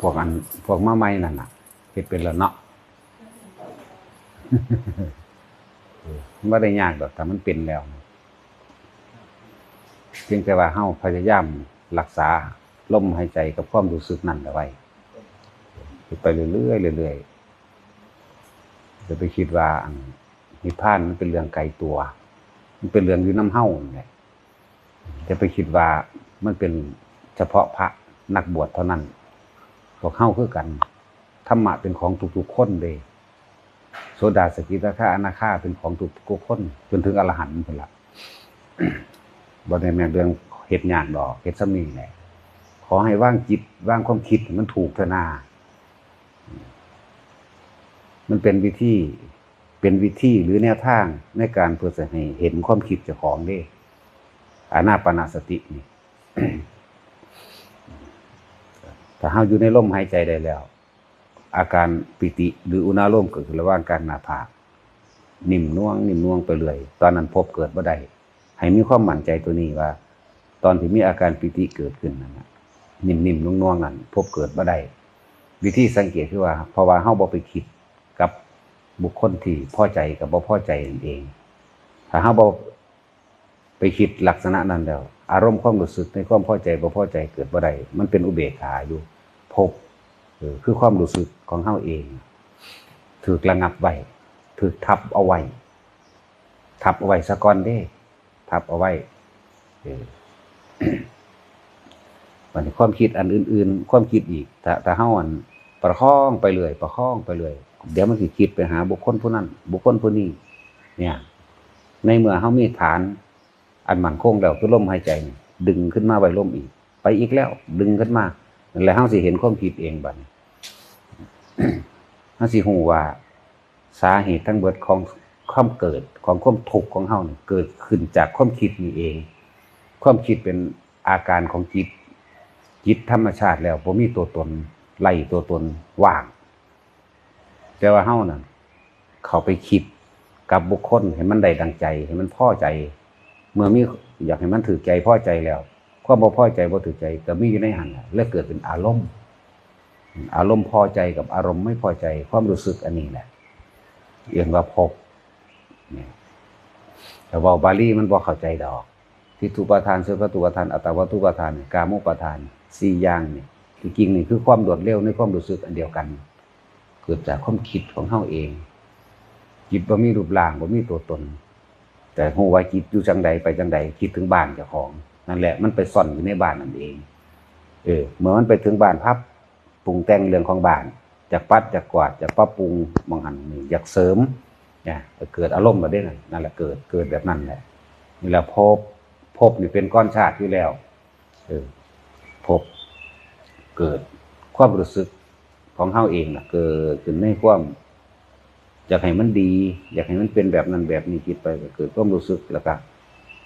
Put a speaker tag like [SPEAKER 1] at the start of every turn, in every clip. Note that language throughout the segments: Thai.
[SPEAKER 1] วกพวกมาใหม่นั่นน่ะเฮ็ดเป็นแล้วเนาะ บ่ได้ยากดอกแต่มันเป็นแล้วเพียงแต่ว่าเฮาพยายามรักษาลมหายใจกับความรู้สึกนั้นเอาไว้ไปเรื่อยๆเรื่อยๆจะไปคิดว่านิพพานมันเป็นเรื่องไกลตัวมันเป็นเรื่องอยู่นำเฮานี่แหละจะไปคิดว่ามันเป็นเฉพาะพระนักบวชเท่านั้นพวกเฮาคือกันธรรมะเป็นของทุกๆคนเด้โสดาสกิทาคาอนาคาเป็นของทุกคนจนถึงอรหันต์พุ่นล่ะ บ่ได้แม่นเรื่องเฮ็ดยากดอกเฮ็ดซำนี้แหละขอให้วางจิตวางความคิดมันถูกเถอะนามันเป็นวิธีหรือแนวทางในการเพื่อจะให้เห็นความคิดเจ้าของเด้อานาปานสตินี่ ถ้าเฮาอยู่ในลมหายใจได้แล้วอาการปิติหรืออุณาโลมเกิดขึ้นระหว่างกลางหน้าผากนิ่มน่วงไปเรื่อยตอนนั้นพบเกิดบ่ได้ให้มีความมั่นใจตัวนี้ว่าตอนที่มีอาการปิติเกิดขึ้นนั่นน่ะนิ่มน่วงนั่นพบเกิดบ่ได้วิธีสังเกตคือว่าเพราะว่าเฮาบ่ไปคิดกับบุคคลที่พอใจกับบ่พอใจนั่นเองถ้าเฮาบ่ไปคิดลักษณะนั้นแล้วอารมณ์ความรู้สึกในความพอใจบ่พอใจเกิดบ่ได้มันเป็นอุเบกขาอยู่พบคือความรู้สึกของเฮาเองถูกระงับไว้ถูกทับเอาไว้ซะก่อนเด้ทับเอาไว้วันนี้ความคิดอันอื่นๆความคิดอีกถ้าเฮาประคองไปเรื่อยเดี๋ยวมันสิคิดไปหาบุคคลผู้นั้นบุคคลผู้นี้เนี่ยในเมื่อเฮามีฐานอันมั่นคงแล้วคือลมหายใจดึงขึ้นมาไว้ลมอีกไปอีกแล้วดึงขึ้นมานั่นแหละเฮาสิเห็นความคิดเองบัดนี้ เฮาสิฮู้ว่าสาเหตุทั้งเบิดของความเกิดของความทุกข์ของเฮานี่เกิดขึ้นจากความคิดนี่เองความคิดเป็นอาการของจิตธรรมชาติแล้วบ่มีตัวตนไล่ตัวตนว่างแต่ว่าเฮานั่นเข้าไปคิดกับบุคคลให้มันได้ดังใจให้มันพอใจเมื่อมีอยากให้มันถูกใจพอใจแล้วความบ่พอใจบ่ถูกใจก็มีอยู่ในหันแล้วเกิดเป็นอารมณ์พอใจกับอารมณ์ไม่พอใจความรู้สึกอันนี้แหละเรียกว่าภพเนี่ยแต่ว่าบาลีมันบ่เข้าใจดอกทิฏฐุปาทานสัพพทุปาทานอัตตวัตถุปาทานกามุปาทาน4อย่างนี่จริงๆนี่คือความรวดเร็วในความรู้สึกอันเดียวกันเกิดจากความคิดของเฮาเองจิตบ่มีรูปร่างบ่มีตัวตนแต่ฮู้ว่าจิตอยู่จังใดไปจังใดคิดถึงบ้านเจ้าของนั่นแหละมันไปซ่อนอยู่ในบ้านนั่นเองเมื่อมันไปถึงบ้านพับปรุงแต่งเรื่องของบ้านจากปัดจากกวาดจากปรับปรุงบางหันนี่อยากเสริมเนี่ยเกิดอารมณ์แบบนี้นั่นแหละเกิดแบบนั้นแหละนี่แหละภพนี่เป็นก้อนชาติอยู่แล้วภพเกิดความรู้สึกของเฮาเองน่ะเกิดขึ้นในความอยากให้มันดีอยากให้มันเป็นแบบนั้นแบบนี้คิดไปเกิดความรู้สึกแล้วก็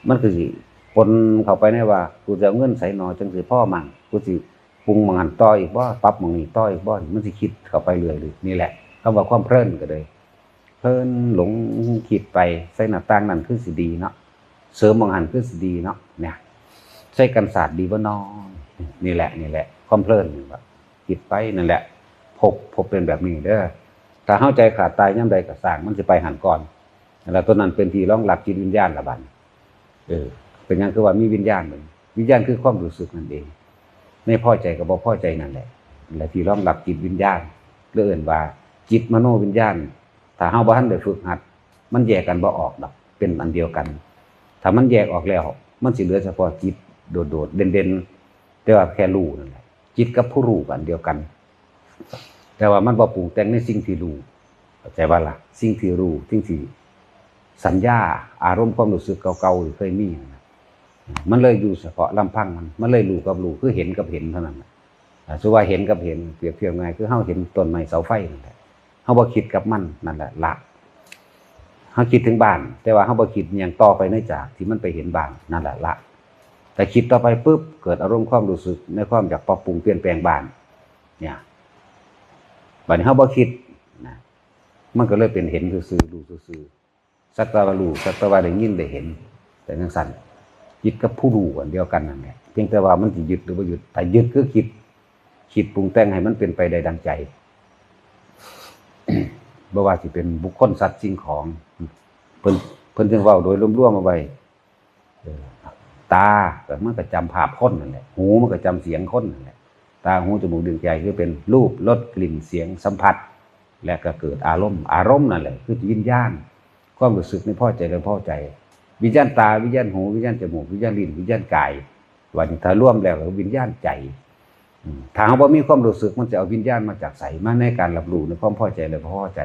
[SPEAKER 1] มันคือสิคนเข้าไปในว่ากูจะเอาเงินใส่หนอจังสิพ่อมั่งกูสิปรุงมังหันต่ออีกบ่ปรับมังนี่ต่ออีกบ่มันสิคิดเข้าไปเรื่อยๆนี่แหละคำว่าความเพลินก็เลยเพลินหลงคิดไปใส่หน้าต่างนั่นคือสิดีเนาะเสริมมังหันคือสิดีเนาะเนี่ยใส่กันศาสตร์ดีบ่น้อนี่แหละความเพลินว่าคิดไปนั่นแหละพบเป็นแบบนี้เด้อถ้าเฮาใจขาดตายยามใดก็สร้างมันสิไปหันก่อนแล้วตัวนั้นเป็นที่รองรับจิตวิญญาณละบัดเป็นหยังคือว่ามีวิญญาณเหมือนวิญญาณคือความรู้สึกนั่นเองไม่พอใจกับบ่พอใจนั่นแหละและที่รองรับจิตวิญญาณเรียกว่าจิตมโนวิญญาณถ้าเฮาบ่ทันได้ฝึกหัดมันแยกกันบ่ออกดอกเป็นอันเดียวกันถ้ามันแยกออกแล้วมันสิเหลือเฉพาะจิตโดดๆเด่นๆแต่ว่าแค่รู้นั่นแหละจิตกับผู้รู้อันเดียวกันแต่ว่ามันบ่ปรุงแต่งในสิ่งที่รู้เข้าใจว่าล่ะสิ่งที่รู้สิ่งที่สัญญาอารมณ์ความรู้สึกเก่าๆที่เคยมีมันเลยอยู่เฉพาะลำพังมันเลยรู้กับรู้คือเห็นกับเห็นเท่านั้นสว่าเห็นกับเห็นเปรียบเทียบง่ายคือเฮาเห็นต้นไม้เสาไฟนั่นแหละเฮาบ่คิดกับมันนั่นแหละละเฮาคิดถึงบ้านแต่ว่าเฮาบ่คิดหยังต่อไปในจากที่มันไปเห็นบ้านนั่นแหละละแต่คิดต่อไปปุ๊บเกิดอารมณ์ความรู้สึกในความอยากปรับปรุงเปลี่ยนแปลงบ้านเนี่ยบัดนี้เฮาบ่คิดนะมันก็เลยเป็นเห็นซื่อๆรู้ซื่อๆสักแต่ว่ารู้สักแต่ว่าได้ยินได้เห็นแต่จังซั่นจิตกับผู้รู้อันเดียวกันนั่นแหละเพียงแต่ว่ามันสิยึดหรือบ่ยึดถ้ายึดคือคิด คิดปรุงแต่งให้มันเป็นไปได้ดังใจ บ่ว่าสิเป็นบุคคลสัตว์สิ่งของเพิ่นจึงเว้าโดยรวมๆเอาไว้ตาก็มันก็จำภาพคนนั่นแหละหูมันก็จำเสียงคนนั่นแหละตาหูจมูกลิ้นใจคือเป็นรูปรสกลิ่นเสียงสัมผัสและก็เกิดอารมณ์นั่นแหละคือวิญญาณความรู้สึกในพอใจหรือพอใจวิญญาณตาวิญญาณหูวิญญาณจมูกวิญญาณลิ้นวิญญาณกายวันนี้ถ้ารวมแล้วก็วิญญาณใจถ้าเราบ่มีความรู้สึกมันจะเอาวิญญาณมาจากไสมาในการรับรู้ในความพอใจหรือบ่พอใจ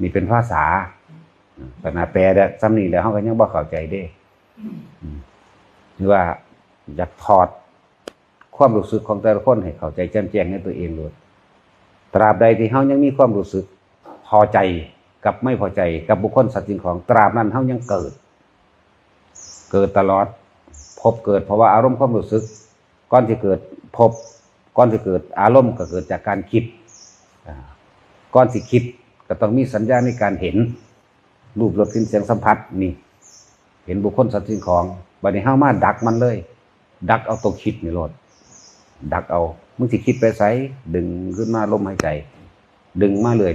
[SPEAKER 1] นี่เป็นภาษาปัญหาแปลได้ซ้ำนี่แล้วเฮาก็ยังบ่เข้าใจเด้คือว่าอยากถอดความรู้สึกของแต่ละคนให้เข้าใจแจ่มแจ้งในตัวเองเลยตราบใดที่เฮายังมีความรู้สึกพอใจกับไม่พอใจกับบุคคลสัตว์สิ่งของตราบนั้นเฮายังเกิดตลอดพบเกิดเพราะว่าอารมณ์ความรู้สึกก่อนที่เกิดพบก่อนที่เกิดอารมณ์ก็เกิดจากการคิดก่อนสิคิดก็ต้องมีสัญญาในการเห็นรูปรสกลิ่นเสียงสัมผัสนี่เห็นบุคคลสัตว์สิ่งของบัดนี้เฮามาดักมันเลยดักเอาตัวคิดนี่โลดดักเอามึงสิคิดไปไสดึงขึ้นมาลมหายใจดึงมาเรื่อย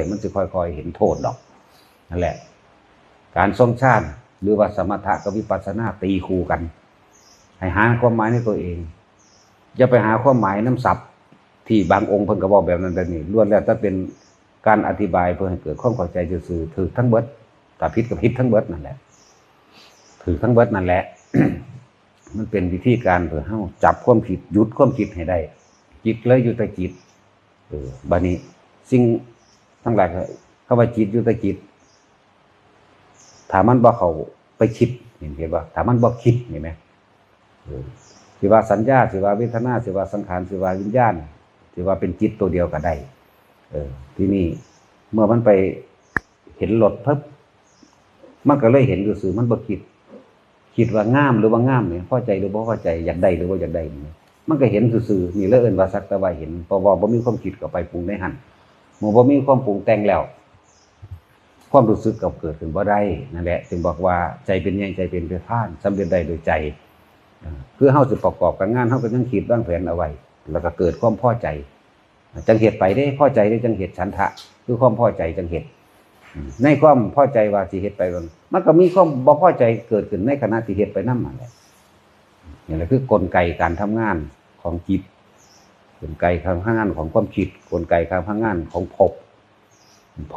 [SPEAKER 1] มันสิค่อยๆเห็นโทษดอกนั่นแหละการทรงฌานหรือว่าสมถะกับวิปัสสนาตีคู่กันให้หาความหมายในตัวเองอย่าไปหาความหมายน้ำศัพท์ที่บางองค์เพิ่นก็บอกแบบนั้นแบบนี้ล้วนแล้วแต่เป็นการอธิบายเพื่อให้เกิดความเข้าใจซื่อๆถือทั้งเบิดถ้าผิดก็ผิดทั้งเบิดนั่นแหละถือทั้งเบิดนั่นแหละ มันเป็นวิธีการเพื่อเฮาจับความคิดหยุดความคิดให้ได้จิตเลยอยู่แต่จิตบัดนี้สิ่งทั้งหลายเข้าไปจิตอยู่แต่จิตถ้ามันบ่เข้าไปคิดเห็นบ่ถ้ามันบ่คิดเห็นไหมสิว่าสัญญาสิว่าเวทนาสิว่าสังขารสิว่าวิญญาณสิว่าเป็นจิตตัวเดียวก็ได้ที่นี่เมื่อมันไปเห็นรถปุ๊บมันก็เลยเห็นซื่อๆมันบ่คิดว่างามหรือว่างามเนี่ยพอใจหรือบ่พอใจอยากได้หรือบ่อยากได้นี่มันก็เห็นซื่อๆนี่แล้วเอิ้นว่าสักแต่ว่าเห็นเพราะว่าบ่มีความคิดก็ไปปรุงในหั่นเมื่อบ่มีความปรุงแต่งแล้วความรู้สึกก็เกิดขึ้นบ่ได้นั่นแหละจึงบอกว่าใจเป็นใหญ่ใจเป็นประธานสำเร็จได้โดยใจคือเฮาสิประกอบกับงานเฮาก็ยังคิดวางแผนเอาไว้แล้วก็เกิดความพอใจจังเฮ็ดไปได้พอใจได้จังเฮ็ดฉันทะคือความพอใจจังเฮ็ดในความพอใจว่าสิเฮ็ดไปมันก็มีความบ่พอใจเกิดขึ้นในขณะที่เฮ็ดไปนำนั่นแหละนี่แหละคือกลไกการทำงานของจิตกลไกการทำงานของความคิดกลไกการทำงานของภ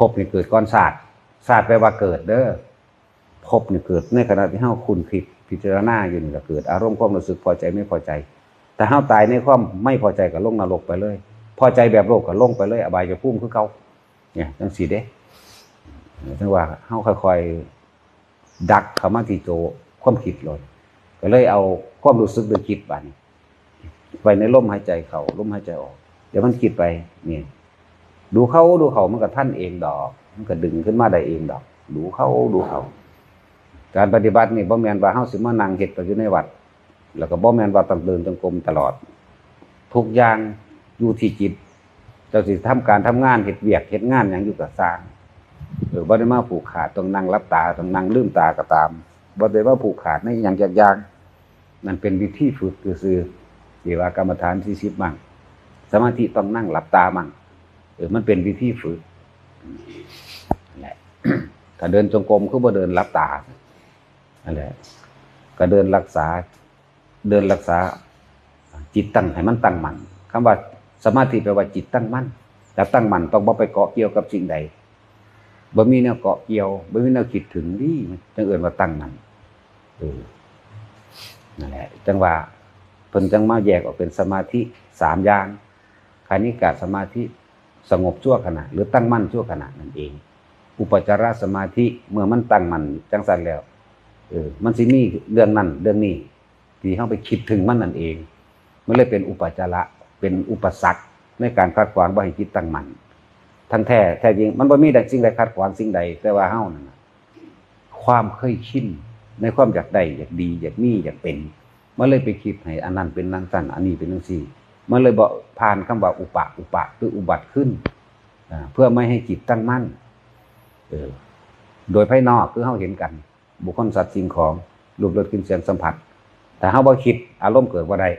[SPEAKER 1] พนี่เกิดก่อนศาสตร์แปลว่าเกิดเด้อภพนี่เกิดในขณะที่เฮาคุ้นคิดพิจารณาอยู่นี่ก็เกิดอารมณ์ความรู้สึกพอใจไม่พอใจแต่เฮาตายในความไม่พอใจก็ลงนรกไปเลยพอใจแบบโลกก็ลงไปเลยอบายภูมิคือเก่าเนี่ยจังซี่เด้ถึงว่าเฮาค่อยๆดักเข้ามาที่โจความคิดเลยก็เลยเอาความรู้สึกโดยคิดบัดนี้ไว้ในลมหายใจเข้าลมหายใจออกเดี๋ยวมันคิดไปนี่ดูเขามันก็ท่านเองดอกมันก็ดึงขึ้นมาได้เองดอกดูเขาการปฏิบัตินี่บ่แม่นว่าเฮาสิมานั่งเฮ็ดไปอยู่ในวัดแล้วก็บ่แม่นว่าต้องเดินจงกรมตลอดทุกอย่างอยู่ที่จิตเจ้าสิทำการทำงานเฮ็ดเวียกเฮ็ดงานหยังอยู่ก็สร้างบ่ได้มาผูกขาดต้องนั่งหลับตาต้องนั่งลืมตาก็ตามบ่ได้ว่าผูกขาดในหยังยากๆนั่นเป็นวิธีฝึกซื่อๆที่ว่ากรรมฐาน40มั่งสมาธิต้องนั่งหลับตามั่งมันเป็นวิธีฝึกแหละถ้าเดินจงกรมคือบ่เดินหลับตานั่นแหละก็เดินรักษาจิตตั้งให้มันตั้งมั่นคำว่าสมาธิแปลว่าจิตตั้งมั่นแต่ตั้งมั่นต้องบ่ไปเกาะเกี่ยวกับสิ่งใดบ่มีแนวเกาะเกี่ยวบ่มีแนวคิดถึงนี่จังเอิ้นว่าตั้งมั่นนั่นแหละจังว่าเพิ่นจังมาแยกออกเป็นสมาธิ3อย่างคณิกะสมาธิสงบชั่วขณะหรือตั้งมั่นชั่วขณะนั่นเองอุปจารสมาธิเมื่อมันตั้งมั่นจังซั่นแล้วมันสิมีเรื่องนั้นเรื่องนี้ที่เฮาไปคิดถึงมันนั่นเองมันเลยเป็นอุปจาระเป็นอุปสรรคในการขัดขวางบ่ให้จิตตั้งมั่นทั้งแท้จริงมันบ่มีใดสิ่งใดขัดขวางสิ่งใดแต่ว่าเฮานั่นน่ะความเคยชินในความอยากได้อยากดีอยากมีอยากเป็นมันเลยไปคิดให้อันนั้นเป็นนั้นซั่นอันนี้เป็นจังซี่มันเลยบ่ผ่านคำว่าอุปะคืออุบัติขึ้นเพื่อไม่ให้จิตตั้งมั่นโดยภายนอกคือเฮาเห็นกันบุคคลสัตว์สิ่งของรูปรสกลิ่นเสียงสัมผัสแต่เฮาบ่คิดอารมณ์เกิดบ่ได้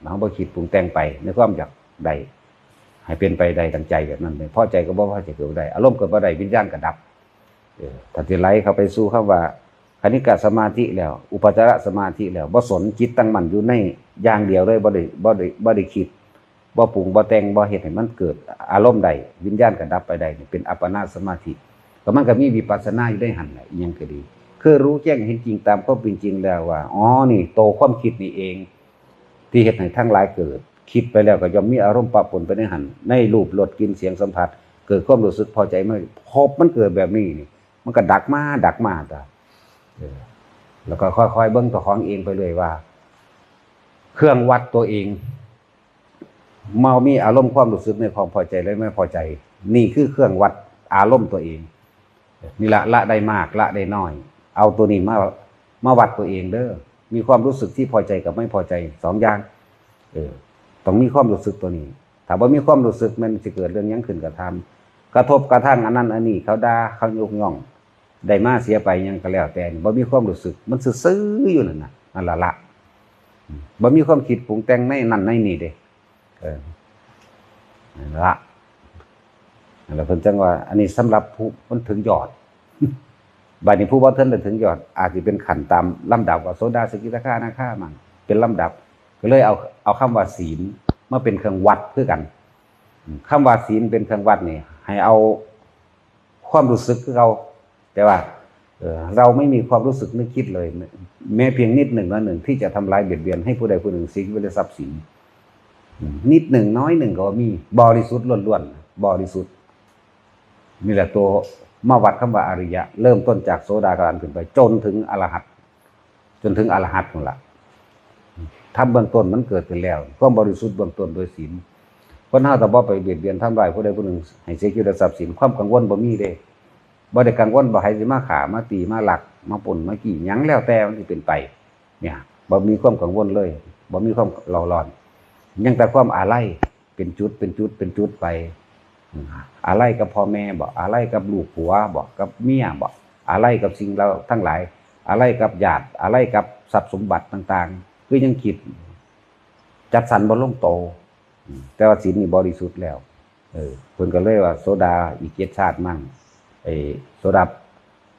[SPEAKER 1] เฮาบ่คิดปรุงแต่งไปในความอยากได้ให้เป็นไปได้ดังใจแบบนั้นเลยพอใจก็บ่พอใจก็บ่ได้อารมณ์ก็บ่ได้วิญญาณก็ดับถ้าสิไหลเข้าไปสู่คำว่าคณิกะสมาธิแล้วอุปจารสมาธิแล้วบ่สนจิตตั้งมั่นอยู่ในอย่างเดียวเลยบ่ได้คิดบ่ปรุงบ่แต่งบ่เฮ็ดให้มันเกิดอารมณ์ใดวิญญาณก็ดับไปได้นี่เป็นอัปปนาสมาธิก็มันก็มีวิปัสสนาอยู่ได้หั่นแหละอีหยังก็ดีคือรู้แจ้งเห็นจริงตามความเป็นจริงแล้วว่าอ๋อนี่โตความคิดนี่เองที่เฮ็ดให้ทั้งหลายเกิดคิดไปแล้วก็ย่อมมีอารมณ์ปะปนไปในหั่นในรูปรสกลิ่นเสียงสัมผัสเกิดความรู้สึกพอใจมั้ยพบมันเกิดแบบนี้นี่มันก็ดักมาตาแล้วก็ค่อยๆเบิ่งตัวของเองไปเลยว่าเครื่องวัดตัวเองเมามีอารมณ์ความรู้สึกในความพอใจและไม่พอใจนี่คือเครื่องวัดอารมณ์ตัวเองนี่ละได้มากละได้น้อยเอาตัวนี้มาวัดตัวเองเด้อมีความรู้สึกที่พอใจกับไม่พอใจ2อย่างต้องมีความรู้สึกตัวนี้ถ้าบ่มีความรู้สึกมันสิเกิดเรื่องหยังขึ้นก็ทำกระทบกระทั่งอันนั้นอันนี้เขาด่าเขายกย่องได้มาเสียไปยังก็แล้วแต่บ่มีความรู้สึกมันซื่อๆอยู่นั่นน่ะนั่นละบ่มีความคิดปรุงแต่งในนั่นในนี่เด้นั่นละแล้วเพิ่นจังว่าอันนี้สำหรับผู้มันถึงยอดบัดนี้ผู้บ่ทันได้ถึงยอดอาจสิเป็นขั้นตามลำดับว่าโสดาสกิทาคาอนาคามั่งเป็นลำดับก็เลยเอาคำว่าศีลมาเป็นเครื่องวัดคือกันคำว่าศีลเป็นเครื่องวัดนี่ให้เอาความรู้สึกคือเราแต่ว่าเราไม่มีความรู้สึกนึกคิดเลยแม้เพียงนิดหนึ่งละหนึ่งที่จะทำลายเบียดเบียนให้ผู้ใดผู้หนึ่งสิ่งหรือทรัพย์สินนิดหนึ่งน้อยหนึ่งก็มีบริสุทธิ์ล้วนๆบริสุทธิ์นี่แหละตัวมาวัดคำว่าอริยะเริ่มต้นจากโสดาการขึ้นไปจนถึงอรหัตจนถึงอรหัตนั่นแหละทำเบื้องต้นมันเกิดขึ้นแล้วความบริสุทธิ์เบื้องต้นโดยศีลคนเฮาแต่บ่ไปเบียดเบียนทำลายผู้ใดผู้หนึ่งให้เสียชีวิตทรัพย์สินความกังวลบ่มีเด้บ่ได้กังวลบ่ให้สิมาฆ่ามาตีมาลักมาปล้นมากี้หยังแล้วแต่มันสิเป็นไปเนี่ยบ่มีความกังวลเลยบ่มีความเร่าร้อนยังแต่ความอาลัยเป็นจุดไปอาลัยกับพ่อแม่บ่อาลัยกับลูกผัวบ่กับเมียบ่อาลัยกับสิ่งเราทั้งหลายอาลัยกับญาติอาลัยกับทรัพย์สมบัติต่างๆคือยังคิดจัดสรรบ่ลงโตแต่ว่าศีลนี่บริสุทธิ์แล้วเพิ่นก็เลยว่าโสดาอีก7ชาติมั่งโสดา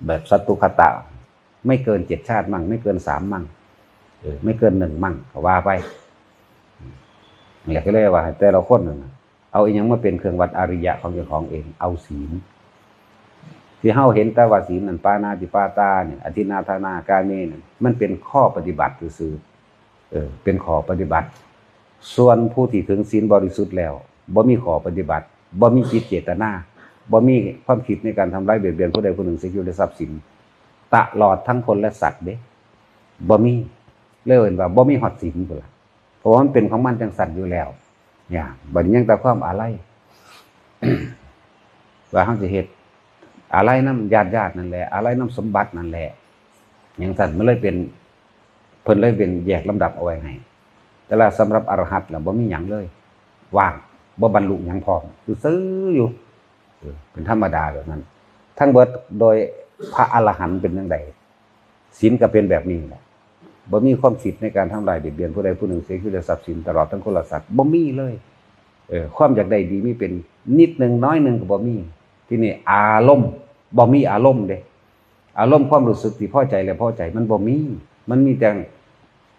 [SPEAKER 1] แบบสัตตุคตะไม่เกิน7ชาติมั่งไม่เกิน3มั่งไม่เกิน1มั่งก็ว่าไปนี่ก็เลยว่าแต่ละคนน่ะเอาอีหยังมาเป็นเครื่องวัดอริยะของเจ้าของเองเอาศีลที่เฮาเห็นแต่ว่าศีลนั่นปานาติปาตาเนี่ยอธินาทานากาเมเนี่ยมันเป็นข้อปฏิบัติซื่อเป็นข้อปฏิบัติส่วนผู้ที่ถึงศีลบริสุทธิ์แล้วบ่มีข้อปฏิบัติบ่มีจิตเจตนาบ่มีความคิดในการทำร้ายเบียดเบียนผู้ใดผู้หนึ่งเสียชีวิตหรือทรัพย์สินตลอดทั้งคนและสัตว์เด้บ่มีเลยเห็นว่าบ่มีฮอดศีลพุ่นล่ะเพราะว่ามันเป็นของมันจังสั่นอยู่แล้วเนี่ยบัดนี้ยังแต่ความอาลัย ว่าเฮาสิเฮ็ดอาลัยนำญาตินั่นแหละอาลัยนำสมบัตินั่นแหละอย่างสั่นมันเลยเป็นเพิ่นเลยเป็นแยกลำดับเอาไว้ให้แต่ละสำหรับอรหัตล่ะบ่มีหยังเลยว่างบ่บรรลุหยังพร้อมซื่ออยู่เป็นธรรมดาแบบนั้นทั้งเบิดโดยพระอรหันต์เป็นจังไดศีลก็เป็นแบบนี้แหละบ่มีความคิดในการทำลายเบียดเบียนผู้ใดผู้หนึ่งเสียชีวิตหรือทรัพย์สินตลอดทั้งคนและสัตว์บ่มีเลยความอยากได้ดีมีเป็นนิดนึงน้อยนึงก็บ่มีที่นี่อารมณ์บ่มีอารมณ์เด้อารมณ์ความรู้สึกที่พอใจและพอใจมันบ่มีมันมีแต่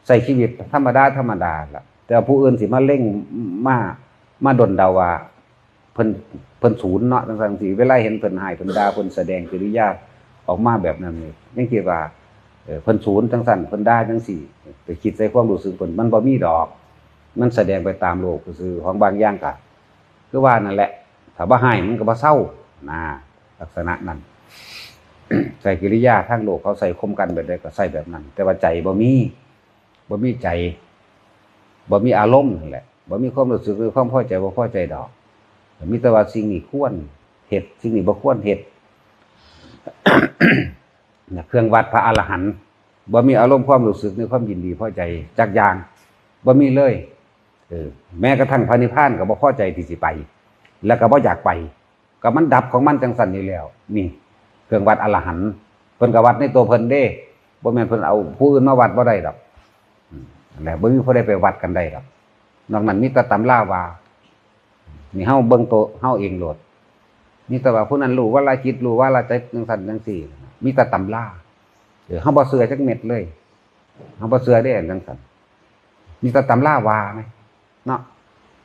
[SPEAKER 1] ใช้ชีวิตธรรมดาล่ะแต่ผู้อื่นสิมาเร่งมาดลเดาว่าเพิ่นศูนย์เนาะจังซี่เวลาเห็นเพิ่นหายเพิ่นด่าเพิ่นแสดงกิริยาออกมาแบบนั้นนี่ยังคิดว่าเพิ่นศูนย์จังซั่นเพิ่นด่าจังซี่ไปคิดใส่ความรู้สึกเพิ่นมันบ่มีดอกมันแสดงไปตามโลกซื่อของบางอย่างก็คือว่านั่นแหละถ้าบ่ให้มันก็บ่เศร้านะลักษณะนั้น ใส่กิริยาทางโลกเขาใส่คมกันแบบใดก็ใส่แบบนั้นแต่ว่าใจบ่มีใจบ่มีอารมณ์นั่นแหละบ่มีความรู้สึกหรือความพอใจบ่พอใจดอกมีแต่ว่าสิ่งนี้ควรเฮ็ดสิ่งนี้บ่ควรเฮ็ด เครื่องวัดพระอรหันต์บ่มีอารมณ์ความรู้สึกในความยินดีพอใจจักอย่างบ่มีเลยแม้กระทั่งพระนิพพานก็บ่พอใจที่สิไปแล้วก็บ่อยากไปก็มันดับของมันจังซั่นนี่แล้วนี่เครื่องวัดอรหันต์เพิ่นก็วัดในตัวเพิ่นเด้บ่แม่นเพิ่นเอาผู้อื่นมาวัดบ่ได้ดอกนั่นแหละบ่มีผู้ใดไปวัดกันได้ดอก นอกนั้นมีแต่ตำราว่านี่เฮาเบิ่งโตเฮาเองโลดมีแต่ว่าผู้นั้นรู้ว่าละจิตรู้ว่าละใจจังซั่นจังซี่มีแต่ตำราเฮาบ่เชื่อจักเม็ดเลยเฮาบ่เชื่อได้จังซั่นมีแต่ตำราว่าไหมเนาะ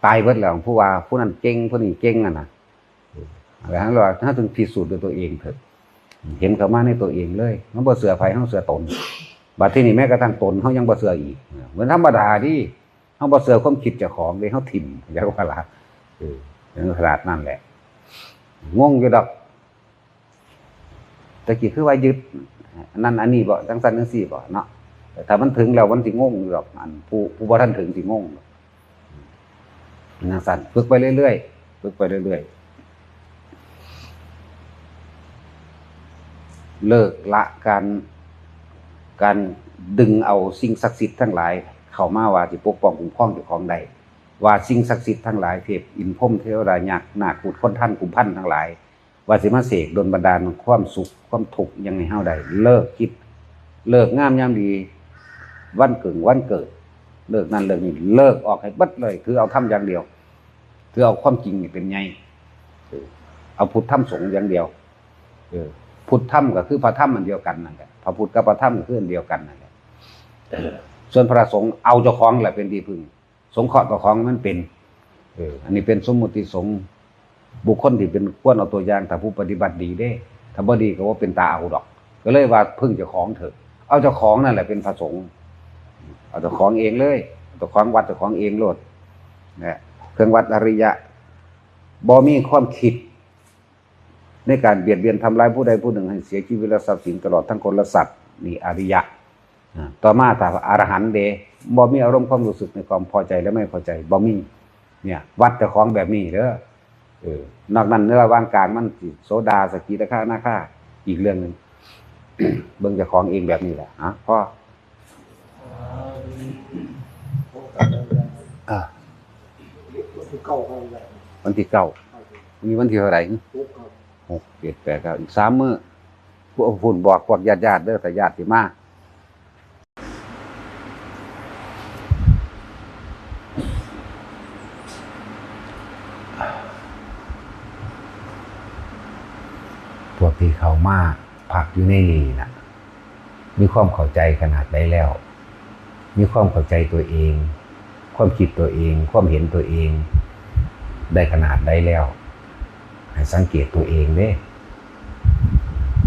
[SPEAKER 1] ตายเบิดแล้วผู้ว่าผู้นั้นเก่งผู้นี้เก่งอ่ะนะแล้วเราถ้าถึงพิสูจน์ด้วยตัวเองเถิดเห็นเขามาในตัวเองเลยเฮาบ่เชื่อไผเฮาเชื่อตนบัดทีนี้แม้กระทั่งตนเฮายังบ่เชื่ออีกเหมือนธรรมดาที่เฮาบ่เชื่อความคิดเจ้าของเลยเฮาถิ่มอย่างว่าล่ะถึงขนาดนั้นแหละงงอยู่ดอกตะกี้คือว่ายึดนั่นอันนี้บ่จังซั่นจังซี่บ่เนาะแต่ถ้ามันถึงแล้วมันสิงงอยู่ดอกอันผู้บ่ทันถึงสิงงจังซั่นฝึกไปเรื่อยๆฝึกไปเรื่อยๆเลิกละการดึงเอาสิ่งศักดิ์สิทธิ์ทั้งหลายเข้ามาว่าสิปกป้องคุ้มครองเจ้าของได้ว่าสิ่งศักดิ์สิทธิ์ทั้งหลายเทพอินพรหมเทวดายักษ์นาคพูดคนท่านกุมพันทั้งหลายว่าสิมาเสกดลบันดาลความสุขความทุกข์ยังไงเฮาได้เลิกคิดเลิกงามยามดีวันเกิดเลิกนั่นเลิกนี่เลิกออกให้เบิดเลยคือเอาทำอย่างเดียวคือเอาความจริงนี่เป็นไงเอาพุทธธรรมสงฆ์อย่างเดียวพุทธธรรมก็คือพระธรรมอันเดียวกันนั่นแหละพระพุทธกับพระธรรมก็คืออันเดียวกันนั่นแหละส่วนพระสงฆ์เอาเจ้าของแหละเป็นที่พึ่งสงเคราะห์เจ้าของมันเป็นอันนี้เป็นสมมุติสงฆ์บุคคลที่เป็นควรเอาตัวอย่างถ้าผู้ปฏิบัติดีเด้ถ้าบ่ดีก็ว่าเป็นตาเอาดอกก็เลยว่าพึ่งเจ้าของเถอะเอาเจ้าของนั่นแหละเป็นพระสงฆ์เอาเจ้าของเองเลยเจ้าของวัดเจ้าของเองโลดนะเครื่องวัดอริยะบ่มีความคิดในการเบียดเบียนทำร้ายผู้ใดผู้หนึ่งให้เสียชีวิตและทรัพย์สินตลอดทั้งคนและสัตว์นี่อริยะต่อมาถ้าอรหันต์เดบ่มีอารมณ์ความรู้สึกในความพอใจและไม่พอใจบ่มีเนี่ยวัดเจ้าของแบบนี้เด้อนอกนั้นในระหว่างกลางมันสิโสดาสกิทาคานาคาอีกเรื่องนึง เบิ่งเจ้าของเองแบบนี้แหละพ่อวันที่ 9มีวันที่เท่าไหร่6 7 8 9อีก3มื้อพวกฝุ่นบอกพวกญาติๆเด้อแต่ญาติสิมาพวกที่เขามาพักอยู่ในนี้นะมีความเข้าใจขนาดใดแล้วมีความเข้าใจตัวเองความคิดตัวเองความเห็นตัวเองได้ขนาดใดแล้วให้สังเกตตัวเองเด้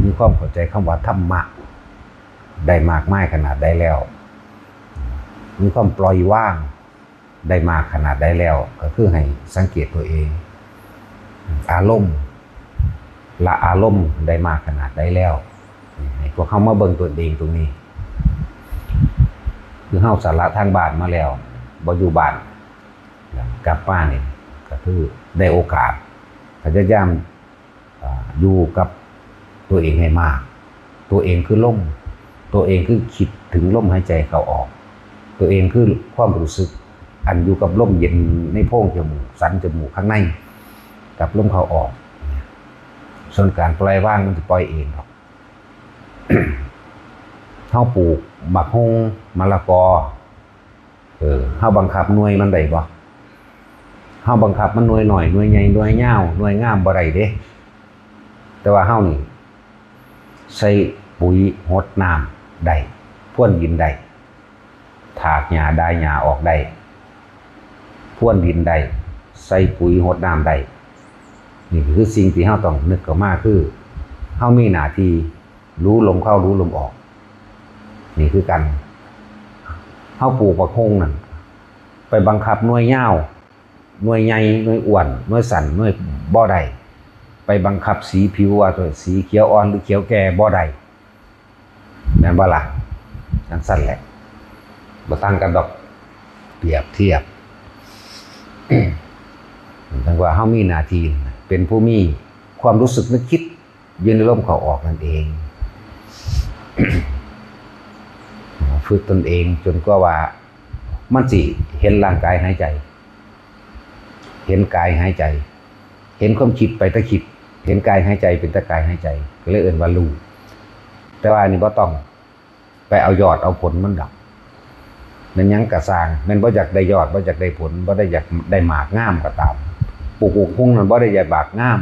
[SPEAKER 1] มีความเข้าใจคำว่าธรรมะได้มากมายขนาดใดแล้วมีความปล่อยว่างได้มากขนาดใดแล้วก็คือให้สังเกตตัวเองอารมณ์ละอารมณ์ได้มากขนาดใดแล้วให้พวกเขามาเบิ่งตัวเองตรงนี้คือเฮาสาระทางบ้านมาแล้วบ่อยู่บ้านกลับบ้านนี่ก็คือได้โอกาสพยายามอยู่กับตัวเองให้มากตัวเองคือลมตัวเองคือคิดถึงลมหายใจเข้าออกตัวเองคือความรู้สึกอันอยู่กับลมเย็นในโพรงจมูกสันจมูกข้างในกับลมเข้าออกส่วนการปล่อยว่างมันจะปล่อยเองครับ เฮาปลูกบักฮงมะละกอเฮาบังคับหน่วยมันได้บ่เฮาบังคับมันหน่วยหน่อยหน่วยใหญ่หน่วยยาวหน่วยงามบ่ได้เด้แต่ว่าเฮานี่ใส่ปุ๋ยรดน้ำได้พ่นดินได้ถากหญ้าได้หญ้าออกได้พ่นดินได้ใส่ปุ๋ยรดน้ำได้นี่คือสิ่งที่เฮาต้องนึกเข้ามาคือเฮามีหน้าที่รู้ลมเข้ารู้ลมออกนี่คือกันเฮาปลูกบักฮงนั่นไปบังคับหน่วยยาวหน่วยใหญ่หน่วยอ้วนหน่วยสั้นหน่วยบ่ได้ไปบังคับสีผิวว่าตัวสีเขียวอ่อนหรือเขียวแก่บ่ได้แม่นบ่ล่ะจังซั่นแหละบ่ต่างกันดอกเปรียบเทียบ จังว่าเฮามีหน้าที่เป็นผู้มีความรู้สึกนึกคิดยืนในลมเข้าออกนั่นเอง ฝึกตนเองจนกว่ามันสิเห็นร่างกายหายใจเห็นกายหายใจเห็นความคิดไปแต่คิดเห็นกายหายใจเป็นแต่กายหายใจก็เลยเอิ้นว่ารู้แต่ว่านี่บ่ต้องไปเอายอดเอาผลมันดอก มันยังกระสร้างมันบ่อยากได้ยอดบ่อยากได้ผลบ่ได้อยากได้หมากงามก็ตามปลูกพุ่งนั้นบ่ได้อยากหมากงาม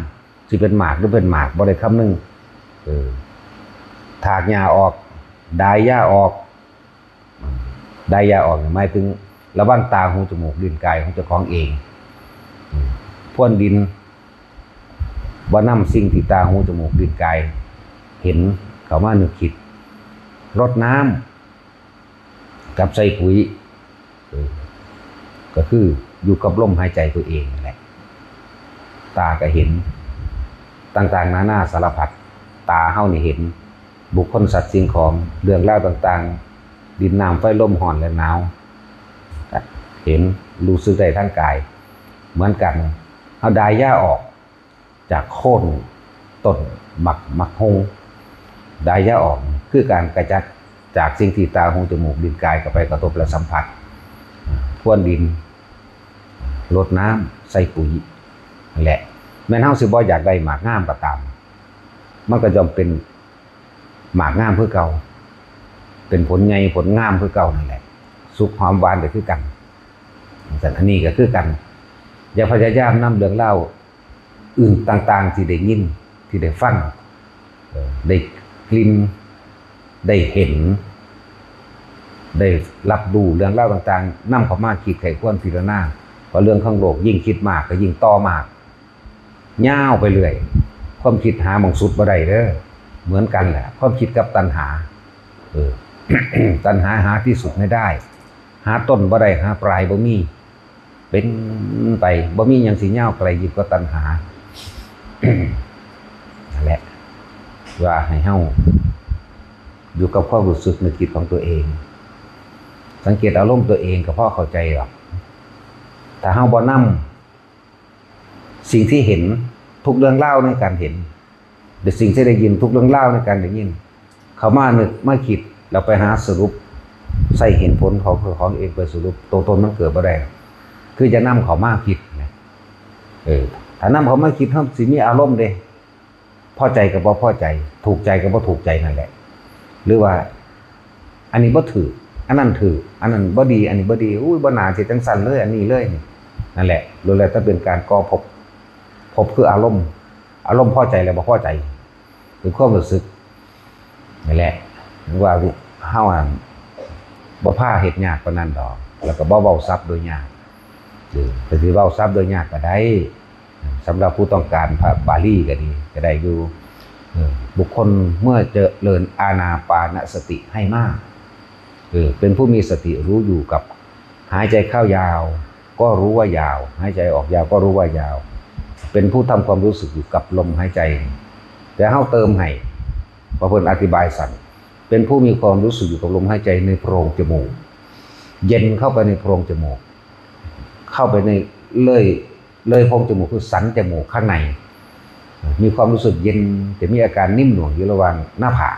[SPEAKER 1] สิเป็นหมากหรือเป็นหมากบ่ได้คำนึงถากหญ้าออกดายหญ้าออกหมายถึงระวังตาหูจมูกลิ้นกายของเจ้าของเองพ่นดินบ่นำสิ่งที่ตาหูจมูกลิ้นกายเห็นเข้ามานึกคิดรดน้ำกับใส่ปุ๋ยก็คืออยู่กับลมหายใจตัวเองนั่นแหละตาก็เห็นต่างๆนานาสารพัดตาเฮานี่เห็นบุคคลสัตว์สิ่งของเรื่องราวต่างๆดินน้ำไฟลมร้อนและหนาวเห็นรู้สึกได้ทั้งกายเหมือนกันเอาดายหญ้าออกจากโค่นต้นมักฮงดายหญ้าออกคือการกระจัดจากสิ่งที่ตาหูจมูกลิ้นกายเข้าไปกระทบและสัมผัสพรวนดินรดน้ำใส่ปุ๋ยนั่นแหละแม้เฮาสิบ่อยากได้หมากงามก็ตามมันก็ย่อมเป็นหมากงามเพื่อเก่าเป็นผลใหญ่ผลงามเพื่อเก่านั่นแหละสุขหอมหวานก็คือกันแต่อันนี้ก็คือกันอย่าพยายามนำเรื่องเล่าอื่นต่างๆที่ได้ยินที่ได้ฟังได้กลิ่นได้เห็นได้รับรู้เรื่องเล่าต่างๆนำเข้ามาคิดไขควรพิจารณาเพราะเรื่องข้างโลกยิ่งคิดมากก็ยิ่งต่อมากย่าวไปเรื่อยความคิดหาหม่องสุดบ่ได้เด้อเหมือนกันแหละความคิดกับตัณหา ตัณหาหาที่สุดไม่ได้หาต้นบ่ได้หาปลายบ่มีเป็นไปบ่มีหยังสิย่าวไกลยิ่งกว่าตัณหา นั่นแหละว่าให้เฮาอยู่กับความรู้สึกนึกคิดของตัวเองสังเกตอารมณ์ตัวเองก็พอเข้าใจหรอกถ้าเฮาบ่นำสิ่งที่เห็นทุกเรื่องเล่าในการเห็นหรือสิ่งที่ได้ยินทุกเรื่องเล่าในการได้ยินเขามานึกมาคิดเราไปหาสรุปใส่เห็นผลของเองไปสรุปตัวตนมันเกิดบ่ได้คือจะนำเขามาคิดนะถ้านำเขามาคิดเฮาสิมีอารมณ์เด้พอใจกับบ่พอใจถูกใจกับบ่ถูกใจนั่นแหละหรือว่าอันนี้บ่ถืออันนั้นถืออันนั้นบ่ดีอันนี้บ่ดีอุ้ยบ่น่าสิจังซั่นเลยอันนี้เลยนั่นแหละโดยแล้วถ้าเป็นการก่อภพคืออารมณ์พอใจและบ่พอใจคือความรู้สึกนั่นแหละว่าเฮาบ่พาเฮ็ดยากปานนั้นดอกแล้วก็บ่เว้าซับโดยยากแต่สิเว้าซับโดยยากก็ได้สำหรับผู้ต้องการพระบาลีก็ดีก็ได้อยู่บุคคลเมื่อเจริญอานาปานสติให้มากเป็นผู้มีสติรู้อยู่กับหายใจเข้ายาวก็รู้ว่ายาวหายใจออกยาวก็รู้ว่ายาวเป็นผู้ทำความรู้สึกอยู่กับลมหายใจแต่เฮาเติมให้พระเพิ่นอธิบายสั่งเป็นผู้มีความรู้สึกอยู่กับลมหายใจในโพรงจมูกเย็นเข้าไปในโพรงจมูกเข้าไปในเลยโพรงจมูกคือสันจมูกข้างในมีความรู้สึกเย็นจะมีอาการนิ่มหน่วงอยู่ระหว่างหน้าผาก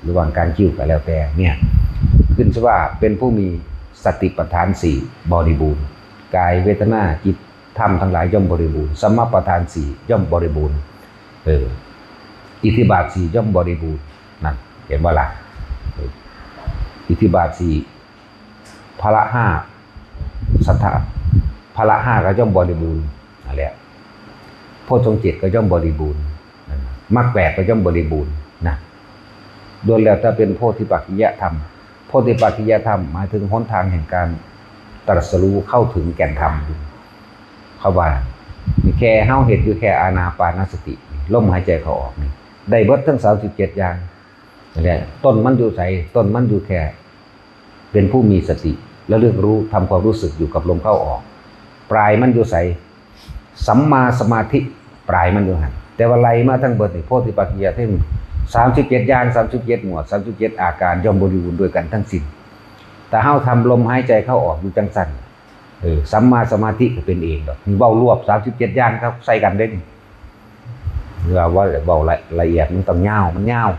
[SPEAKER 1] ระหว่างการคิ้วก็แล้วแต่เนี่ยขึ้นชื่อว่าเป็นผู้มีสติปัฏฐาน4บริบูรณ์กายเวทนาจิตธรรมทั้งหลายย่อมบริบูรณ์สัมมาปัฏฐาน4ย่อมบริบูรณ์อิทธิบาท4ย่อมบริบูรณ์นั่นเห็นบ่ล่ะอิทธิบาท4พละ5สัทธะพละ5ก็ย่อมบริบูรณ์นั่นแหละโพชฌงค์7ก็ย่อมบริบูรณ์มรรค8ก็ย่อมบริบูรณ์นะโดยแล้วถ้าเป็นโพธิปักขิยธรรมโพธิปักขิยธรรมหมายถึงหนทางแห่งการตรัสรู้เข้าถึงแก่นธรรมเขาว่ามีแค่เฮาเฮ็ดอยู่แค่อานาปานสติลมหายใจเข้าออกนี่ได้เบิดทั้ง37อย่างนั่นแหละต้นมันอยู่ไสต้นมันอยู่แค่เป็นผู้มีสติและเรื่องรู้ทำความรู้สึกอยู่กับลมเข้าออกปลายมันอยู่ไสสัมมาสมาธิปลายมันอยู่หั่นแต่ว่าไล่มาทั้งเบิดนี่โพธิปักขิยธรรม37อย่าง37หมวด37อาการย่อมบริบูรณ์ด้วยกันทั้งสิ้นแต่เฮาทำลมหายใจเข้าออกอยู่จังซั่นสัมมาสมาธิก็เป็นเองดอกมีเว้ารวบ37อย่างครับใส่กันได้นี่ว่าเว้าละเอียดมันต้องยาวมันยาว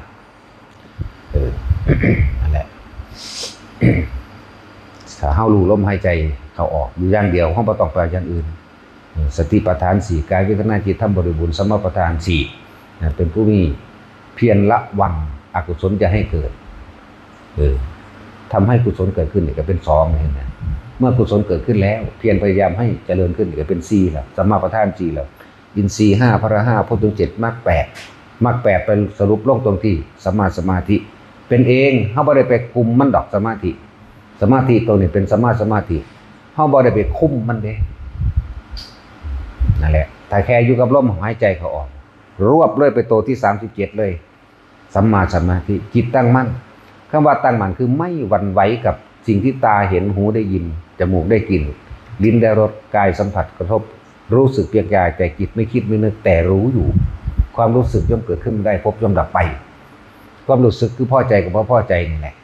[SPEAKER 1] นั่นแหละถ้าเฮารู้ลมหายใจเข้าออกอยู่อย่างเดียวเฮาบ่ต้องไปอย่างอื่นสติปัฏฐาน4กายเวทนาจิตธรรมบริบูรณ์สัมมาปัฏฐาน4เป็นผู้มีเพียรละวังอกุศลจะให้เกิด ทำให้กุศลเกิดขึ้นนี่ก็เป็น2เห็นไหมเมื่อกุศลเกิดขึ้นแล้วเพียรพยายามให้เจริญขึ้นนี่ก็เป็น4แล้วสัมมาประธาน4แล้วอินทรีย์5พละ5พุทธ7มรรค8มรรค8ไปสรุปลงตรงที่สัมมาสมาธิเป็นเองเฮาบ่ได้ไปคุมมันดอกสมาธิตัวนี้เป็นสัมมาสมาธิเฮาบ่ได้ไปคุมมันเด้นั่นแหละถ้าแค่อยู่กับลมหายใจเข้าออกรวบเลยไปโตที่37เลยสัมมาสมาธิจิตตั้งมั่นคำว่าตั้งมั่นคือไม่หวั่นไหวกับสิ่งที่ตาเห็นหูได้ยินจมูกได้กลิ่นลิ้นได้รสกายสัมผัสกระทบรู้สึกเพียงกายแต่จิตไม่คิดไม่นึกแต่รู้อยู่ความรู้สึกย่อมเกิดขึ้นได้พบย่อมดับไปความรู้สึกคือพอใจกับบ่พอใจนี่แหละ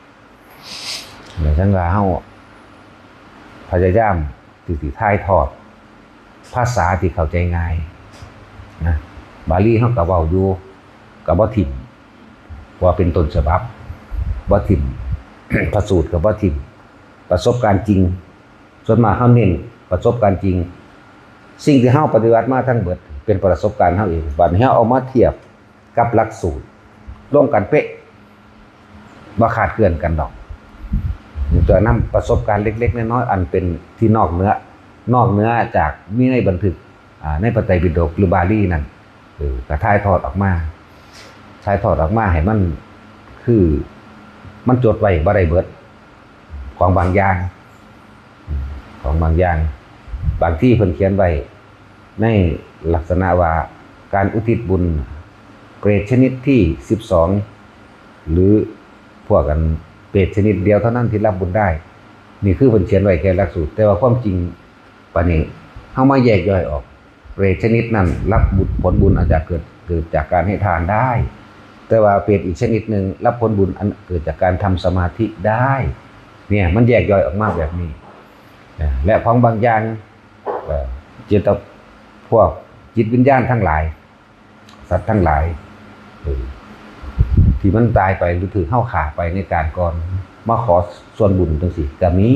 [SPEAKER 1] เดี๋ยวฉันว่าเฮาพยายามที่ถ่ายทอดภาษาที่เข้าใจง่ายนะบาลีเฮาก็เว้าอยู่ก็บ่ทิ่มว่าเป็นต้นฉบับบ่ทิ่ม พระสูตรก็บ่ทิ่มประสบการณ์จริงส่วนมากเฮาเน้นประสบการณ์จริงสิ่งที่เฮาปฏิบัติมาทั้งเบิดเป็นประสบการณ์เฮาเองบัดนี้เฮาเอามาเทียบกับหลักสูตรร่วมกันเป๊ะบ่ขาดเคลื่อนกันดอกตัวนำประสบการณ์เล็กๆน้อยๆอันเป็นที่นอกเหนือจากมีในบันทึกในพระไตรปิฎกหรือบาลีนั่นก็ถ่ายทอดออกมาให้มันคือมันจดไว้บ่ได้เบิดของบางอย่างบางที่เพิ่นเขียนไว้ในลักษณะว่าการอุทิศบุญเปรตชนิดที่12หรือพวกกันเปรตชนิดเดียวเท่านั้นที่รับบุญได้นี่คือเพิ่นเขียนไว้แค่หลักสูตรแต่ว่าความจริงปานนี้เฮามาแยกย่อยออกเปรตชนิดนั้นรับผลบุญอาจจะเกิดจากการให้ทานได้แต่ว่าเปรตอีกชนิดนึงรับผลบุญอันเกิดจากการทำสมาธิได้เนี่ยมันแยกย่อยออกมาแบบนี้และของบางอย่างจิตพวกจิตวิญญาณทั้งหลายสัตว์ทั้งหลายที่มันตายไปหรือถือเข้าขาไปในการก่อนมาขอส่วนบุญจังซี่ก็มี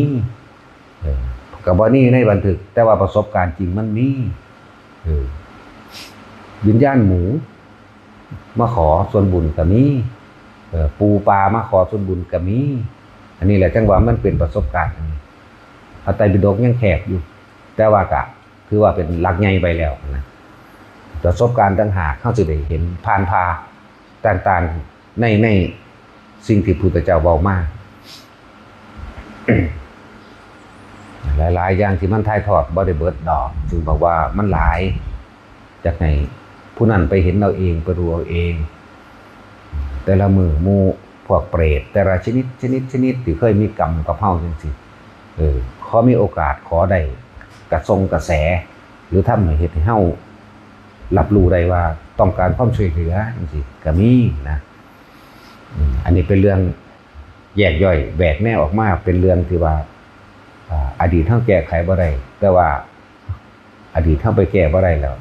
[SPEAKER 1] ก็บ่นี่ในบันทึกแต่ว่าประสบการณ์จริงมันมีวิญญาณหมูมาขอส่วนบุญก็มีปูปลามาขอส่วนบุญก็มีอันนี้แหละจังว่ามันเป็นประสบการณ์พระไตรปิฎกยังแคบอยู่แต่ว่าก็คือว่าเป็นหลักใหญ่ไปแล้วนะประสบการณ์ต่างหากเฮาสิได้เห็นผ่านพาต่างๆในสิ่งที่พุทธเจ้าเว้ามา หลายๆอย่างที่มันถ่ายทอดบ่ได้เบิดดอกจึงบอกว่ามันหลายจากไหนผู้นั้นไปเห็นเราเองไปรู้เอาเองแต่ละมือหมู่พวกเปรตแต่ละชนิดที่เคยมีกรรมกับเฮาจังซี่ขอมีโอกาสขอได้กระแสหรือทำให้เฮ็ดให้เฮารับรู้ได้ว่าต้องการความช่วยเหลือจังซี่ก็มีนะอันนี้เป็นเรื่องแยกย่อยแบกแนวออกมาเป็นเรื่องที่ว่าอดีตเฮาแก้ไขบ่ได้แต่ว่าอดีตเฮาไปแก้บ่ได้แล้ว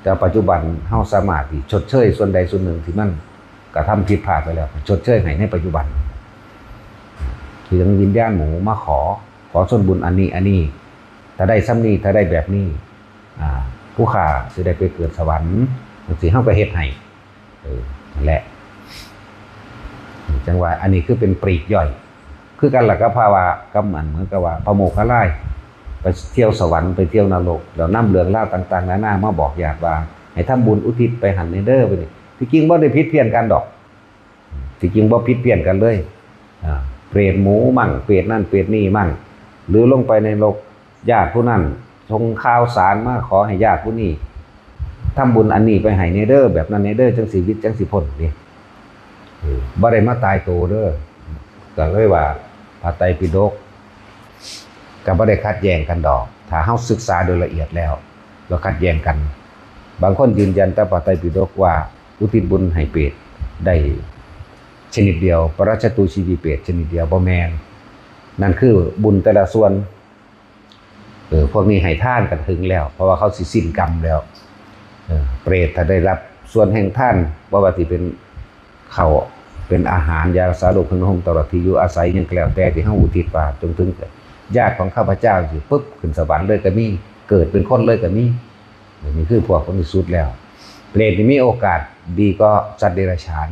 [SPEAKER 1] แต่ปัจจุบันเฮาสามารถที่ชดเชยส่วนใดส่วนหนึ่งที่มันกระทำผิดพลาดไปแล้วชดเชยให้ในปัจจุบันคือยังวิญญาณหมูมาขอส่วนบุญอันนี้ถ้าได้ซ้ำนี้ถ้าได้แบบนี้ผู้ข้าสิได้ไปเกิดสวรรค์สิเฮาก็เฮ็ดให้นั่นแหละจังว่าอันนี้คือเป็นปลีกย่อยคือกันล่ะกับภาวะกับมันเหมือนกับว่าพระโมคคัลลาไปเที่ยวสวรรค์ไปเที่ยวนรกแล้วนำเรื่องราวต่างๆนานามาบอกญาติว่าให้ทำบุญอุทิศไปหันในเด้อไปนี่ที่จริงบ่ได้ผิดเพี้ยนกันดอกที่จริงบ่ผิดเพี้ยนกันเลยเปรตหมูมั่งเปรตนั่นเปรตนี่มั่งหรือลงไปในโลกญาติผู้นั้นส่งข่าวสารมาขอให้ญาติผู้นี้ทำบุญอันนี้ไปให้ในเด้อแบบนั้นในเด้อจังสิวิตจังสิพ้นนี่บ่ได้มาตายโตเด้อก็เลยว่าพระไตรปิฎกก็บ่ได้ขัดแย้งกันดอกถ้าเฮาศึกษาโดยละเอียดแล้วเราขัดแย้งกันบางคนยืนยันแต่พระไตรปิฎกว่าอุทิศบุญให้เปรตได้ชนิดเดียวปรัชตูชีวิเปรตชนิดเดียวบ่แม่นนั่นคือบุญแต่ละส่วนพวกนี้ให้ทานกันถึงแล้วเพราะว่าเขาสิสิ้นกรรมแล้วเปรตถ้าได้รับส่วนแห่งท่านบ่ว่าสิเป็นข้าวเป็นอาหารยารักษาโรคเครื่องนุ่งห่มตลอดที่อยู่อาศัยยังแกล้วแต่ที่เฮาอุทิศไปจนถึงญาติของข้าพเจ้าสิปึ๊บขึ้นสวรรค์เลยก็มีเกิดเป็นคนเลยก็มีนี่คือพวกคนที่สุดแล้วเปรตนี่มีโอกาสดีก็สัตว์เดรัจฉาน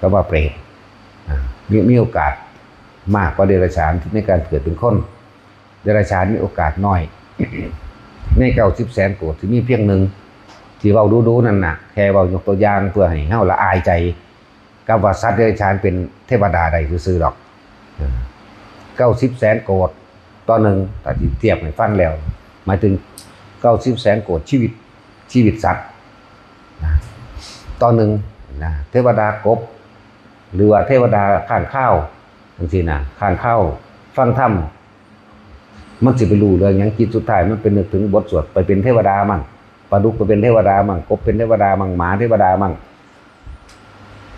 [SPEAKER 1] ก็ว่าเปรตมีโอกาส มากกว่าเดรัจฉานในการเกิดเป็นคนเดรัจฉานมีโอกาสน้อย ใน90 แสนโกรธที่มีเพียงหนึ่งที่เว้าดูๆนั่นน่ะแค่เว้ายกตัวอย่างเพื่อให้เฮาละอายใจกับว่าสัตว์เดรัจฉานเป็นเทวดาใดซื่อๆดอก90 แสนโกรธต่อหนึ่งถ้าสิเทียบให้ฟังแล้วหมายถึง90 แสนโกรธชีวิตสัตว์ต่อหนึ่งนะเทวดากบหรือว่าเทวดาข้างข้าวจังซี่นะข้างข้าวฟังธรรมมันสิไปรู้เรื่องหยังจิตสุดท้ายมันเป็นนึกถึงบทสวดไปเป็นเทวดามั่งปลาดุกไปเป็นเทวดามั่งกบเป็นเทวดามั่งหมาเทวดามั่ง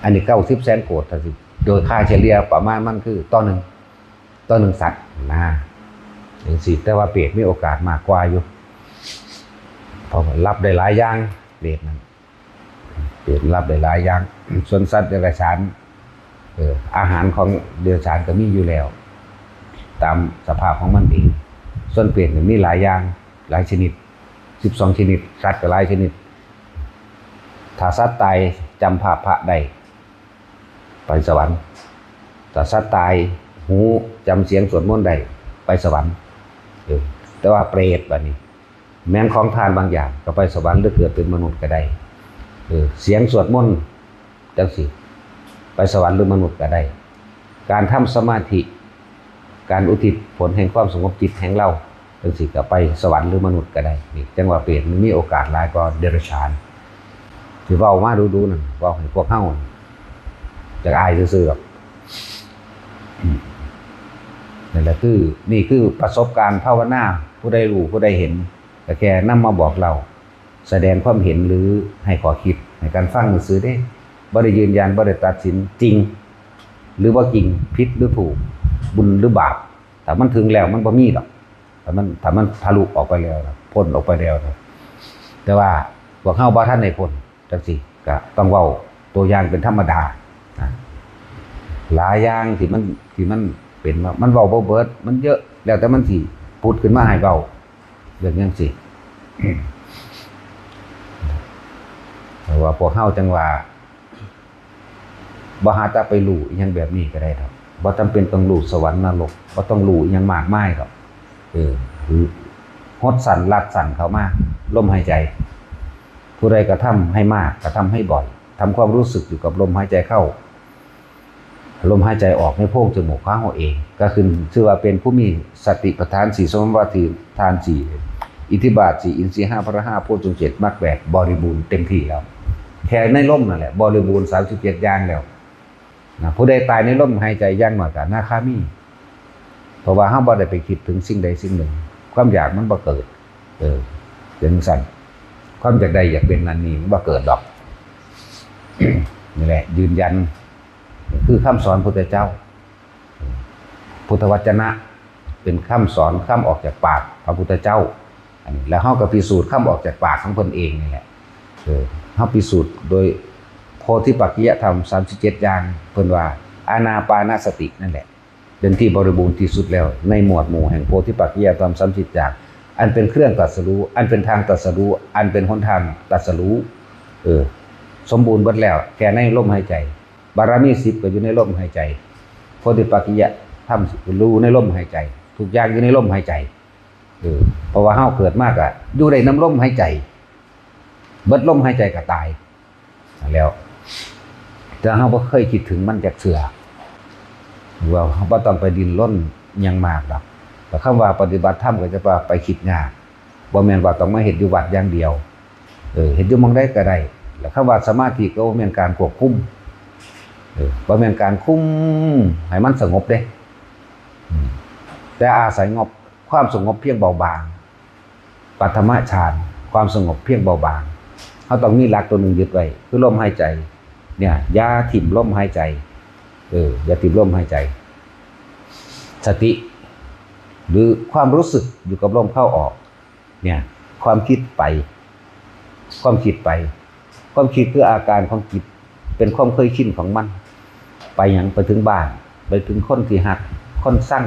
[SPEAKER 1] อันนี้90 แสนโกรธถ้าสิโดยค่าเฉลี่ยประมาณมันคือต่อหนึ่งสัตว์นะจังซี่แต่ว่าเปรตมีโอกาสมากกว่าอยู่เพราะรับได้หลายอย่างเปรตนั้นเปรตรับได้หลายอย่างส่วนสัตว์เดรัจฉานอาหารของเดรัจฉานก็มีอยู่แล้วตามสภาพของมันเองส่วนเปรตมีหลายอย่างหลายชนิด12 ชนิดสัตว์ก็หลายชนิดถ้าสัตว์ตายจำภาพพระได้ไปสวรรค์ถ้าสัตว์ตายหูจำเสียงสวดมนต์ได้ไปสวรรค์แต่ว่าเปรตแบบนี้แม้นของทานบางอย่างก็ไปสวรรค์หรือเกิดเป็นมนุษย์ก็ได้เสียงสวดมนต์จังสิไปสวรรค์หรือมนุษย์ก็ได้การทำสมาธิการอุทิศผลแห่งความสงบจิตแห่งเราจังสิก็ไปสวรรค์หรือมนุษย์ก็ได้นี่จังว่าเปรตมันมีโอกาสหลายกว่าเดรัจฉานที่เว้ามาดูๆนั่นเว้าให้พวกเฮาจักอายซื่อๆหรอกนั่นแหละนี่คือประสบการณ์ภาวนาผู้ใดรู้ผู้ใดเห็นก็แค่นำมาบอกเราแสดงความเห็นหรือให้ข้อคิดในการฟังซื่อๆเด้บ่ได้ยืนยันบ่ได้ตัดสินจริงหรือว่าจริงผิดหรือถูกบุญหรือบาปแต่มันถึงแล้วมันบ่มีหรอกแต่มันทะลุออกไปแล้วพ้นออกไปแล้วแต่ว่าพวกเฮาบ่ทันได้พ้นจังซี่ก็ต้องเว้าตัวอย่างเป็นธรรมดาหลายอย่างที่มันเป็นว่ามันเว้าบ่เบิดมันเยอะแล้วแต่มันสิพูดขึ้นมาให้เว้าเรื่องจังซี่แต่ว่าพวกเฮาจังว่าบ่หาแต่ไปรู้อีหยังแบบนี้ก็ได้ครับบ่จำเป็นต้องรู้สวรรค์นรกบ่ต้องรู้อีหยังมากมายหรอกคือฮดสั่นลัดสั่นเข้ามาลมหายใจผู้ใดกระทำให้มากกระทำให้บ่อยทำความรู้สึกอยู่กับลมหายใจเข้าลมหายใจออกในโพรงจมูกของเราเองก็คือชื่อว่าเป็นผู้มีสติปัฏฐาน4สมบัติทาน4อิทธิบาท4อินทรีย์5พระ5โพชฌงค์7มรรค8บริบูรณ์เต็มที่แล้วแค่ในลมนั่นแหละบริบูรณ์37อย่างแล้วนะผู้ใดตายในลมหายใจอย่างน้อยก็อนาคามีเพราะว่าเฮาบ่ได้ไปคิดถึงสิ่งใดสิ่งหนึ่งความอยากมันบ่เกิดจังซั่นความอยากใดอยากเป็นนั่นนี่มันบ่เกิดดอก นี่แหละยืนยันคือคำสอนพุทธเจ้าพุทธวจนะเป็นคำสอนคำออกจากปากพระพุทธเจ้าอันนี้แล้วเฮาก็พิสูจน์คำออกจากปากของเพิ่นเองนี่แหละเฮาพิสูจน์โดยโพธิปักขิยธรรม37อย่างเพิ่นว่าอานาปานสตินั่นแหละเป็นที่บริบูรณ์ที่สุดแล้วในหมวดหมู่แห่งโพธิปักขิยธรรม37อย่างอันเป็นเครื่องตรัสรู้อันเป็นทางตรัสรู้อันเป็นหนทางตรัสรู้สมบูรณ์หมดแล้วแค่ในลมหายใจบารมี10ก็อยู่ในลมหายใจโพธิปักขิยธรรมรู้ในลมหายใจทุกอย่างอยู่ในลมหายใจเพราะว่าเฮาเกิดมากอะอยู่ในน้ำลมหายใจเบิดลมหายใจก็ตายแล้วแต่เฮาบ่เคยคิดถึงมันจักเทื่อว่าเฮาบ่ต้องไปดิ้นรนหยังมากดอกแต่คำว่าปฏิบัติธรรมก็จะไปคิดยากบ่แม่นว่าต้องมาเฮ็ดอยู่วัดอย่างเดียวเฮ็ดอยู่หม้องใดก็ได้แล้วคำว่าสมาธิก็บ่แม่นการควบคุมบ่แม่นการคุมให้มันสงบเด้แต่อาศัยงบความสงบเพียงเบาบางปัทมฌานความสงบเพียงเบาบางเฮาต้องมีหลักตัวนึงยึดไว้คือลมหายใจเนี่ยอย่าถิ่มลมหายใจอย่าถิ่มลมหายใจสติหรือความรู้สึกอยู่กับลมเข้าออกเนี่ยความคิดคืออาการของจิตเป็นความเคยชินของมันไปหยังไปถึงบ้านไปถึงคนที่หักคนสั่ง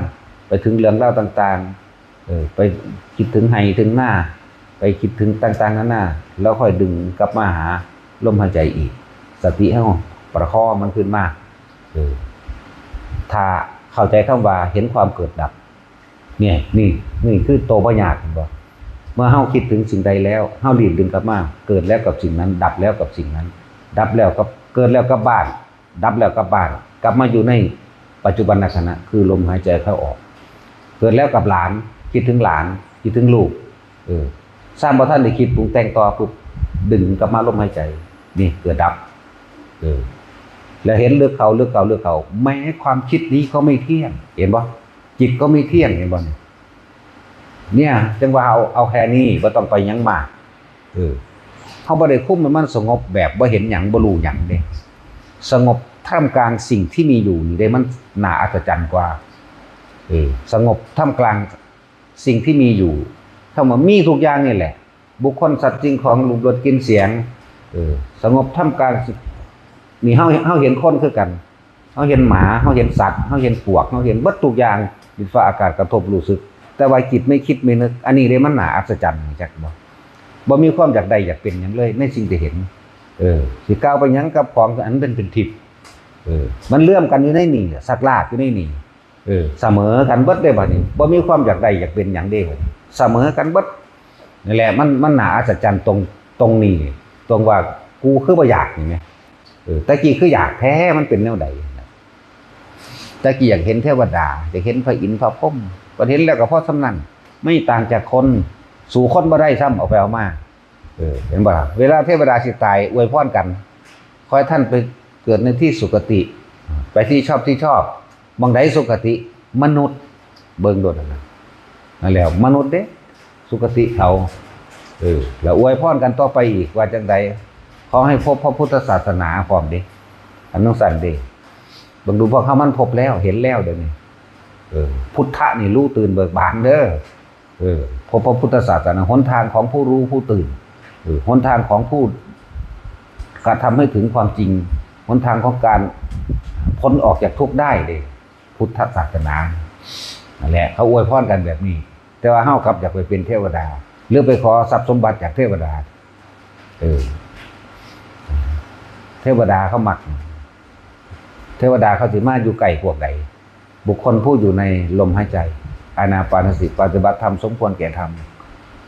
[SPEAKER 1] ไปถึงเรื่องเล่าต่างๆไปคิดถึงไห้ถึงหน้าไปคิดถึงต่างๆนานาแล้วค่อยดึงกลับมาหาลมหายใจอีกสติให้ประคองมันขึ้นมาถ้า เข้าใจคำว่าเห็นความเกิดดับเนี่ยนี่คือโตปัญญาบ่เมื่อเฮาคิดถึงสิ่งใดแล้วเฮารีบดึงกลับมาเกิดแล้วกับสิ่งนั้นดับแล้วกับสิ่งนั้นดับแล้วกับเกิดแล้วกับบ้านดับแล้วกับบ้านกลับมาอยู่ในปัจจุบันขณะคือลมหายใจเข้าออกเกิดแล้วกับหลานคิดถึงหลานคิดถึงลูกสร้างบ่ท่านได้คิดปรุงแต่งต่อปุ๊บดึงกลับมาลมหายใจนี่เกิดดับแล้วเห็นเลือกเขาแม้ความคิดนี้ก็ไม่เที่ยงเห็นบ่จิตก็ไม่เที่ยงเห็นบ่เนี่ยจังว่าเอาแค่นี้บ่ต้องไปยังมากเฮาบ่ได้คุมมันสงบแบบบ่เห็นหยังบ่รู้หยังเด้สงบท่ามกลางสิ่งที่มีอยู่นี่ได้มันน่าอัศจรรย์กว่าสงบท่ามกลางสิ่งที่มีอยู่ถ้ามันมีทุกอย่างนี่แหละบุคคลสัตว์จริงของรูปรสกลิ่นเสียงสงบท่ามกลางนี่เฮาเห็นคนคือกันเฮาเห็นหมาเฮาเห็นสัตว์เฮาเห็นปลวกเฮาเห็นเบิดทุกอย่างดินฟ้าอากาศกระทบรู้สึกแต่ว่าจิตไม่คิดไม่นึกอันนี้เลยมันน่าอัศจรรย์จักบ่มีความอยากใดอยากเป็นหยังเลยในสิ่งที่เห็นสิก้าวไปหยังกับของอันเป็นทิพย์มันเลื่อมกันอยู่ในนี่สักลากอยู่ในนี่เสมอกันเบิดได้บัดนี้บ่มีความอยากใดอยากเป็นหยังเด้บัดนี้เสมอกันเบิดนี่แหละมันน่าอัศจรรย์ตรงนี้ตรงว่ากูคือบ่อยากนี่แหมตะกี้คืออยากแท้มันเป็นแนวใดตะกี้อยากเห็นเทวดาอยากเห็นพระอินทร์พระพรหมก็เห็นแล้วก็พอสำนั้นไม่ต่างจากคนสู่คนบ่ได้ซ้ำเอาไปเอามาเห็นบ่ล่ะเวลาเทวดาสิตายอวยพรกันขอให้ท่านไปเกิดในที่สุคติไปที่ชอบมองใดสุคติมนุษย์เบิ่งโดดนั่นแล้วมนุษย์เด้สุคติเขาแล้วอวยพรกันต่อไปอีกว่าจังใดขอให้พบพระพุทธศาสนาพร้อมเด้อันนั้นสั่นเด้เบิ่งดูพวกเขามันพบแล้วเห็นแล้วเดี๋ยวนี้พุทธะนี่รู้ตื่นเบิกบานเด้อพบพระพุทธศาสนาหนทางของผู้รู้ผู้ตื่นหนทางของผู้การทำให้ถึงความจริงหนทางของการพ้นออกจากทุกข์ได้เลยพุทธศาสนานั่นแหละเขาอวยพรกันแบบนี้แต่ว่าเฮากลับอยากไปเป็นเทวดาหรือไปขอทรัพย์สมบัติจากเทวดาเทวดาเขามักเทวดาเขาสิมาอยู่ไกลพวกใดบุคคลผู้อยู่ในลมหายใจอานาปานสติปฏิบัติธรรมสมควรแก่ธรรม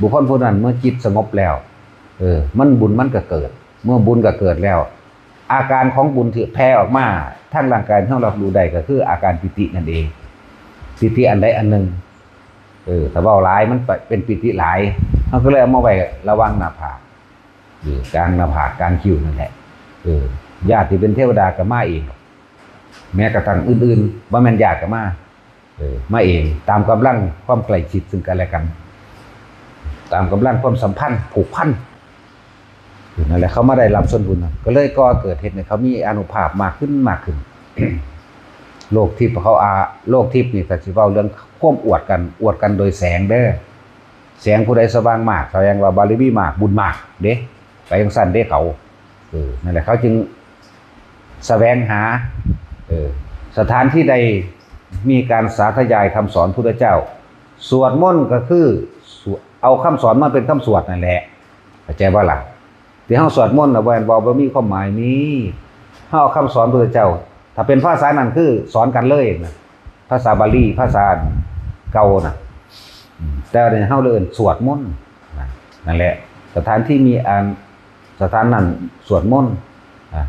[SPEAKER 1] บุคคลผู้นั้นเมื่อจิตสงบแล้วมันบุญมันก็เกิดเมื่อบุญก็เกิดแล้วอาการของบุญที่แผ่ออกมาทั้งร่างกายทั้งเราดูได้ก็คืออาการปิตินั่นเองปิติอันใดอันหนึ่งถ้าเว้าหลายมันเป็นปิติหลายเขาก็เลยเอามาไว้ระวังหน้าผากกลางหน้าผากกลางคิ้วนั่นแหละญาติที่เป็นเทวดาก็มาเองแม้กระทั่งอื่นๆว่าแม่นญาติก็มาเองตามกำลังความใกล้ชิดซึ่งกันและกันตามกำลังความสัมพันธ์ผูกพันนั่นแหละเขามาได้รับส่วนบุญก็เลยก็เกิดเหตุเนี่ยเขามีอานุภาพมากขึ้น โลกทิพย์เขาโลกทิพย์นี่ก็สิเว้าเรื่องควบอวดกันโดยแสงเด้อแสงผู้ใดสว่างมากแสดงว่าบารมีมากบุญมากเด้ไปจังซั่นเด้เขานั่นแหละเขาจึงแสวงหาสถานที่ใดมีการสาธยายคำสอนพุทธเจ้าสวดมนต์ก็คือเอาคำสอนมาเป็นคำสวดนั่นแหละเข้าใจบ่ล่ะที่เฮาสวดมนต์น่ะบ่มีความหมายนี้เฮาเอาคำสอนพุทธเจ้าถ้าเป็นภาษานั้นคือสอนกันเลยนะภาษาบาลีภาษาเก่าน่ะแต่เนี่ยเฮาเอิ้นสวดมนต์นั่นแหละสถานที่มีสถานนั้นสวดมนต์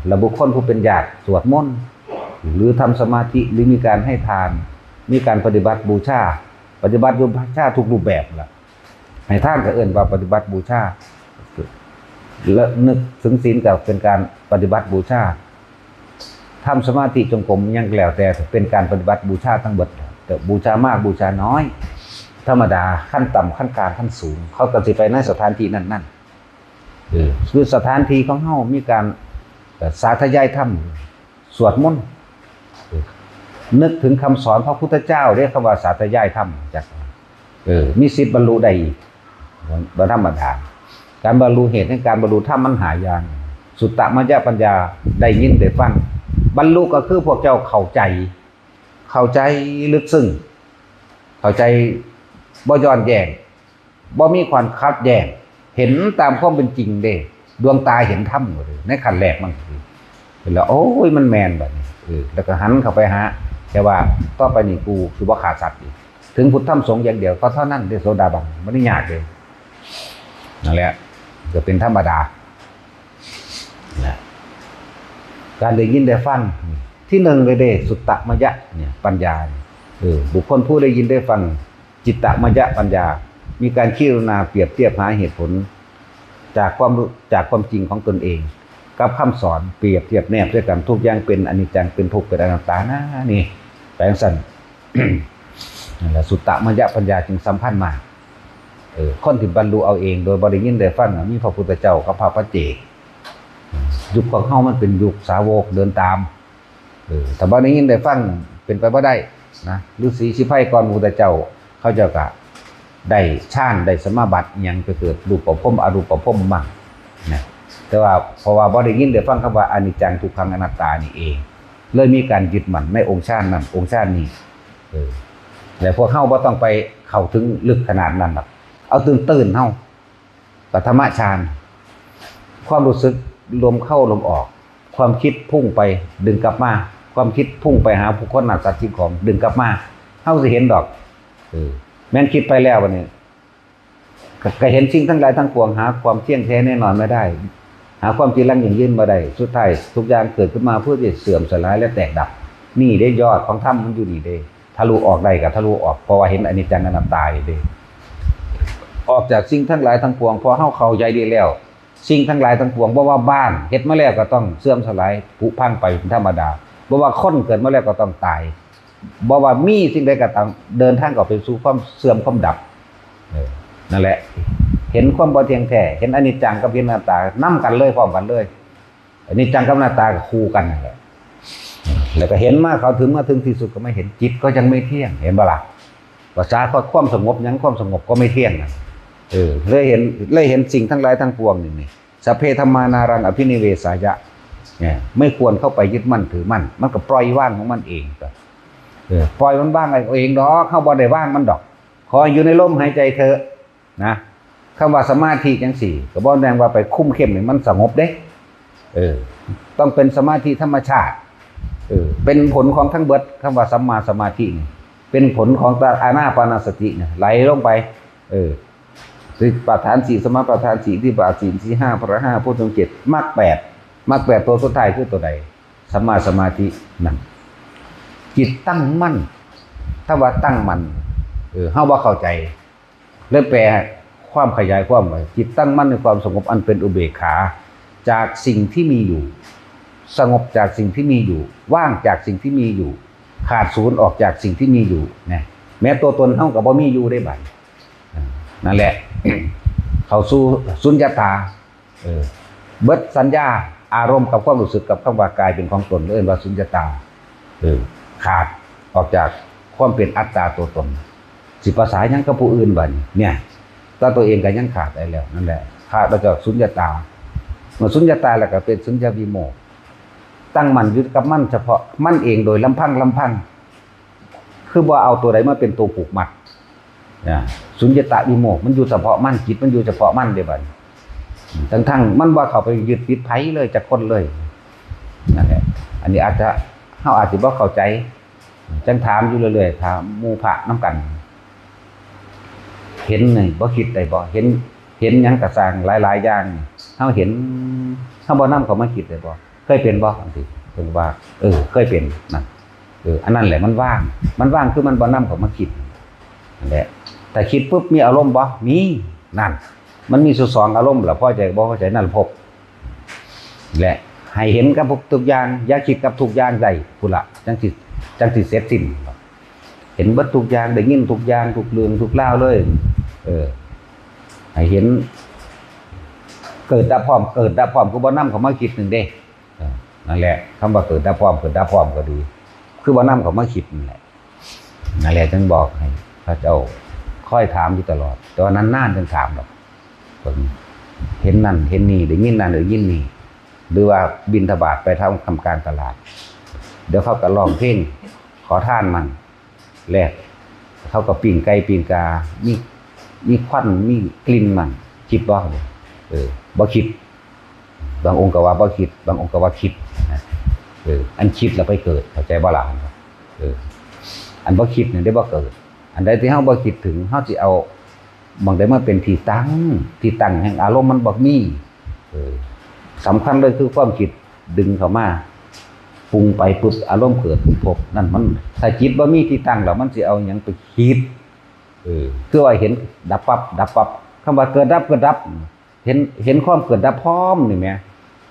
[SPEAKER 1] แล้วบุคคลผู้เป็นญาติสวดมนต์หรือทำสมาธิหรือมีการให้ทานมีการปฏิบัติบูชาปฏิบัติบูชาทุกรูปแบบล่ะให้ทานก็เอิ้นว่าปฏิบัติบูชาและนึกถึงศีลก็เป็นการปฏิบัติบูชาทำสมาธิจงกรมยังแล้วแต่เป็นการปฏิบัติบูชาทั้งหมดแต่บูชามากบูชาน้อยธรรมดาขั้นต่ำขั้นกลางขั้นสูงเขาก็สิไปในสถานที่นั้นคือสถานที่ของเฮามีการสาธยายธรรมสวดมนต์นึกถึงคำสอนพระพุทธเจ้าเรียกคำว่าสาธยายธรรมจักมีสิทธิ์บรรลุได้อีกบ่ธรรมดาการบรรลุเหตุในการบรรลุธรรมมันหายากสุตตมยปัญญาได้ยินได้ฟังบรรลุก็คือพวกเจ้าเข้าใจลึกซึ้งเข้าใจบ่ย้อนแย้งบ่มีความขัดแย้งเห็นตามความเป็นจริงเด้ดวงตาเห็นธรรมเลยในขั้นแรกมันแล้วโอ้ยมันแม่นบัดนี้แล้วก็หันเข้าไปหา ค่ว่าต่อไปนี่กูคือบ่ขาดสัตว์อีกถึงพุทธธรรมสงฆ์อย่างเดียวก็เท่านั้นได้โสดาบันไม่ได้ยากเลยนั่นแหละจะเป็นธรรมดาการได้ยินได้ฟังที่หนึ่งเลยเด้สุตตมยะเนี่ยปัญญาบุคคลผู้ได้ยินได้ฟังจิตตมยะปัญญามีการคิดเปรียบเทียบหาเหตุผลจากความจริงของตนเองกับคำสอนเปรียบเทียบแนบด้วยกันทุกอย่างเป็นอนิจจังเป็นทุกข์เป็นอนัตตานะนี่แปลงสั้น นั่นแหละสุตตมยะปัญญาจึงสัมพันธ์มากคนที่บรรลุเอาเองโดยบ่ได้ยินได้ฟังมีพระพุทธเจ้ากับพระปัจเจกยุคของเฮามันเป็นยุคสาวกเดินตามแต่บ่ได้ยินได้ฟังเป็นไปบ่ได้นะฤาษีสิไพก่อนพระพุทธเจ้าเขาเจ้าก็ได้ฌานได้สมาบัติยังไปเกิดรูปภพอรูปภพมั่งนะแต่ว่าเพราะว่าบ่ได้ยินได้ฟังคำว่าอนิจจังทุกขังอนัตตานี่เองเลยมีการยึดมั่นในองค์ฌานนั้นองค์ฌานนี้แต่พวกเฮาบ่ต้องไปเข้าถึงลึกขนาดนั้นหรอกเอาตื่นเฮาปฐมฌานความรู้สึกลมเข้าลมออกความคิดพุ่งไปดึงกลับมาความคิดพุ่งไปหาผู้คนสัตว์สิ่งของดึงกลับมาเฮาสิเห็นดอกแม้นคิดไปแล้ววันนี้ก็เห็นสิ่งทั้งหลายทั้งปวงหาความเที่ยงแท้แน่นอนไม่ได้หาความจริงยั่งยืนบ่ได้สุดท้ายทุกอย่างเกิดขึ้นมาเพื่อที่เสื่อมสลายและแตกดับนี่ได้ยอดของธรรมมันอยู่นี่เด้ทะลุออกได้ก็ทะลุออกเพราะว่าเห็นอนิจจังอนัตตาเด้ออกจากสิ่งทั้งหลายทั้งปวงพอเฮาเข้าใจดีแล้วสิ่งทั้งหลายทั้งปวงบ่ว่าบ้านเฮ็ดมาแล้วก็ต้องเสื่อมสลายผุพังไปเป็นธรรมดาบ่ว่าคนเกิดมาแล้วก็ต้องตายบ่ว่ามีสิ่งใดก็ต้องเดินทางไปสู่ความเสื่อมความดับนั่นแหละเห็นความบ่เที่ยงแท้เห็นอนิจจังกับอนัตตานำกันเลยพร้อมกันเลยอนิจจังกับอนัตตาคู่กันนั่นแหละแล้วก็เห็นมาเขาถึงที่สุดก็ไม่เห็นจิตก็ยังไม่เที่ยงเห็นบ่ล่ะภาษาความสงบยังความสงบก็ไม่เที่ยงนะเลยเห็นสิ่งทั้งหลายทั้งปวงนี่สัพเพธัมมานารังอภินิเวสายะเนี่ยไม่ควรเข้าไปยึดมั่นถือมั่นมันก็ปล่อยว่างของมันเองก็ปล่อยมันบ้างเองดอกเข้าบ่ได้ว่างมันดอกขออยู่ในลมหายใจเถอะนะคำว่าสมาธิจังสี่ก็บ่แม่นว่าไปคุ้มเข้มให้มันสงบเด้ต้องเป็นสมาธิธรรมชาติเป็นผลของทั้งเบิดคำว่าสัมมาสมาธินี่เป็นผลของอานาปานสติเนี่ยไหลลงไปสิประธาน4สมาประธาน4ที่บาศีลที่5พระ5พุทธง7มรรค8ตัวสุดท้ายคือตัวใดสัมมาสมาธินั่นจิตตั้งมั่นถ้าว่าตั้งมั่นเฮาบ่เข้าใจเลยแปลความขยายความว่าจิตตั้งมั่นในความสงบอันเป็นอุเบกขาจากสิ่งที่มีอยู่สงบจากสิ่งที่มีอยู่ว่างจากสิ่งที่มีอยู่ขาดศูนย์ออกจากสิ่งที่มีอยู่นะแม้ตัวตนเฮาก็บ่มีอยู่ได้บัดนั่นแหละ เข้าสู่สุญญตาเบิดสัญญาอารมณ์กับความรู้สึกกับคำว่ากายเป็นของตนเรียกว่าสุญญตาขาดออกจากความเป็นอัตตาตัวตนสิภาษายังกับผู้อื่นบัดเนี่ยถ้าตัวเองก็ยังขาดได้แล้วนั่นแหละขาดออกจากสุญญตาเมื่อสุญญตาแล้วก็เป็นสุญญวิโมกข์ตั้งมั่นยึดกับมั่นเฉพาะมั่นเองโดยลำพังคือบ่เอาตัวใดมาเป็นตัวผูกมัดสุญญตาวิโมกข์มันอยู่เฉพาะมั่นจิตมันอยู่เฉพาะมั่นเด้บัดทั้งมันว่าเข้าไปยึดติดไผเลยจักคนเลยนั่นแหละอันนี้อาจจะเฮาอาจสิบ่เข้าใจจังถามอยู่เรื่อยๆถามหมู่พระนำกันเห็นนี่บ่คิดได้บ่เห็นหยังก็สร้างหลายๆอย่างเฮาเห็นเฮาบ่นำเข้ามาคิดได้บ่เคยเป็นบ่บางทีเพิ่นว่าเคยเป็นนั่นอันนั้นแหละมันว่างคือมันบ่นำเข้ามาคิดนั่นแหละแต่คิดปุ๊บมีอารมณ์บ่มีนั่นมันมี2อารมณ์ล่ะพอใจบ่พอใจนั่นพบแหละให้เห็นกับทุกอย่างอย่าคิดกับทุกอย่างได้พุ่นล่ะจังสิเสร็จสิ้นเห็นเบิดทุกอย่างได้ยินทุกอย่างทุกเรื่องทุกราวเลยให้เห็นเกิดดับพร้อมคือบ่นำเข้ามาคิดนึงเด้นั่นแหละคำว่าเกิดดับพร้อมก็ดีคือบ่นำเข้ามาคิดนั่นแหละจึงบอกให้พระเจ้าค่อยถามอยู่ตลอดแต่ว่านานๆจึงถามดอกเห็นนั่นเห็นนี่ได้ยินนั่นได้ยินนี่หรือว่าบิณฑบาตไปทำการตลาดเดี๋ยวเขาก็ร้องเพลงขอทานมันแรกเขาก็ปิ้งไก่ปิ้งกามีควันมีกลิ่นมันคิดบ่บ่คิดบางองค์ก็ว่าบ่คิดบางองค์ก็ว่าคิดอันคิดแล้วไปเกิดเข้าใจบ่ล่ะ อันบ่คิดนี่ได้บ่เกิดอันใดที่เฮาบ่คิดถึงเฮาสิเอาบางใดมาเป็นที่ตั้งแห่งอารมณ์มันบ่มีสำคัญเลยคือความคิดดึงเข้ามาปรุงไปปุ๊บอารมณ์เกิดพบนั่นมันถ้าจิตบ่มีที่ตั้งแล้วมันสิเอาหยังไปคิดคือว่าเห็นดับปั๊บคำว่าเกิดดับเห็นความเกิดดับพร้อมนี่แหม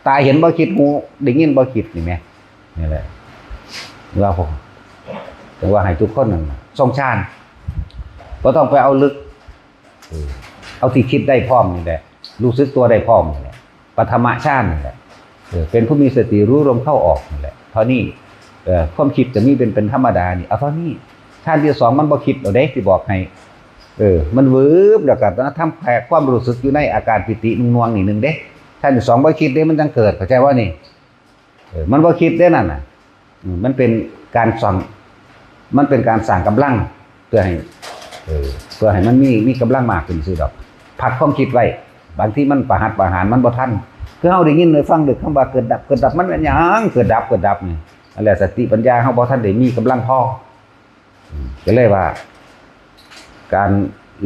[SPEAKER 1] ตาเห็นบ่คิดหูได้ยินบ่คิดนี่แหมนี่แหละว่าผมแต่ว่าให้ทุกคนนั่นทรงฌานบ่ต้องไปเอาลึกเอาที่คิดได้พร้อมนี่แหละรู้สึกตัวได้พร้อมนี่แหละปฐมฌานนี่แหละเป็นผู้มีสติรู้ลมเข้าออกนี่แหละเท่านี้ความคิดจะมีเป็นธรรมดานี่เอาเท่านี้ฌานที่สองมันบ่คิดเอาเด้สิบอกให้มันวืบแล้วก็ทำแผ่ความรู้สึกอยู่ในอาการปิตินุ่งนวงนี่นึงเด้ฌานที่สองบ่คิดเด้มันจังเกิดเข้าใจว่านี่มันบ่คิดเด้นั่นน่ะมันเป็นการสั่งมันเป็นการสั่งกำลังเพื่อให้มันมีกำลังมากขึ้นซื่อดอกพักความคิดไว้บางทีมันประหัตประหารมันบ่ทันคือเฮาได้ยินได้ฟังดึกคำว่าเกิดดับมันเป็นหยังเกิดดับนี่นั่นแหละสติปัญญาเฮาบ่ทันได้มีกำลังพอก็เลยว่าการ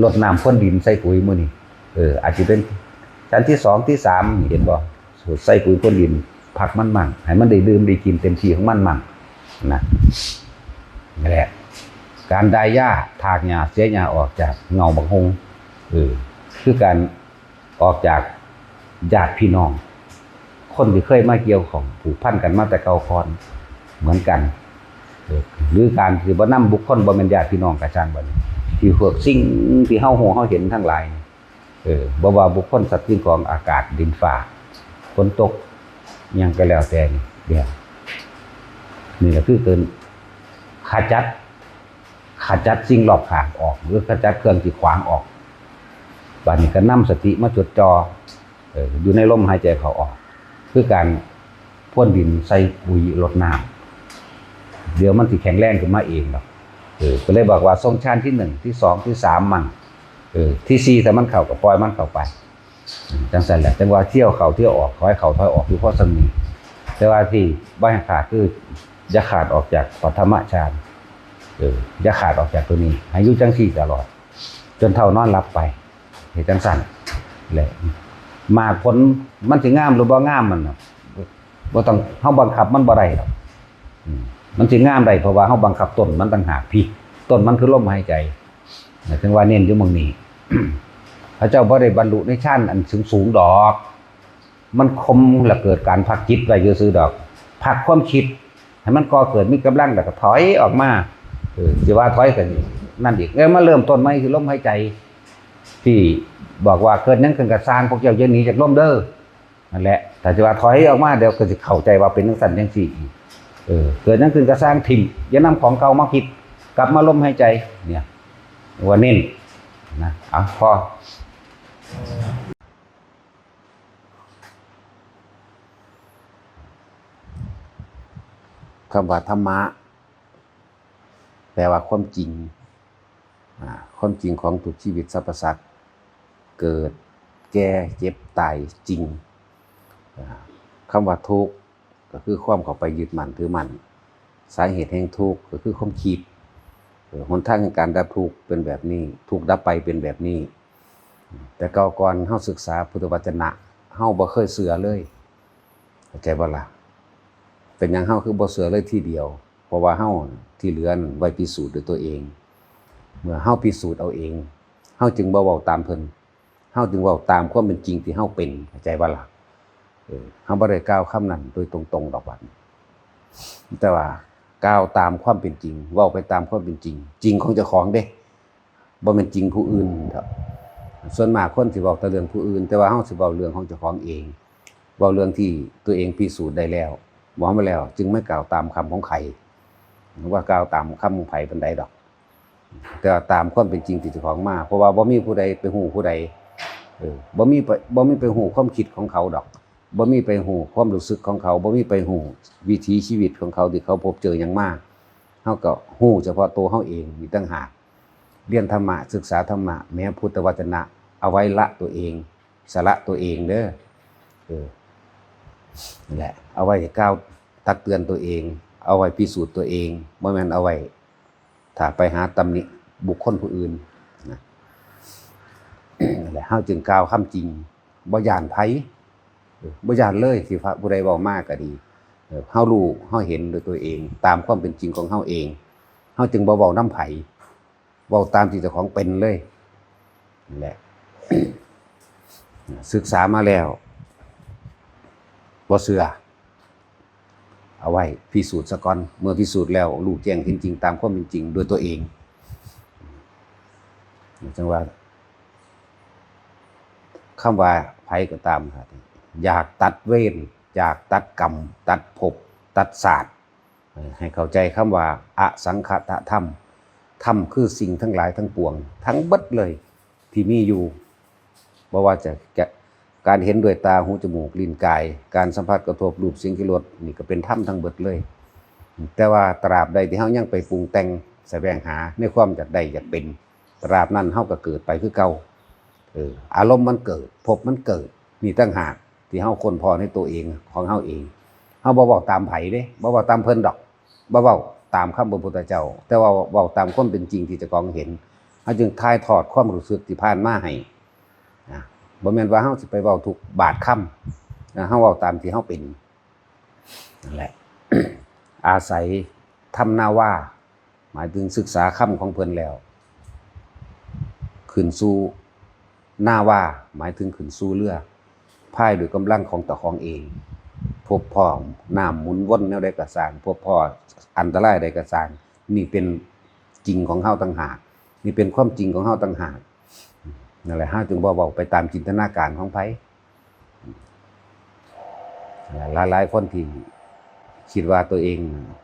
[SPEAKER 1] ลดน้ำพ่นดินใส่ปุ๋ยมื้อนี้อาจจะเป็นชั้นที่2ที่3เห็นบ่ใส่ปุ๋ยพ่นดินผักมันมั่งให้มันได้ดื่มได้กินเต็มที่ของมันมั่งนะนี่แหละการดายหญ้าถากหญ้าเสียหญ้าออกจากเงาบักฮงคือการออกจากญาติพี่น้องคนที่เคยมาเกี่ยวของผูกพันกันมาแต่เก่าก่อนเหมือนกันหรือการที่บ่นำบุคคลบ่แม่นญาติพี่น้องกระช่างบ่ที่พวกสิ่งที่เฮาฮู้เฮาเห็นทั้งหลายบ่ว่าบุคคลสัตว์สิ่งของอากาศดินฟ้าฝนตกหยังก็แล้วแต่นี่แหละคือเกินขจัดสิ่งรอบข้างออกหรือขจัดเครื่องที่ขวางออกบัดนี้ก็นำสติมาจดจ่ออยู่ในลมหายใจเข้าออกคือการพ่นดินใส่ปุ๋ยรดน้ำเดี๋ยวมันสิแข็งแรงขึ้นมาเองดอกก็เลยบอกว่าทรงฌานที่1ที่2ที่3มันที่4ถ้ามันเข้าก็ปล่อยมันเข้าไปจังซั่นแหละจังว่าเที่ยวเข้าเที่ยวออกขอให้เข้าถอยออกอยู่พอสมีแต่ว่าที่บ่ให้ขาดคืออย่าขาดออกจากปฐมฌานอย่าขาดออกจากตัวนี้ให้อยู่จังซี่ตลอดจนเท่านอนหลับไปเฮ็ดจังซั่นแหละมากผลมันสิงามหรือบ่งามมันบ่ต้องเฮาบังคับมันบ่ได้ดอกมันสิงามได้เพราะว่าเฮาบังคับต้นมันต่างหากพี่ต้นมันคือลมหายใจถึงว่าเน้นอยู่หม้องนี้ พระเจ้าบ่ได้บรรลุในชั้นอันสูงดอกมันคมแล้วเกิดการพักจิตไว้ซื่อๆดอกพักความคิดให้มันก่อเกิดมีกำลังแล้วก็ถอยออกมาสิว่าถอยกันนั่นอีกมาเริ่มต้นใหม่คือลมหายใจที่บอกว่าเกิดนั้นขึ้นกับสร้างพวกเจ้าอย่าหนีจากลมเด้อนั่นแหละแต่สิว่าถอยออกมาเดี๋ยวก็สิเข้าใจว่าเป็นจังซั่นจังซี่เกิดนั้นขึ้นกับสร้างถิ่มอย่านำของเก่ามาคิดกลับมาลมหายใจเนี่ยว่าเน้นนะพอคำว่าธรรมะแปลว่าความจริงความจริงของทุกชีวิตสรรพสัตว์เกิดแก่เจ็บตายจริงคำว่าทุกข์ก็คือความเข้าไปยึดมั่นถือมั่นสาเหตุแห่งทุกข์ก็คือความคิดหนทางแห่งการดับทุกข์เป็นแบบนี้ทุกข์ดับไปเป็นแบบนี้แต่ก่อนเฮาศึกษาพุทธวจนะเฮาบ่เคยเชื่อเลยเข้าใจบ่ล่ะเป็นหยังเฮาคือบ่เชื่อเลยทีเดียวเพราะว่าเฮาที่เหลือนั่นไว้พิสูจน์ด้วยตัวเองเมื่อเฮาพิสูจน์เอาเองเฮาจึงบ่เว้าตามเพิ่นเฮาจึงเว้าตามความเป็นจริงที่เฮาเป็นเข้าใจบ่ล่ะเฮาบ่ได้กล่าวคำนั้นโดยตรงๆดอกบัดแต่ว่ากล่าวตามความเป็นจริงเว้าไปตามความเป็นจริงจริงของเจ้าของเด้บ่แม่นจริงผู้อื่นครับส่วนมากคนสิเว้าแต่เรื่องผู้อื่นแต่ว่าเฮาสิเว้าเรื่องของเจ้าของเองเว้าเรื่องที่ตัวเองพิสูจน์ได้แล้วเว้ามาแล้วจึงไม่กล่าวตามคำของใครหรือว่ากล่าวตามคำของไผปานใดดอกแต่ตามความเป็นจริงที่เจ้าของมาเพราะว่าบ่มีผู้ใดไปฮู้ผู้ใดบ่มีไปฮู้ความคิดของเขาดอกบ่มีไปฮู้ความรู้สึกของเขาบ่มีไปฮู้วิถีชีวิตของเขาที่เขาพบเจอหยังมาเฮาก็ฮู้เฉพาะตัวเฮาเองมีต่างหากเรียนธรรมะศึกษาธรรมะแม้พุทธวจนะเอาไว้ละตัวเองสละตัวเองเด้อนั่นแหละเอาไว้ก้าวตักเตือนตัวเอง เอาไว้พิสูจน์ตัวเองบ่แม่นเอาไว้ถ้าไปหาตำหนิบุคคลผู้อื่นนะนั่นแหละเฮาจึงกล่าวคำจริงบ่ย้านไผบ่ย้านเลยสิพระผู้ใดเว้ามาก็ดีเฮารู้เฮาเห็นด้วยตัวเองตามความเป็นจริงของเฮาเองเฮาจึงบ่เว้านำไผเว้าตามที่เจ้าของเป็นเลยนั่นแหละ ศึกษามาแล้วบ่เชื่อเอาไว้พิสูจน์ซะก่อนเมื่อพิสูจน์แล้วรู้แจ้งเห็นจริงตามความเป็นจริงด้วยตัวเองจังว่าคำว่าไผก็ตามครับอยากตัดเวรอยากตัดกรรมตัดภพตัดศาสตร์ให้เข้าใจคำว่าอสังขตธรรมธรรมคือสิ่งทั้งหลายทั้งปวงทั้งเบิดเลยที่มีอยู่บ่ว่าจะการเห็นด้วยตาหูจมูกลิ้นกายการสัมผัสกระทบรูปเสียงกลิ่นรสนี่ก็เป็นธรรมทั้งเบิดเลยแต่ว่าตราบใดที่เฮายังไปปรุงแต่งแสวงหาในความอยากได้อยากเป็นตราบนั้นเฮาก็เกิดไปคือเก่าอารมณ์มันเกิดภพมันเกิดนี่ตั้งหากที่เฮาค้นพอในตัวเองของเฮาเองเฮาบ่เว้าตามไผเด้บ่เว้าตามเพิ่นดอกบ่เว้าตามคำพระพุทธเจ้าแต่ว่าเว้าตามความเป็นจริงที่เจ้าของเห็นเฮาจึงถ่ายทอดความรู้สึกที่ผ่านมาให้บ่แม่นว่าเฮาสิไปเว้าทุกบาทคำเฮาเว้าตามที่เฮาเป็นนั่นแหละ อาศัยทำหน้าว่าหมายถึงศึกษาคำของเพิ่นแล้วขึ้นสู่หน้าว่าหมายถึงขึ้นสู่เรือพายด้วยกำลังของตะของเองพบพ่อน้ำหมุนวนแนวใดก็สร้างพบพ่ออันตรายใดก็สร้างนี่เป็นจริงของเฮาต่างหากนี่เป็นความจริงของเฮาต่างหากนั่นแหละเฮาจึงบ่เว้าไปตามจินตนาการของไผหลายๆคนที่คิดว่าตัวเอง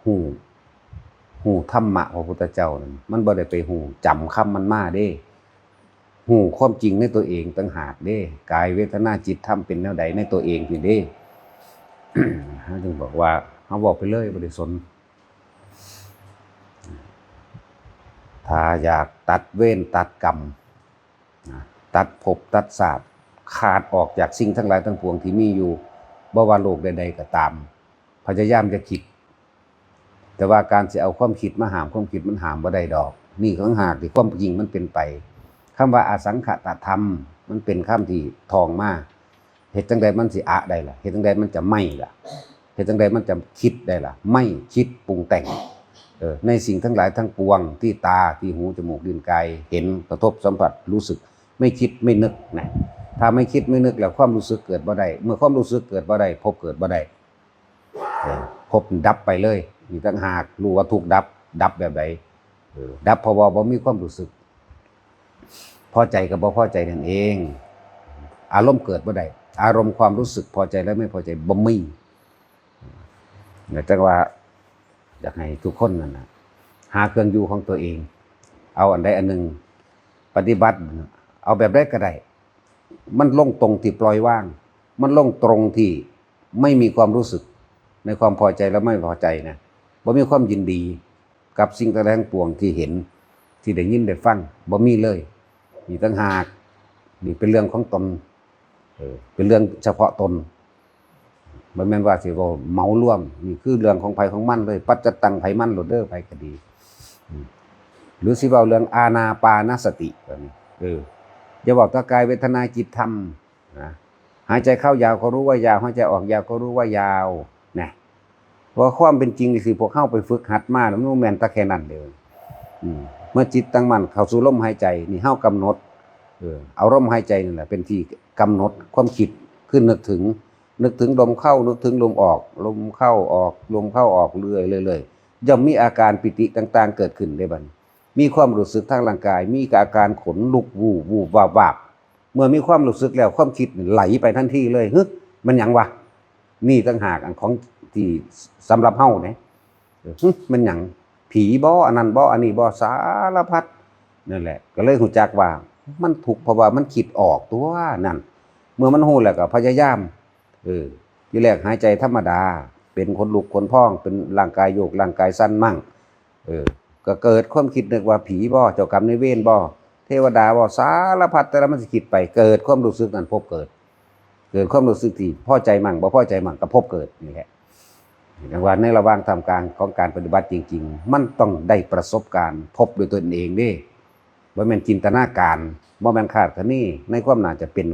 [SPEAKER 1] ฮู้ธรรมะของพระพุทธเจ้านั่นมันบ่ได้ไปฮู้จำคำมันมาเด้ฮู้ความจริงในตัวเองต่างหากเด้กายเวทนาจิตธรรมเป็นแนวใดในตัวเองนี่เด้ เฮาจึงบอกว่าเฮาบอกไปเลยบ่ได้สนถ้าอยากตัดเวรตัดกรรมตัดภพตัดศาสตร์ขาดออกจากสิ่งทั้งหลายทั้งปวงที่มีอยู่บ่ว่าโลกใดๆก็ตามพยายามจะคิดแต่ว่าการสิเอาความคิดมาห้ามความคิดมันห้ามบ่ได้ดอกนี่ข้างหากที่ความจริงมันเป็นไปคำว่าอสังขตธรรมมันเป็นคำที่ทองมาเฮ็ดจังใดมันสิอะได้ล่ะเฮ็ดจังใดมันจะไม่ล่ะเฮ็ดจังใดมันจะคิดได้ล่ะไม่คิดปรุงแต่งในสิ่งทั้งหลายทั้งปวงที่ตาที่หูจมูกลิ้นกายเห็นกระทบสัมผัสรู้สึกไม่คิดไม่นึกนะถ้าไม่คิดไม่นึกแล้วความรู้สึกเกิดบ่ได้เมื่อความรู้สึกเกิดบ่ได้ภพเกิดบ่ได้ภพดับไปเลยนี่ต่างหากรู้ว่าทุกข์ดับแบบใดดับเพราะว่าบ่มีความรู้สึกพอใจกับบ่พอใจนั่นเองอารมณ์เกิดบ่ได้อารมณ์ความรู้สึกพอใจและไม่พอใจบ่มีแต่ว่าอยากให้ทุกคนนั่นน่ะหาเครื่องอยู่ของตัวเองเอาอันใดอันหนึ่งปฏิบัติเอาแบบใดก็ได้มันลงตรงที่ปล่อยว่างมันลงตรงที่ไม่มีความรู้สึกในความพอใจและไม่พอใจนะบ่มีความยินดีกับสิ่งต่างๆทั้งปวงที่เห็นที่ได้ยินได้ฟังบ่มีเลยนี่ต่างหากนี่เป็นเรื่องของตนเป็นเรื่องเฉพาะตนบ่แม่นว่าสิว่าเหมารวมนี่คือเรื่องของไผของมันเลยปัจจตังไผมันโลดเด้อไผก็ดีหรือสิเว้าเรื่องอานาปานสติแบบนี้อย่าบอกตากายเวทนาจิตธรรมนะหายใจเข้ายาวก็รู้ว่ายาวหายใจออกยาวก็รู้ว่ายาวนะเพราะความเป็นจริงนี่สิพวกเข้าไปฝึกหัดมาแล้วมันแม่นตะแค่นั้นเด้อเมื่อจิตตั้งมั่นเข้าสู่ลมหายใจนี่เฮากำหนดเอาลมหายใจนั่นแหละเป็นที่กำหนดความคิดขึ้นนึกถึงลมเข้านึกถึงลมออกลมเข้าออกลมเข้าออกเรื่อยๆย่อมมีอาการปิติต่างๆเกิดขึ้นได้บัดมีความรู้สึกทางร่างกายมีอาการขนลุกวูบวาบเมื่อมีความรู้สึกแล้วความคิดไหลไปทันทีเลยฮึมันหยังวะนี่ต่างหากอันของที่สำหรับเฮาเนี่ยมันหยังผีบ่อันนั้นบ่อันนี้บ่สารพัดนั่นแหละก็เลยรู้จักว่ามันถูกเพราะว่ามันคิดออกตัวนั่นเมื่อมันฮู้แล้วก็พยายามทีแรกหายใจธรรมดาเป็นคนลุกคนพองเป็นร่างกายโยกร่างกายสั่นมั่งก็เกิดความคิดนึกว่าผีบ่เจ้ากรรมนายเวรบ่เทวดาบ่สารพัดแต่ละมันสิคิดไปเกิดความรู้สึกนั้นพบเกิดความรู้สึกที่พอใจมั่งบ่พอใจมั่งก็พบเกิดนี่แหละ อย่างว่าในระหว่างทำการของการปฏิบัติจริงๆมันต้องได้ประสบการณ์พบด้วยตนเองเด้บ่แม่นจินตนาการบ่แม่นคาดคะเนในความน่าจะเป็น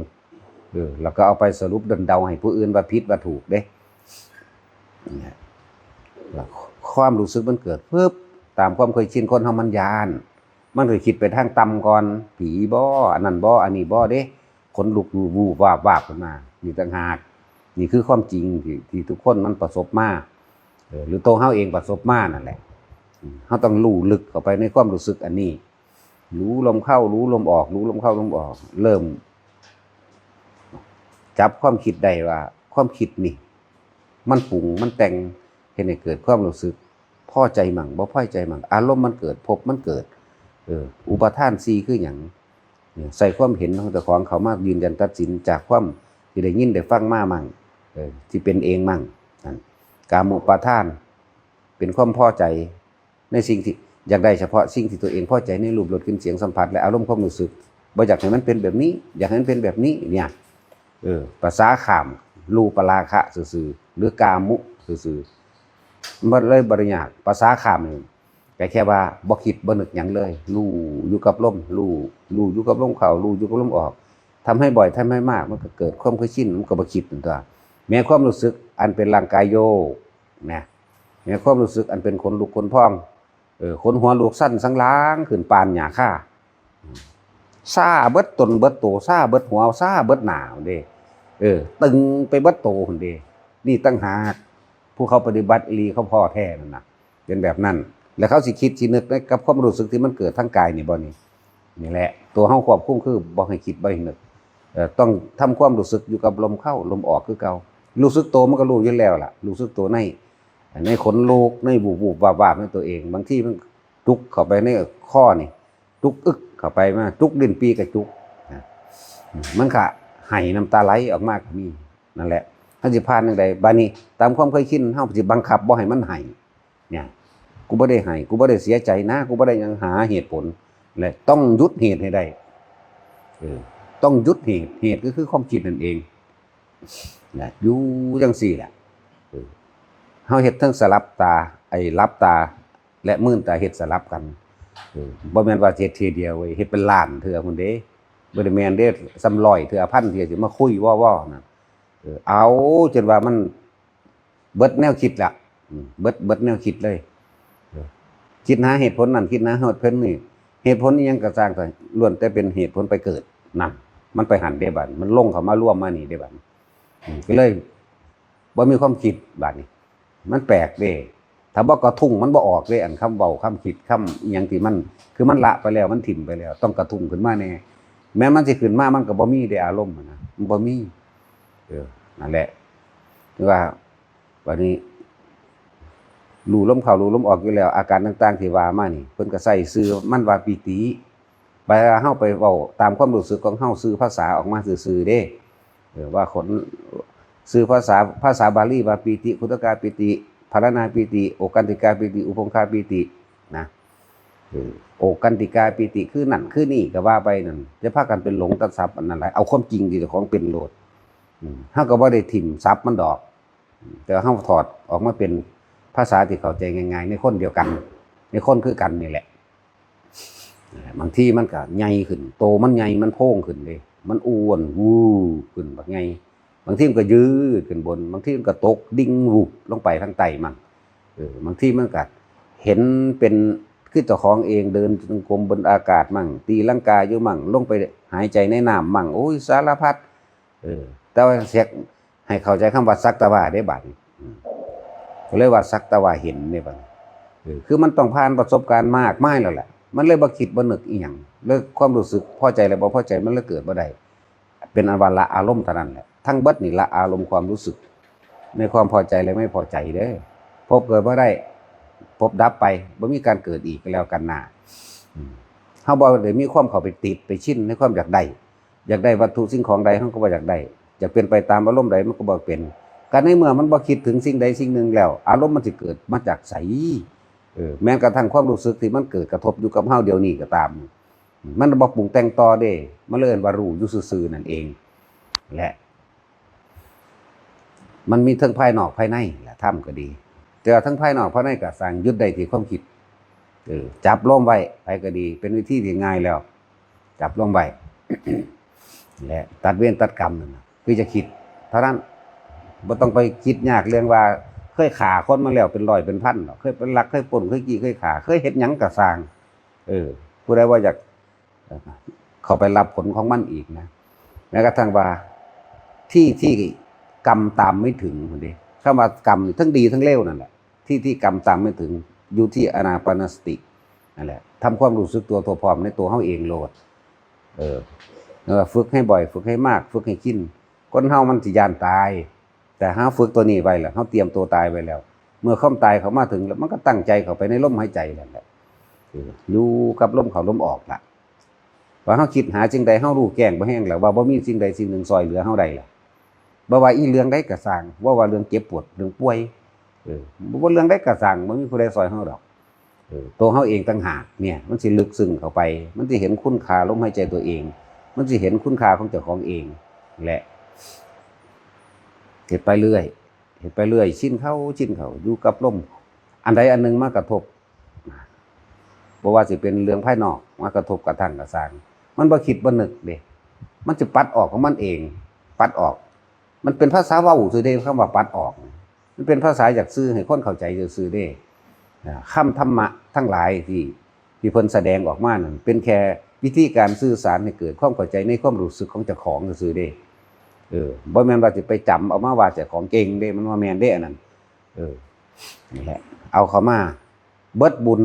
[SPEAKER 1] แล้วก็เอาไปสรุปเดาให้ผู้อื่นว่าผิดว่าถูกเด้เนี่ยแล้วความรู้สึกมันเกิดปึ๊บตามความเคยชินคนเฮามันย้านมันเคยคิดไปทางต่ำก่อนผีบ่อันนั้นบ่อันนี้บ่เด้ขนลุกวูบวาบขึ้นมานี่ต่างหากนี่คือความจริงที่ทุกคนมันประสบมาหรือตัวเฮาเองประสบมานั่นแหละเฮาต้องรู้ลึกเข้าไปในความรู้สึกอันนี้รู้ลมเข้ารู้ลมออกรู้ลมเข้าลมออกเริ่มจับความคิดได้ว่าความคิดนี่มันปรุงมันแต่งเฮ็ดให้เกิดความรู้สึกพอใจมั่งบ่พอใจมั่งอารมณ์มันเกิดภพมันเกิดอุปทาน4คือหยังใส่ความเห็นของเจ้าของเขามายืนยันตัดสินจากความที่ได้ยินได้ฟังมามั่งที่เป็นเองมั่งนั่นกามุปาทานเป็นความพอใจในสิ่งที่อยากได้เฉพาะสิ่งที่ตัวเองพอใจในรูปรสกลิ่นเสียงสัมผัสและอารมณ์ความรู้สึกบ่อยากให้มันเป็นแบบนี้อยากให้มันเป็นแบบนี้เนี่ยภาษาข้ามรูปราคะซื่อๆหรือกามุซื่อๆมันเลยบ่ได้ยากภาษาข้ามนี่ก็แค่ว่าบ่คิดบ่นึกหยังเลยรู้อยู่กับลมรู้อยู่กับลมเข้ารู้อยู่กับลมออกทำให้บ่อยทำให้มากมันก็เกิดความเคยชินมันก็บ่คิดนั่นตัวแม้ความรู้สึกอันเป็นร่างกายโยกนะแม้ความรู้สึกอันเป็นขนลุกขนพองขนหัวลูกสั้นสังล้างขึ้นปานหญ้าค่าซ่าเบิดตนเบิดโตซ่าเบิดหัวซ่าเบิดหน้าเด้ตึงไปเบิดโตพุ่นเด้นี่ตั้งหากผู้เขาปฏิบัติอีหลีเขาพอแท้นั่นน่ะเป็นแบบนั้นแล้วเขาสิคิดสินึกกับความรู้สึกที่มันเกิดทางกายนี่บ่นี่แหละตัวเฮาควบคุมคือบ่ให้คิดบ่ให้นึกต้องทำความรู้สึกอยู่กับลมเข้าลมออกคือเก่ารู้สึกตัวมันก็รู้อยู่แล้วล่ะรู้สึกตัวในขนลุกในบูบวาบในตัวเองบางทีมันจุกเข้าไปในข้อนี่จุกอึกเข้าไปมาจุกลิ้นปีกับจุกมันก็ไหน้ำตาไหลออกมาก็มีนั่นแหละเฮาสิผ่านจังไดบัดนี้ตามความเคยชินเฮาสิบังคับบ่ให้มันไหเนี่ยกูบ่ได้ให้กูบ่ได้เสียใจนะกูบ่ได้ยังหาเหตุผลและต้องหยุดเหตุให้ได้ต้องหยุดเหตุก็คือความคิดนั่นเองนะอยู่จังซี่แหละเฮาเฮ็ดทั้งสลับตาลับตาและมื่นตาเฮ็ดสลับกันบ่แม่นว่าเฮ็ดทีเดียวเว้ยเฮ็ดเป็นล้านเทื่อพุ่นเด้บ่ได้แม่นเด้ซ้ำ100เทื่อพันเทื่อสิมาคุยว้อๆนั่นเอาจนว่ามันเบิดแนวคิดละเบิดแนวคิดเลยคิดหาเหตุผลนั่นคิดหาเหตุผลนี่เหตุผลอีหยังก็สร้างแต่ล้วนแต่เป็นเหตุผลไปเกิดนั่นมันไปหันเด้บัดมันลงเข้ามาร่วมมานี่เด้บัดก็เลยบ่มีความคิดบัดนี้มันแปลกเด้ถ้าบ่กระทุ้งมันบ่ออกเด้อันคำเว้าคำคิดคำอีหยังที่มันคือมันละไปแล้วมันถิ่มไปแล้วต้องกระทุ้งขึ้นมาแน่แม้มันสิขึ้นมามันก็บ่มีได้อารมณ์นะมันบ่มีนั่นแหละคือว่าบัดนี้รู้ลมเข้ารู้ลมออกอยู่แล้วอาการต่างๆที่ว่ามานี่เพิ่นก็ใส่ชื่อมันว่าปิติไปเฮาไปเว้าตามความรู้สึกของเฮาชื่อภาษาออกมาซื่อๆเด้ว่าคนชื่อภาษาบาลีว่าปิติคุตกาปิติภารณาปิติโอกันติกาปิติอุปงคาปิตินะโอกันติกาปิติคือนั่นคือนี่ก็ว่าไปนั่นจะพากันเป็นหลงตัดศัพท์อันนั้นหลายเอาความจริงที่เจ้าของเป็นโลดเฮาก็บ่ได้ถิ่มศัพท์มันดอกแต่เฮาถอดออกมาเป็นภาษาที่เข้าใจง่ายๆในคนเดียวกันในคนคือกันนี่แหละบางทีมันก็ใหญ่ขึ้นโตมันใหญ่มันโพ่งขึ้นเด้มันอ้วนวูขึ้นบักใหญ่บางทีมันก็ยืดขึ้นบนบางทีมันก็ตกดิ่งวูลงไปทางใต้มั่งบางทีมันก็เห็นเป็นคือเจ้าของเองเดินจงกรมบนอากาศมั่งตีลังกาอยู่มั่งลงไปหายใจในน้ำมั่งโอ้ยสารพัดแต่ว่าเสียให้เข้าใจคำว่าสักตะว่าได้บัดก็เลยว่าสักตะว่าเห็นนี่บัดคือมันต้องผ่านประสบการณ์มากมายแล้วแหละมันเลยบ่คิดบ่นึกอีหยังเลยความรู้สึกพอใจและบ่พอใจมันเลยเกิดบ่ได้เป็นอันว่าละอารมณ์เท่านั้นแหละทั้งเบิดนี่ละอารมณ์ความรู้สึกในความพอใจและไม่พอใจเด้อพบเกิดบ่ได้พบดับไปบ่มีการเกิดอีกแล้วกันหน้าเฮาบ่ได้มีความเข้าไปติดไปชินในความอยากได้วัตถุสิ่งของใดเฮาก็บ่อยากได้อยากเป็นไปตามอารมณ์ใดมันก็บ่เป็นการในเมื่อมันบ่คิดถึงสิ่งใดสิ่งหนึ่งแล้วอารมณ์มันสิเกิดมาจากไสแม้กระทั่งความรู้สึกที่มันเกิดกระทบอยู่กับเฮาเดี๋ยวนี้ก็ตามมันบ่ปรุงแต่งต่อเด้มันเลยว่ารู้อยู่ซื่อๆนั่นเองและมันมีทั้งภายนอกภายในแหละธรรมก็ดี แต่ว่าทั้งภายนอกภายในก็สร้างยึดได้ที่ความคิดจับลมไว้ไปก็ดีเป็นวิธีที่ง่ายแล้วจับลมไว้ และตัดเวรตัดกรรมนั่นนะคือจะคิดเท่านั้นบ่ต้องไปคิดยากเรื่องว่าเคยฆ่าคนมาแล้วเป็นร้อยเป็นพันหรอกเคยเป็นลักเคยปล้นเคยจี้เคยฆ่าเคยเฮ็ดหยังก็สร้างผู้ใดว่าอยากเข้าไปรับผลของมันอีกนะแม้กระทั่งว่าที่กรรมตามไม่ถึงพุ่นเด้คำว่ากรรมทั้งดีทั้งเลวนั่นแหละที่กรรมตามไม่ถึงอยู่ที่อานาปานสตินั่นแหละทำความรู้สึกตัวพร้อมในตัวเฮาเองโลดฝึกให้บ่อยฝึกให้มากฝึกให้กินคนเฮามันสิย่านตายแต่เฮาฝึกตัวนี้ไว้แล้วเฮาเตรียมตัวตายไว้แล้วเมื่อความตายเขามาถึงแล้วมันก็ตั้งใจเข้าไปในลมหายใจนั่นแหละอยู่กับลมเข้าลมออกล่ะว่าเฮาคิดหาสิ่งใดเฮารู้แก้งบ่แห้งแล้วว่าบ่มีสิ่งใดสิ่งหนึ่งซอยเหลือเฮาได้ล่ะบ่ว่าอีเรื่องใดก็สร้างว่าเรื่องเจ็บปวดเรื่องป่วยบ่เรื่องใดก็สร้างบ่มีผู้ใดซอยเฮาดอกตัวเฮาเองต่างหากเนี่ยมันสิลึกซึ้งเข้าไปมันสิเห็นคุณค่าลมหายใจตัวเองมันสิเห็นคุณค่าของเจ้าของเองแหละเฮ็ดไปเรื่อยชินเข้าอยู่กับลมอันใดอันหนึงมากระทบบ่ว่าสิเป็นเรื่องภายนอกมากระทบกระทั่งกระสร้างมันบ่คิดบ่นึกเด้มันจะปัดออกของมันเองปัดออกมันเป็นภาษาเว้าซื่อเด้คำว่าปัดออกมันเป็นภาษาอยากสื่อให้คนเข้าใจซื่อเด้คำธรรมะทั้งหลายที่เพิ่นแสดงออกมานั่นเป็นแค่วิธีการสื่อสารให้เกิดความเข้าใจในความรู้สึกของเจ้าของซื่อเด้บ่แม่นว่าสิไปจำเอามาว่าเจ้าของเก่งเด้มันบ่แม่นเด้อันนั้นนี่แหละเอาเข้ามาเบิดบุญ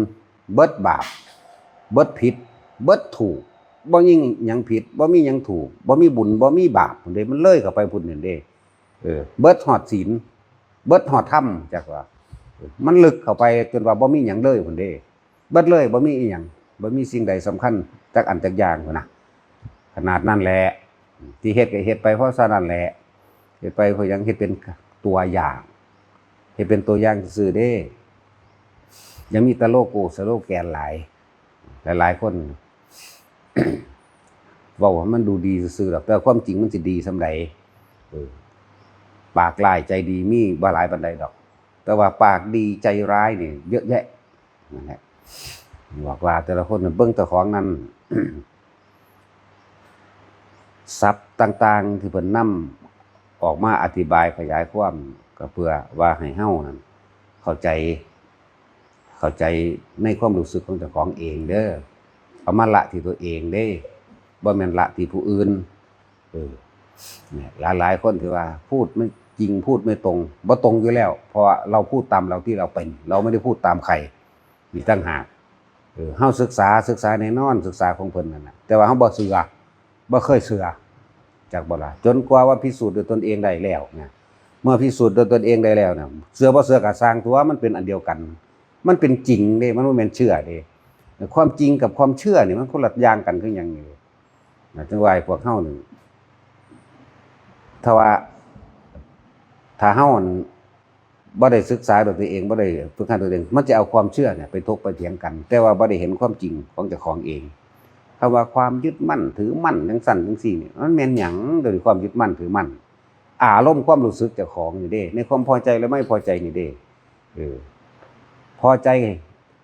[SPEAKER 1] เบิดบาปเบิดผิดเบิดถูกบ่มีหยังผิดบ่มีหยังถูกบ่มีบุญบ่มีบาปพุ่นเด้มันเลยเข้าไปพุ่นนั่นเด้เบิดฮอดศีลเบิดฮอดธรรมจักว่ามันลึกเข้าไปจนว่าบ่มีหยังเลยพุ่นเด้เบิดเลยบ่มีอีหยังบ่มีสิ่งใดสำคัญจักอันจักอย่างพุ่นน่ะขนาดนั้นแหละที่เฮ็ดก็เฮ็ดไปเพราะฉะนั้นแหละเฮ็ดไปเพราะหยังเฮ็ดเป็นตัวอย่างเฮ็ดเป็นตัวอย่างซื่อเด้ยังมีตะโลโกสโลแกนหลายคน เว้าว่ามันดูดีซื่อๆดอกแต่ความจริงมันสิดีส่ำใดปากร้ายใจดีมีบ่หลายปานใดดอกแต่ว่าปากดีใจร้ายนี่เยอะแยะนั่นแหละบอกว่าแต่ละคนเบิ่งเจ้าของนั้น ศัพท์ต่างๆที่เพิ่นนำออกมาอธิบายขยายความก็เพื่อว่าให้เฮานั้นเข้าใจในความรู้สึกของเจ้าของเองเด้อเอามาละที่ตัวเองเด้บ่แม่นละที่ผู้อื่นเนี่ยหลายคนที่ว่าพูดไม่จริงพูดไม่ตรงบ่ตรงอยู่แล้วเพราะเราพูดตามเราที่เราเป็นเราไม่ได้พูดตามใครมีต่างหากเฮาศึกษาแน่นอนศึกษาของเพิ่นนั่นน่ะแต่ว่าเฮาบ่เชื่อบ่เคยเชื่อจักบ่ล่ะจนกว่าว่าพิสูจน์ด้วยตนเองได้แล้วนะเมื่อพิสูจน์ด้วยตนเองได้แล้วนะเชื่อบ่เชื่อก็สร้างตัวมันเป็นอันเดียวกันมันเป็นจริงเด้มันบ่แม่นเชื่อเด้ความจริงกับความเชื่อนี่มันคนละอย่างกันคือหยังนี่จังว่าพวกเฮานี่ถ้าเฮาบ่ได้ศึกษาด้วยตัวเองบ่ได้ฝึกหัดตัวเองมันจะเอาความเชื่อเนี่ยไปถกไปเถียงกันแต่ว่าบ่ได้เห็นความจริงของเจ้าของเองคำว่าความยึดมั่นถือมั่นจังซั่นจังซี่นี่มันแม่นหยังโดยความยึดมั่นถือมั่นอารมณ์ความรู้สึกเจ้าของนี่เด้ในความพอใจและไม่พอใจนี่เด้พอใจ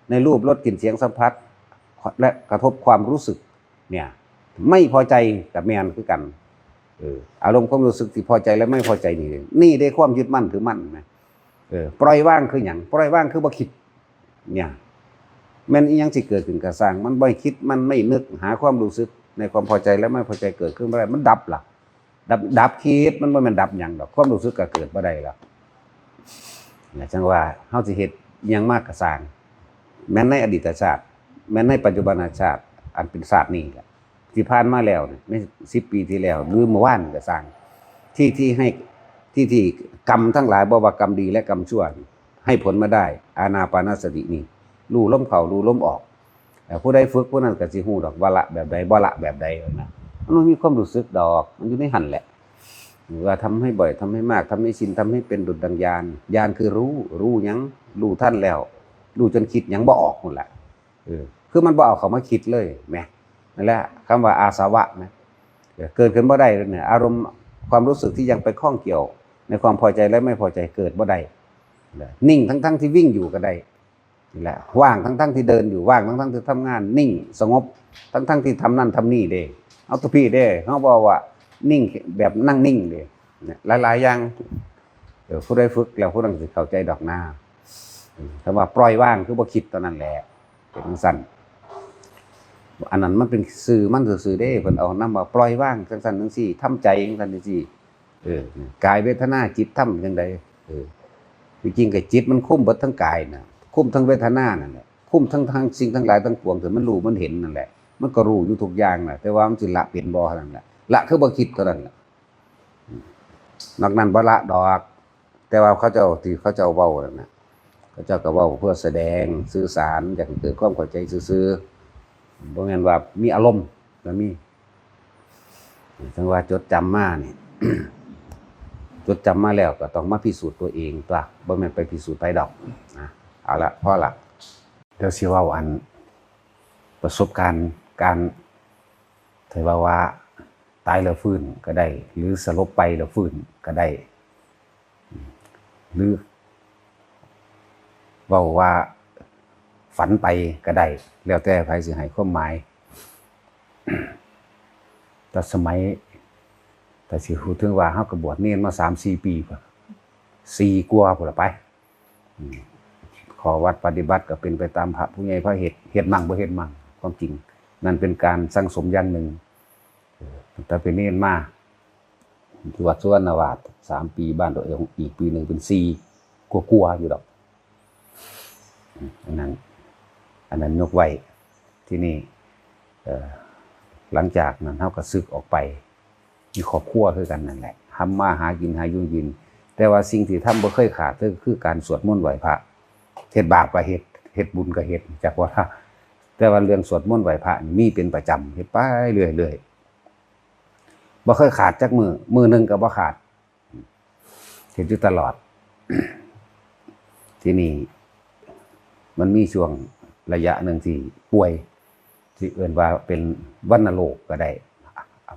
[SPEAKER 1] ในรูปรสกลิ่นเสียงสัมผัสและกระทบความรู้สึกเนี่ยไม่พอใจกับแม่นคือกันอารมณ์ความรู้สึกที่พอใจและไม่พอใจนี่ได้ความยึดมั่นถือมั่นนะปล่อยว่างคือหยังปล่อยว่างคือบ่คิดเนี่ยแม่นอีหยังสิเกิดขึ้นก็สร้างมันบ่คิดมันไม่นึกหาความรู้สึกในความพอใจและไม่พอใจเกิดขึ้นบ่ได้มันดับล่ะดับคิดมันบ่แม่นดับหยังดอกความรู้สึกก็เกิดบ่ได้ล่ะเนี่ยจังว่าเฮาสิเฮ็ดอีหยังมากก็สร้างแม้นในอดีตชาติแม้นในปัจจุบันชาติอันเป็นชาตินี้แหละที่ผ่านมาแล้วใน10 ปีที่แล้วหรือเมื่อวานก็สร้างที่ให้ที่กรรมทั้งหลายบ่ว่ากรรมดีและกรรมชั่วให้ผลมาได้อานาปานสตินี่รู้ลมเข้ารู้ลมออกผู้ใดฝึกผู้นั้นก็สิฮู้ดอกว่าละแบบใดบ่ละแบบใดนะมันมีความรู้สึกดอกมันอยู่ในหั่นแหละว่าทำให้บ่อยทำให้มากทำให้ชินทำให้เป็นดุจดังญาณคือรู้หยังรู้ท่านแล้วรู้จนคิดหยังบ่ออกนั่นแหละคือมันบ่เอาเข้ามาคิดเลยแหมนั่นแหละคำว่าอาสวะนะเกิดขึ้นบ่ได้เนี่ยอารมณ์ความรู้สึกที่ยังไปข้องเกี่ยวในความพอใจและไม่พอใจเกิดบ่ได้ นิ่งทั้งที่วิ่งอยู่ก็ได้นี่แหละว่างทั้งที่เดินอยู่ว่างทั้งที่ทำงานนิ่งสงบทั้งที่ทำนั่นทำนี่เด้เอาตัวพี่เด้เขาบอกว่านิ่งแบบนั่งนิ่งเด้หลายอย่างผู้ได้ฝึกแล้วผู้นั้นสิเข้าใจดอกหน้าคำว่าปล่อยว่างคือบ่คิดตอนนั้นแหละเป็นสั้นอันนั้นมันเป็นสื่อมันสื่อได้เพิ่นเอานำมาปล่อยว่างจังซั่นจังซี่ทำใจจังซั่นจังซี่กายเวทนาจิตทำจังไดจริงๆก็จิตมันคุมเบิดทั้งกายน่ะคุมทั้งเวทนานั่นแหละคุมทั้งสิ่งทั้งหลายทั้งปวงถึงมันรู้มันเห็นนั่นแหละมันก็รู้อยู่ทุกอย่างน่ะแต่ว่ามันสิละเป็นบ่เท่านั้นแหละละคือบ่คิดเท่านั้นแหละนอกนั้นบ่ละดอกแต่ว่าเขาเจ้าที่เขาเจ้าเว้านั่นน่ะเขาเจ้าก็เว้าเพื่อแสดงสื่อสารอยากให้เกิดความเข้าใจซื่อๆบ่แม่นว่ามีอารมณ์ก็มีจังว่าจดจำมานี่ จดจำมาแล้วก็ต้องมาพิสูจน์ตัวเองตัวบ่แม่นไปพิสูจน์ไปดอกนะเอาละพอละเดี๋ยวสิเว้าอันประสบการณ์การถือว่าตายแล้วฟื้นก็ได้หรือสลบไปแล้วฟื้นก็ได้หรือเว้าว่าฝันไปก็ได้แล้วแต่ใครสิให้ความหมายแต่สมัยแต่สิพูดถึงว่าเฮาก็บวชเนรมา 3-4 ปีพุ่น4กว่าพุ่นละไปขอวัดปฏิบัติก็เป็นไปตามพระผู้ใหญ่พระเฮ็ดมั่งบ่เฮ็ดมั่งความจริงนั่นเป็นการสั่งสมอย่างหนึ่งแต่เป็นเนรมาที่วัดสุวรรณวาส3 ปีบ้านตัวเองอีกปีนึงเป็น4กว่าๆอยู่ดอกอันนั้นยกไว้ที่นี่หลังจากนั้นเฮาก็สึกออกไปมีครอบครัวคือกันนั่นแหละทำมาหากินหายุ่งยินแต่ว่าสิ่งที่ทำบ่เคยขาดคือการสวดมนต์ไหว้พระเฮ็ดบาปก็เฮ็ดบุญก็เฮ็ดจากว่าแต่ว่าเรื่องสวดมนต์ไหว้พระนี่มีเป็นประจำเฮ็ดไปเรื่อยๆบ่เคยขาดจักมือนึงก็บ่ขาดเฮ็ดอยู่ตลอด ที่นี่มันมีช่วงระยะหนึ่งที่ป่วยที่เอิ้นว่าเป็นวัณโรคก็ได้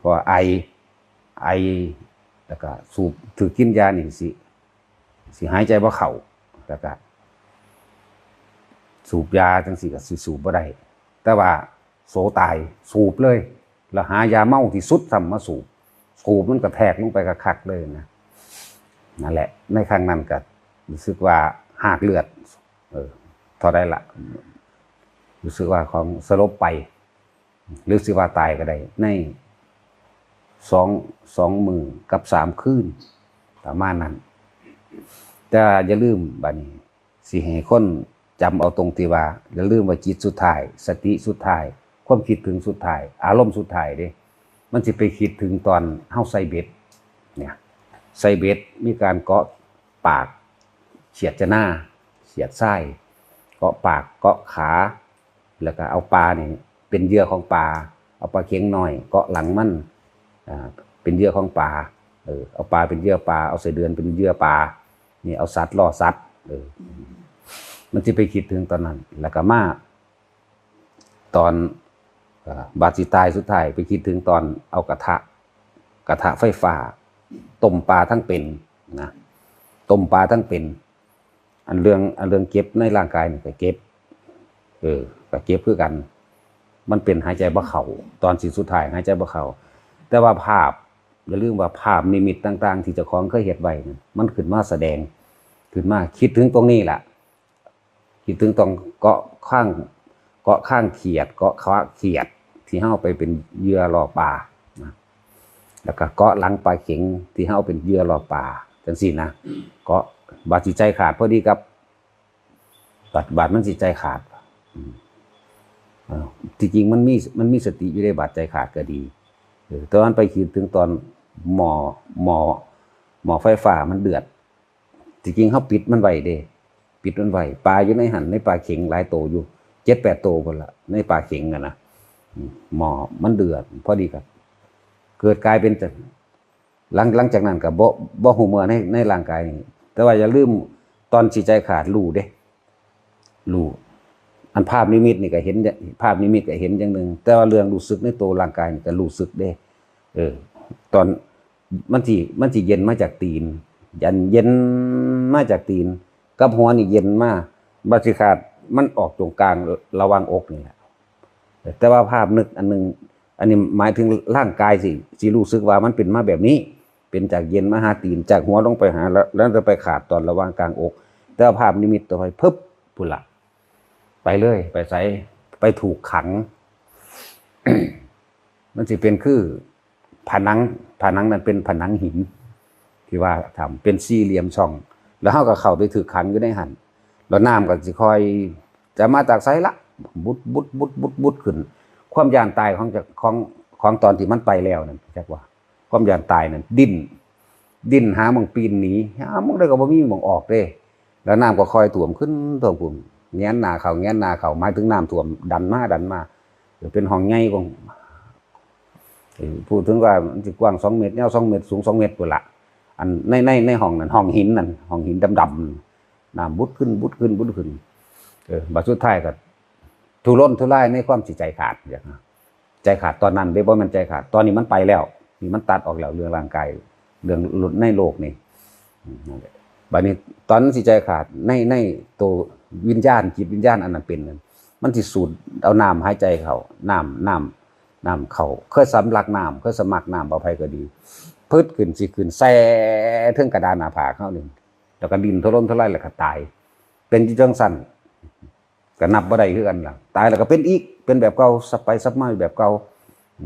[SPEAKER 1] เพราะไอแล้วก็สูบถือกินยานี่สิหายใจบ่เข้าแล้วก็สูบยาจังซี่ก็สิสูบบ่ได้แต่ว่าโสตายสูบเลยแล้วหายาเมาที่สุดทำมาสูบมันก็แทกลงไปคักๆเลยนะนั่นแหละในครั้งนั้นก็รู้สึกว่าหากเลือดเท่าใดล่ะรู้สึกว่าของสลบไปหรือสิว่าตายก็ได้ใน2 มื้อกับ3 คืนประมาณนั้นแต่อย่าลืมบัดนี้สิให้คนจำเอาตรงที่ว่าอย่าลืมว่าจิตสุดท้ายสติสุดท้ายความคิดถึงสุดท้ายอารมณ์สุดท้ายเด้มันสิไปคิดถึงตอนเฮาใส่เบ็ดเนี่ยใส่เบ็ดมีการเกาะปากเฉียดจะหน้าเฉียดไส้เกาะปากเกาะขาแล้วก็เอาปลานี่เป็นเหยื่อของปลาเอาปลาเข็งน้อยเกาะหลังมันเป็นเหยื่อของปลาเอาปลาเป็นเหยื่อปลาเอาไส้เดือนเป็นเหยื่อปลานี่เอาสัตว์ล่อสัตว์มันจะไปคิดถึงตอนนั้นแล้วก็มาตอนบาดสิตายสุดท้ายไปคิดถึงตอนเอากระทะไฟฟ้าต้มปลาทั้งเป็นนะต้มปลาทั้งเป็นอันเรื่องเก็บในร่างกายนี่ก็เก็บก็เก็บคือกันมันเป็นหายใจบ่เข้าตอนสิสุดท้ายหายใจบ่เข้าแต่ว่าภาพอย่าลืมว่าภาพนิมิตต่างๆที่เจ้าของเคยเฮ็ดไว้มันขึ้นมาแสดงขึ้นมาคิดถึงตรงนี้แหละคิดถึงตรงเกาะข้างเขียดเกาะขาเขียดที่เฮาไปเป็นเหยื่อล่อปลานะแล้วก็เกาะหลังปลาเข็งที่เฮาเป็นเหยื่อล่อปลาจังซี่นะเกาะบาดสิใจขาดพอดีกับบาดมันสิใจขาดที่จริงมันมีสติอยู่ในบาดใจขาดก็ดีตอนนั้นไปคิดถึงตอนหม้อไฟฟ้ามันเดือดที่จริงเฮาปิดมันไว้เด้ปิดมันไว้ปลาอยู่ในหั่นในปลาเข็งหลายโตอยู่ 7-8 โตพุ่นล่ะในปลาเข็งกันนะหม้อมันเดือดพอดีครับเกิดกลายเป็นหลังจากนั้นก็บ่ฮู้เมื่อในร่างกายนี่แต่ว่าอย่าลืมตอนสิใจขาดรู้เด้รู้อันภาพนิมิตนี่ก็เห็นภาพนิมิตก็เห็นอย่างนึงแต่ว่าเรื่องรู้สึกในตัวร่างกายนี่ก็รู้สึกเด้ตอนมันสิเย็นมาจากตีนเย็นมาจากตีน กับหัวนี่เย็นมากบัสิขาดมันออกตรงกลางระหว่างอกนี่แหละแต่ว่าภาพนึกอันนึงอันนี้หมายถึงร่างกายสิรู้สึกว่ามันเป็นมาแบบนี้เป็นจากเย็นมาหาตีนจากหัวลงไปหาแล้วจะไปขาดตอนระหว่างกลางอกแต่ภาพนิมิตต่อไปปึ๊บพุ่นละไปเลยไปใส่ไปถูกขัง มันสิเป็นคือผนังนั้นเป็นผนังหินที่ว่าทำเป็นสี่เหลี่ยมช่องแล้วเขาก็เข้าไปถือขังอยู่ในหันแล้วน้ำก็สิคอยจะมาจากไซละบุดขึ้นความยานตายของตอนที่มันไปแล้วนั่นจักว่าความยานตายนั่นดิ้นหาหม่องปีนหนีหาหม่องได้ก็บ่มีหม่องออกเด้แล้วน้ำก็คอยท่วมขึ้นท่วมพุ่นแง้นหน้าเขาหมายถึงน้ำท่วมดันมาเป็นห้องใหญ่กว่าพูดถึงว่ามันสิกว้าง2 เมตรยาว2 เมตรสูง2 เมตรพุ่นละอันในห้องนั้นห้องหินนั่นห้องหินดำๆน้ำบุดขึ้นบัดสุดท้ายก็ทุรนทุรายในความสิใจขาดอย่างนั้นใจขาดตอนนั้นได้บ่มันใจขาดตอนนี้มันไปแล้วนี่มันตัดออกแล้วเรื่องร่างกายเรื่องหลุดในโลกนี่บัดนี้ตอนนั้นสิใจขาดในตัววิญญาณจิตวิญญาณอันนั้นเป็นนั้นมันสิสูดเอาน้ำหายใจเข้าน้ำเข้าเคยสำลักน้ำเคยสมัครน้ำบ่ไผก็ดีพึดขึ้นสิขึ้นแซ่ถึงกระดานหน้าผากเฮานึงแล้วก็ดินทุรนทุรายแล้วก็ตายเป็นจังซั่นก็นับบ่ได้คือกันล่ะตายแล้วก็เป็นอีกเป็นแบบเก่าสับไปสับมาแบบเก่า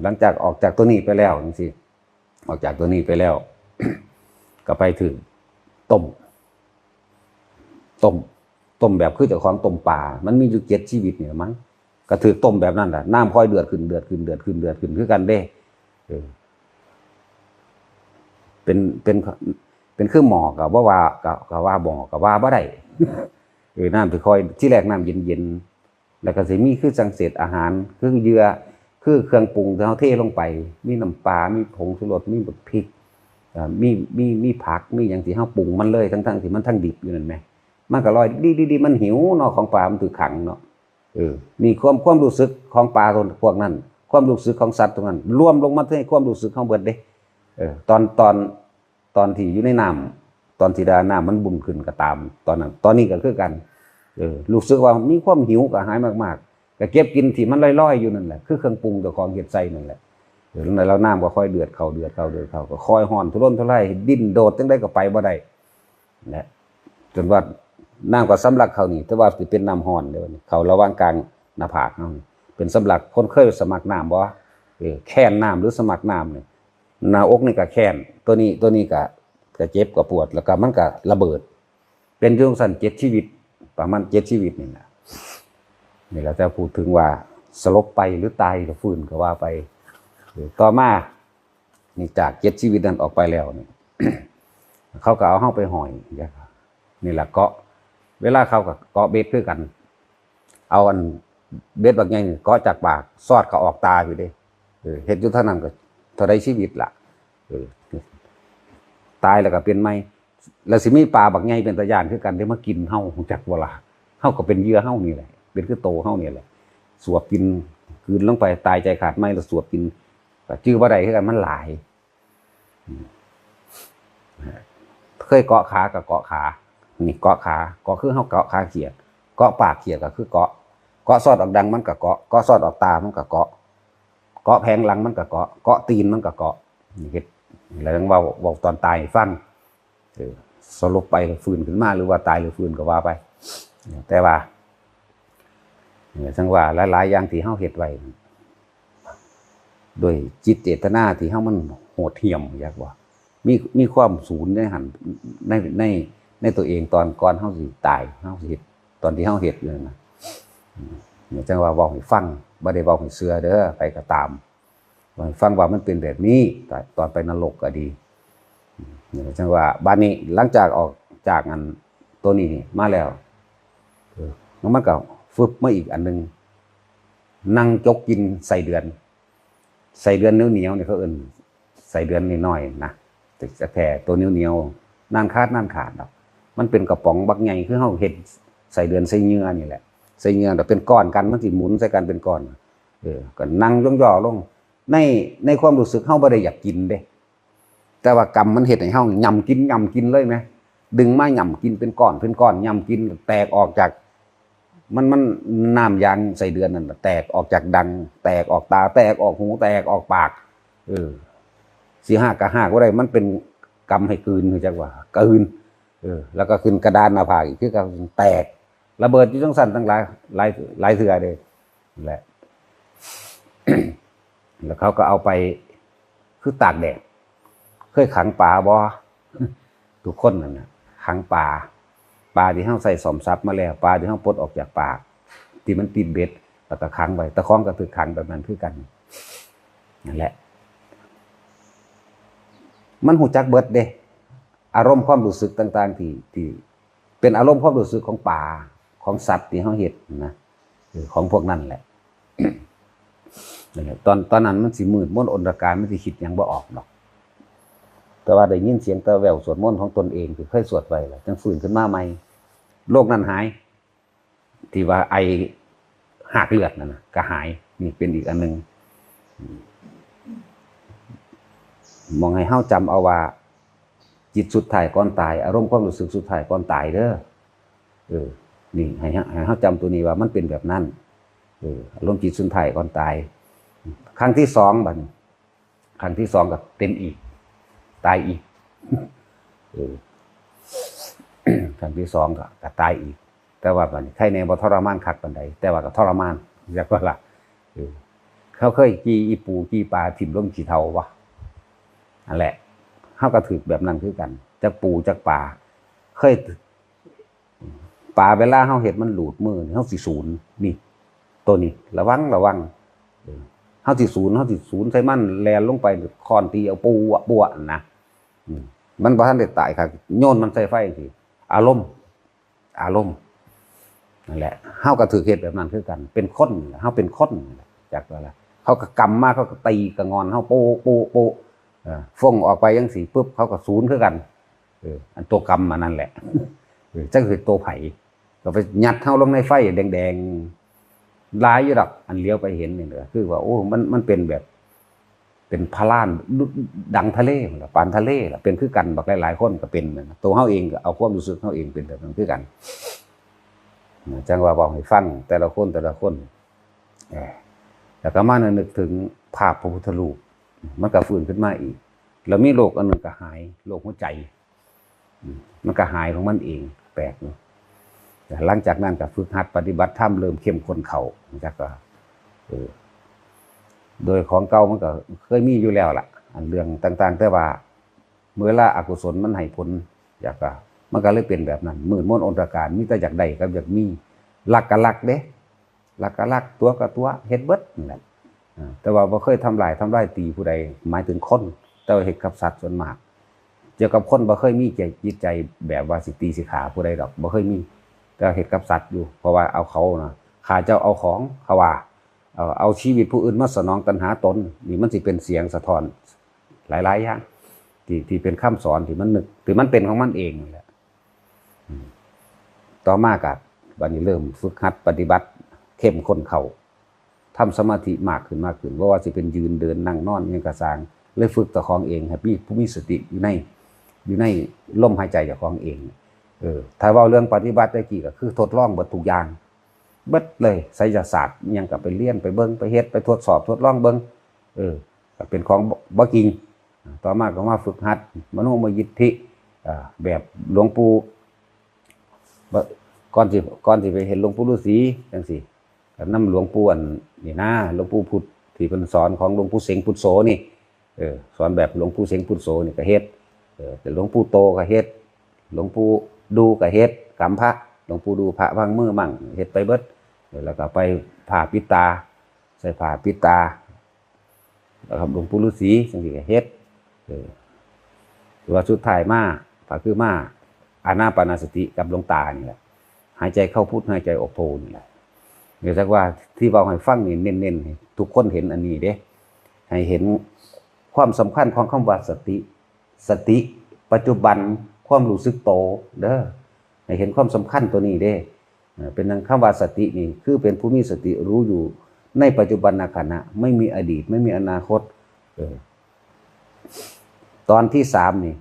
[SPEAKER 1] หลังจากออกจากตัวนี้ไปแล้วจังซี่ออกจากตัวนี้ไปแล้ว ก็ไปถึงต้มแบบคือเจ้าของต้มปลามันมีอยู่7ชีวิตเนี่ยมั้งก็ถือต้มแบบนั้นล่ะน้ำค่อยเดือดขึ้นคือกันเด้เป็นคือหม้อก็ว่าบ่ก็ว่าบ่ได้น้ำที่ค่อยที่แรกน้ำเย็นๆแล้วก็สิมีคือจังเศษอาหารคือเหยื่อคือเครื่องปรุงที่เฮาเทลงไปมีน้ำปลามีผงชูรสมีบักพริกมีผักมีหยังที่เฮาปรุงมันเลยทั้งๆที่มันทั้งดิบอยู่นั่นแหมมันก็ลอยดีมันหิวเนาะของปลามันถูกขังเนาะมีความรู้สึกของปลาตัวพวกนั้นความรู้สึกของสัตว์ตรงนั้นรวมลงมาในความรู้สึกของเบิดเด้ตอนที่อยู่ในน้ำตอนที่ดาน้ำมันบุ่นขึ้นก็ตามตอนนั้นตอนนี้ก็คือกันรู้สึกว่ามีความหิวก็หายมากๆก็เก็บกินที่มันลอยๆอยู่นั่นแหละคือเครื่องปรุงเจ้าของเฮ็ดใส่นั่นแหละแล้วน้ำก็ค่อยเดือดเข้าก็ค่อยฮ้อนทุรนทุรายดิ้นโดดจังได๋ก็ไปบ่ได้นะจนว่าน้ำก็สำลักเข้านี่แต่ว่าสิเป็นน้ำฮ้อนเด้อเข้าระหว่างกลางหน้าผากเฮาเป็นสำลักคนเคยสมัครน้ำบ่แค้นน้ำหรือสมัครน้ำนี่หน้าอกนี่ก็แค้นตัวนี้ก็เจ็บก็ปวดแล้วก็มันก็ระเบิดเป็นจังซั่น7ชีวิตประมาณ7ชีวิตนี่ล่ะนี่เราจะพูดถึงว่าสลบไปหรือตายหรือฟื้นก็ว่าไปต่อมานี่จาก7ชีวิตนั้นออกไปแล้วนี่ เขาก็เอาเฮาไปห้อยนี่ล่ะเกาะเวลาเขาก็เกาะเบ็ดคือกันเอาอันเบ็ดบักใหญ่นี่เกาะจากปากซอดก็ออกตาอยู่เด้เฮ็ดอยู่เท่านั้นก็เท่าใดชีวิตล่ะตายแล้วก็เป็นไหมแล้วสิมีปลาบักใหญ่เป็นตะย่านคือกันได้มากินเฮาฮู้จักบ่ล่ะเฮาก็เป็นเหยื่อเฮานี่แหละเป็นคือโตเฮานี่แหละสวบกินคืนลงไปตายใจขาดไหมแล้วสวบกินก็จื้อบ่ได้คือกันมันหลายเคยเกาะขากับเกาะขานี่เกาะขาเกาะคือเฮาเกาะขาเขียดเกาะปากเขียดก็คือเกาะซอดออกดังมันก็เกาะซอดออกตามันก็เกาะแผงหลังมันก็เกาะตีนมันก็เกาะนี่เฮ็ดแล้วจังว่าตอนตายฟังสลบไปฟื้นขึ้นมาหรือว่าตายหรือฟื้นก็ว่าไปแต่ว่าจังว่าหลายๆอย่างที่เฮาเฮ็ดไว้โดยจิตเจตนาที่เฮามันโหดเหี้ยมอยากว่ามีความสูญในหันในตัวเองตอนก่อนเฮาสิตายเฮาสิเฮ็ดตอนที่เฮาเฮ็ดอยู่นั่นน่ะเนี่ยจังว่าเว้าให้ฟังบ่ได้เว้าให้เชื่อเด้อไปก็ตามฟังว่ามันเป็นแบบนี้ตอนไปนรกก็ดีเนี่ยจังว่าบัดนี้หลังจากออกจากอันตัวนี้มาแล้วมันก็ฟึบมาอีกอันนึงนั่งจกกินใส่เดือนเหนียวๆเนี่ยเขาเอิ้นใส่เดือนน้อยๆนะแต่แท้ตัวเหนียวๆนานขาดดอกมันเป็นกระป๋องบักใหญ่คือเฮาเฮ็ดใส่เดือนใส่เหงื่อนี่แหละใส่เหงื่อแต่เป็นก้อนกันมันสิหมุนใส่กันเป็นก้อนก็นั่งย่อๆลงในความรู้สึกเฮาบ่ได้อยากกินเด้แต่ว่ากรรมมันเฮ็ดให้เฮายำกินเลยแหม ดึงมาย่ำกินเป็นก้อนย่ำกินแตกออกจากมันน้ำยางใส่เดือนนั่นแตกออกจากดังแตกออกตาแตกออกหูแตกออกปากสี่ห้ากะห้าก็ได้มันเป็นกรรมให้กลืนคือจักว่ากลืนแล้วก็ขึ้นกระดานหน้าผากอีกคือกับแตกระเบิดอยู่ทั้งสั้นทั้งหลายเถื่อเลยแหละ แล้วเขาก็เอาไปคือตากแดดเคยขังปลาบ่ทุกคนนั่นนะขังปลาที่เขาใส่สอมซับมาแล้วปลาที่เขาปลดออกจากปากที่มันติดเบ็ดแล้วก็ขังไว้ตะคองก็ถือขังแบบนั้นคือกันนั่นแหละมันหูจักเบิดเด้อารมณ์ความรู้สึกต่างๆที่เป็นอารมณ์ความรู้สึกของปลาของสัตว์ที่เขาเห็นนะของพวกนั้นแหละ ตอนนั้นมันสิมืดมนอนตการมันสิคิดยังบ่ออกหรอกแต่ว่าได้ยินเสียงตะแววสวดมนต์ของตนเองที่เคยสวดไว้แล้วจังฟื้นขึ้นมาใหม่โรคนั้นหายที่ว่าไอหักเลือดนั่นนะก็หายนี่เป็นอีกอันนึงมองให้เฮาจำเอาว่าจิตสุดท้ายก่อนตายอารมณ์ความรู้สึกสุดท้ายก่อนตายเด้อนี่ให้เฮาจำตัวนี้ว่ามันเป็นแบบนั้นอารมณ์จิตสุดท้ายก่อนตายครั้งที่สองบัดครั้งที่สองก็เป็นอีกตายอีกครั้งที่สองก็ตายอีกแต่ว่าบัดนี้ใครในบ่ทรมานคักปานใดแต่ว่าก็ทรมานจักว่าล่ะเขาเคยกี่อีปูกี่ปลาถิ่มลงขี้เฒ่าบ่นั่นแหละเฮาก็ถูกแบบนั้นคือกันจักปูจักปลาเคยปลาเวลาเฮาเฮ็ดมันหลุดมือเฮาสิสูญนี่ตัวนี้ระวังเฮาสิสูญใส่มันแล่นลงไปค้อนตีเอาปูปัวนะมันบ่ทันได้ตายครับโยนมันใส่ไฟจังซี่อารมณ์นั่นแหละเฮาก็ถูกเฮ็ดแบบนั้นคือกันเป็นคนเฮาเป็นคนจักว่าล่ะเขาก็กำมาเขาก็ตีกระงอนเฮาโปฟงออกไปจังซี่ปึ๊บเขาก็สูญคือกันอันตัวกรรมอันนั้นแหละจังคือตัวไผก็ไปยัดเฮาลงในไฟแดงๆลายอยู่ดอกอันเลี้ยวไปเห็นนี่เด้อคือว่าโอ้มันเป็นแบบเป็นพลานดังทะเลล่ะปานทะเลล่ะเป็นคือกันบักหลายๆคนก็เป็นตัวเฮาเองก็เอาความรู้สึกเฮาเองเป็นแบบนั้นคือกันจังว่าบอกให้ฟังแต่ละคนแล้วก็มานึกถึงภาพพระพุทธรูปมันก็ฟื้นขึ้นมาอีกแล้วมีโรคอันนึงก็หายโรคหัวใจมันก็หายของมันเองแปลกเนาะหลังจากนั้นก็ฝึกหัดปฏิบัติธรรมเริ่มเข้มข้นเข้าจักก็โดยของเก่ามันก็เคยมีอยู่แล้วล่ะอันเรื่องต่างๆแต่ว่าเมื่อละอกุศลมันให้ผลอยากก็มันก็เลยเป็นแบบนั้นมืดมนอนตการมีแต่อยากได้กับอยากมีรักก็รักเด้รักก็รักตัวก็ตัวเฮ็ดเบิดนั่นแหละแต่ว่าบ่เคยทำลายตีผู้ใดหมายถึงคนแต่ว่าเฮ็ดกับสัตว์ส่วนมากเกี่ยวกับคนบ่เคยมีจิตใจแบบว่าสิตีสิขาผู้ใดดอกบ่เคยมีแต่เฮ็ดกับสัตว์อยู่เพราะว่าเอาเขานะข้าเจ้าเอาของเขาว่าเอาชีวิตผู้อื่นมาสนองตัณหาตนนี่มันสิเป็นเสียงสะท้อนหลายๆอย่างที่เป็นคำสอนที่มันนึกที่มันเป็นของมันเองนั่นแหละต่อมาก็บัดนี้เริ่มฝึกหัดปฏิบัติเข้มข้นเข้าทำสมาธิมากขึ้นเพราะว่าสิเป็นยืนเดินนั่งนอนยังกระสางเลยฝึกตะของเองให้ผู้มีสติอยู่ในลมหายใจเจ้าของเองถ้าเว้าเรื่องปฏิบัติได้กี่ก็คือทดลองเบิดทุกอย่างเบิดเลยไสยศาสตร์ยังก็ไปเรียนไปเบิ่งไปเฮ็ดไปทดสอบทดลองเบิ่งก็เป็นของบ่จริงต่อมาก็มาฝึกหัดมโนมยิทธิแบบหลวงปู่ก่อนสิไปเห็นหลวงปู่ฤาษีจังซี่ก็นำหลวงปู่อันนี่นะหลวงปู่พุทธที่เพิ่นสอนของหลวงปู่เสงพุทโธนี่สอนแบบหลวงปู่เสงพุทโธนี่ก็เฮ็ดแต่หลวงปู่โตก็เฮ็ดหลวงปู่ดูก็เฮ็ดกำพระหลวงปู่ดูพระวางมือมั่งเฮ็ดไปเบิดแล้วก็ไปผ่าปิดตาใส่ผ่าปิดตาแล้วครับหลวงปู่ฤาษีจังซี่ก็เฮ็ดว่าสุดท้ายมาก็คือมาอานาปานสติกับหลวงตานี่แหละหายใจเข้าพุทหายใจออกโทนี่แหละเดี๋ยวสักว่าที่เว้าให้ฟังนี่เน้นๆให้ทุกคนเห็นอันนี้เด้ให้เห็นความสำคัญของคำว่าสติปัจจุบันความรู้สึกโตเด้อให้เห็นความสำคัญตัวนี้เด้เป็นคำว่าสตินี่คือเป็นผู้มีสติรู้อยู่ในปัจจุบันขณะไม่มีอดีตไม่มีอนาคตตอนที่3นี่